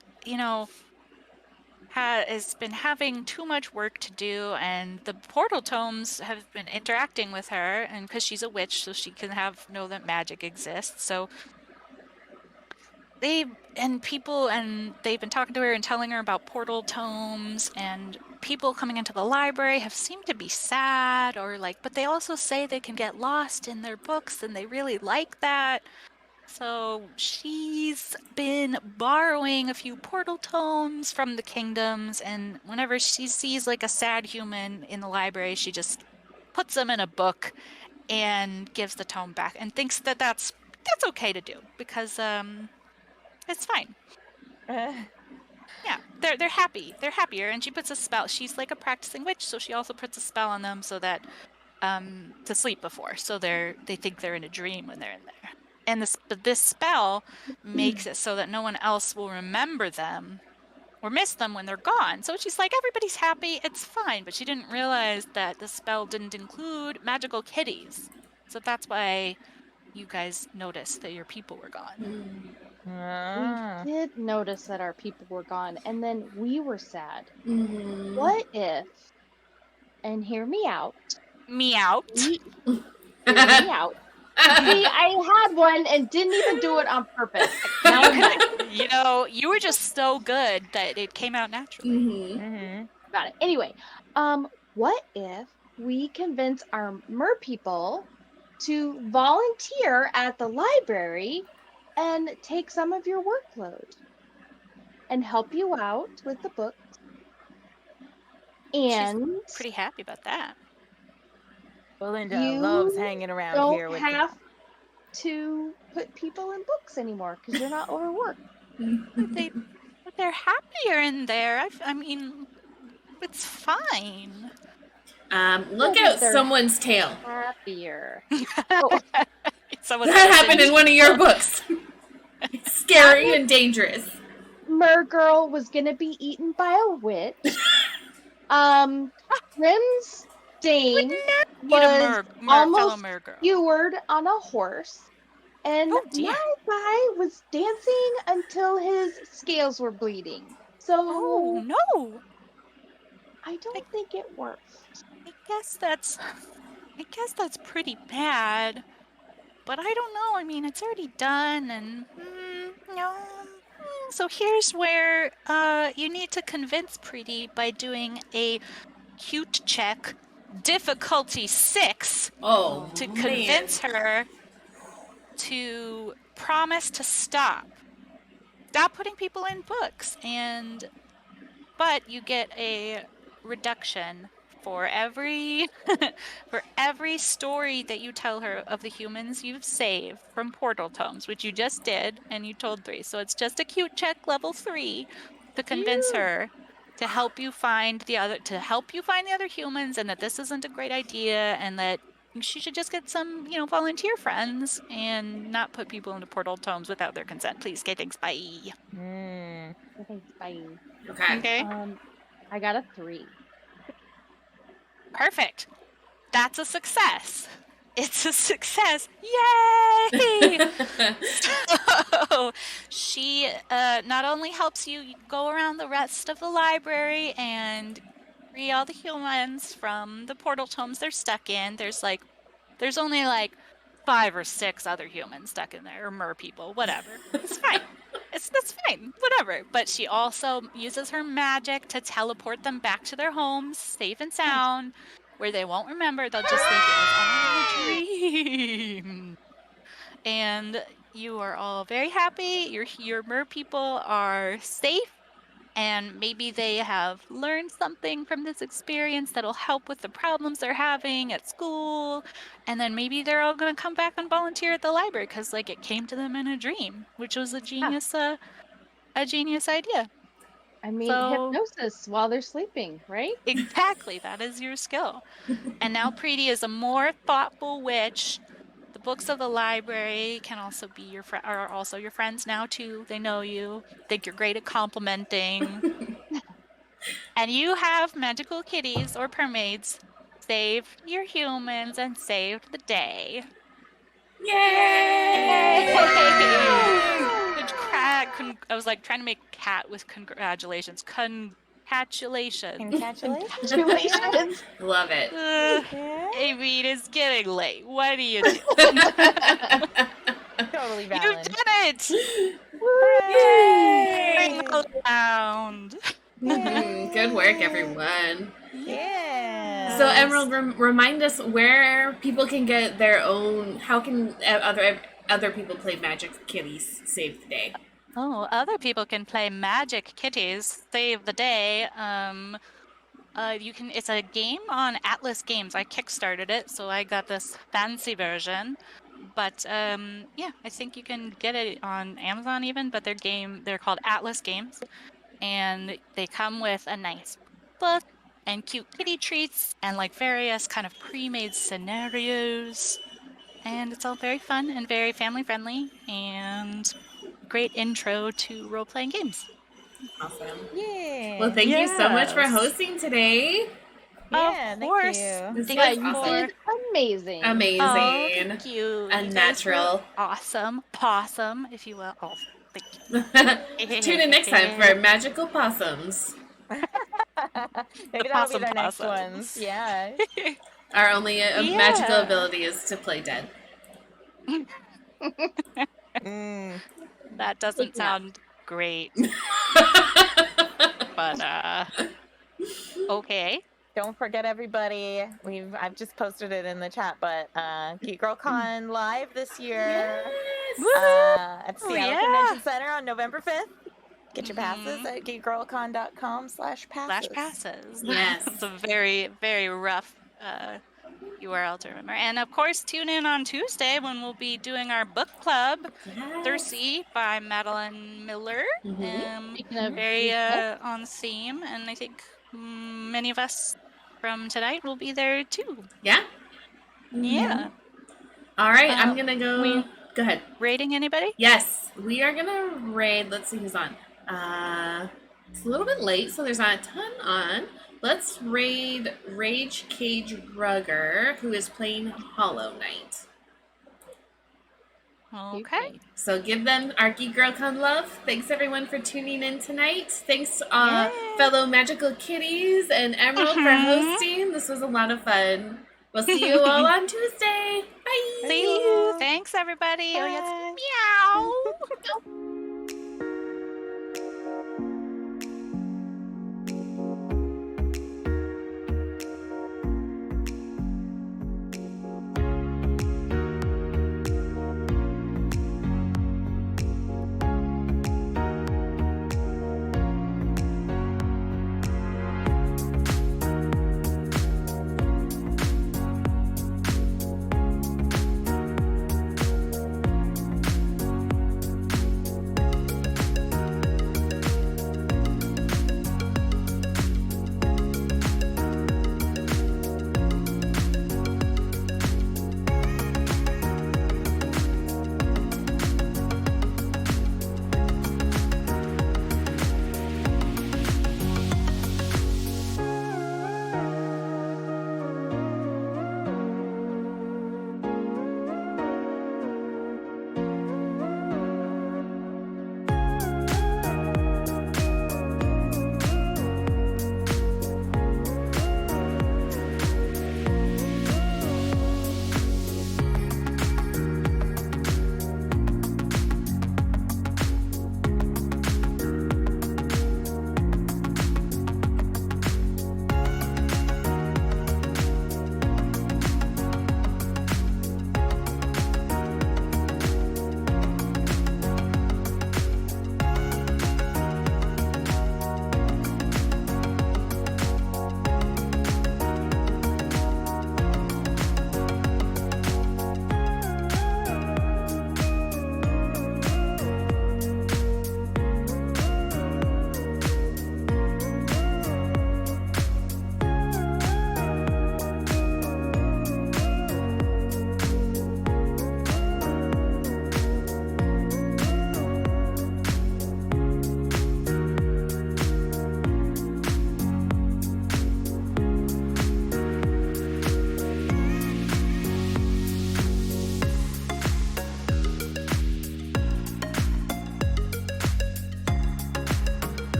has been having too much work to do, and the portal tomes have been interacting with her, and because she's a witch, so she can know that magic exists. So they've been talking to her and telling her about portal tomes, and people coming into the library have seemed to be sad, but they also say they can get lost in their books, and they really like that. So she's been borrowing a few portal tomes from the kingdoms, and whenever she sees like a sad human in the library, she just puts them in a book and gives the tome back, and thinks that that's okay to do, because it's fine. Yeah, they're happy. They're happier, and she puts a spell. She's like a practicing witch, so she also puts a spell on them so that to sleep before, so they think they're in a dream when they're in there. And this spell makes it so that no one else will remember them or miss them when they're gone. So she's like, everybody's happy, it's fine. But she didn't realize that the spell didn't include magical kitties. So that's why you guys noticed that your people were gone. We did notice that our people were gone, and then we were sad. Mm-hmm. What if, and hear me out. Me out. Hear me out. See, I had one and didn't even do it on purpose. You were just so good that it came out naturally. Got it. Anyway, what if we convince our Mer-People to volunteer at the library and take some of your workload and help you out with the book. And Pretty happy about that. Belinda you loves hanging around don't here with have to put people in books anymore because you're not overworked. But they're happier in there. I mean, it's fine. Look Yeah, out they're someone's tail. happier. Someone's That gonna happened in binge- one of your books. It's scary and dangerous. Mer-Girl was gonna be eaten by a witch. Grim's Dane Eat a was fellow almost mer-girl. skewered on a horse. And Oh, dear. my guy was dancing until his scales were bleeding. So Oh no! I don't think it worked. I guess that's pretty bad. But I don't know. I mean, it's already done, and no. So here's where you need to convince Pretty by doing a cute check, difficulty 6, Oh, to man. convince her to promise to stop putting people in books, but you get a reduction for every story that you tell her of the humans you've saved from portal tomes, which you just did, and you told 3. So it's just a cute check level 3 to convince her to help you find the other humans, and that this isn't a great idea, and that she should just get some, volunteer friends and not put people into portal tomes without their consent. Please. Okay, thanks. Bye. Thanks, bye. Okay. I got a 3. Perfect. That's a success. It's a success. Yay! So she not only helps you go around the rest of the library and free all the humans from the portal tomes they're stuck in. There's only like 5 or 6 other humans stuck in there, or Mer-People, whatever. It's fine. That's fine, whatever. But she also uses her magic to teleport them back to their homes, safe and sound, where they won't remember. They'll just think it was all a dream. And you are all very happy. Your Mer-People are safe, and maybe they have learned something from this experience that'll help with the problems they're having at school. And then maybe they're all going to come back and volunteer at the library because, like, it came to them in a dream, which was a genius idea. I mean, hypnosis while they're sleeping, right? Exactly. That is your skill. And now Preeti is a more thoughtful witch. The books of the library can also be are also your friends now too. They know you. Think you're great at complimenting. And you have magical kitties or purmaids saved your humans and saved the day. Yay! I was like trying to make cat with congratulations. Congratulations. Congratulations. Love it. I mean, it's getting late. What do you do? Totally You've valid. done it! Yay! Ring around. Good work, everyone. Yeah. So, Emerald, remind us where people can get their own. How can other people play Magic Kitties Save the Day? Oh, other people can play Magic Kitties Save the Day. It's a game on Atlas Games. I kickstarted it, so I got this fancy version. But yeah, I think you can get it on Amazon even. But they're called Atlas Games, and they come with a nice book and cute kitty treats and like various kind of pre-made scenarios. And it's all very fun and very family friendly and great intro to role-playing games. Awesome. Yeah. Well, thank you so much for Yes. hosting today. Yeah, Of thank course. you. This Thank was you You awesome. did amazing. Amazing. Oh, thank you. And You guys were natural. awesome. Possum, if you will. Oh, thank you. Tune in next time for Magical Possums. Maybe that'll be possum their next possums. ones. Yeah. Our only Yeah. magical ability is to play dead. That doesn't Take that. sound great. But okay. don't forget everybody. I've just posted it in the chat, but GeekGirlCon live this year at Seattle Convention Center on November 5th. Get your passes at geekgirlcon.com/passes. /passes. Yes. It's a very, very rough URL to remember. And of course, tune in on Tuesday when we'll be doing our book club, Thirsty by Madeline Miller. Speaking of Very Tuesday. on theme, and I think many of us from tonight will be there too. Yeah. Yeah. All right, I'm gonna go. Go ahead. Rating anybody? Yes, we are gonna raid. Let's see who's on. It's a little bit late, so there's not a ton on. Let's raid Rage Cage Rugger, who is playing Hollow Knight. Okay. So give them our GeekGirlCon love. Thanks everyone for tuning in tonight. Thanks fellow Magical Kitties and Emerald for hosting. This was a lot of fun. We'll see you all on Tuesday. Bye. See you. Thanks everybody. Bye. Meow.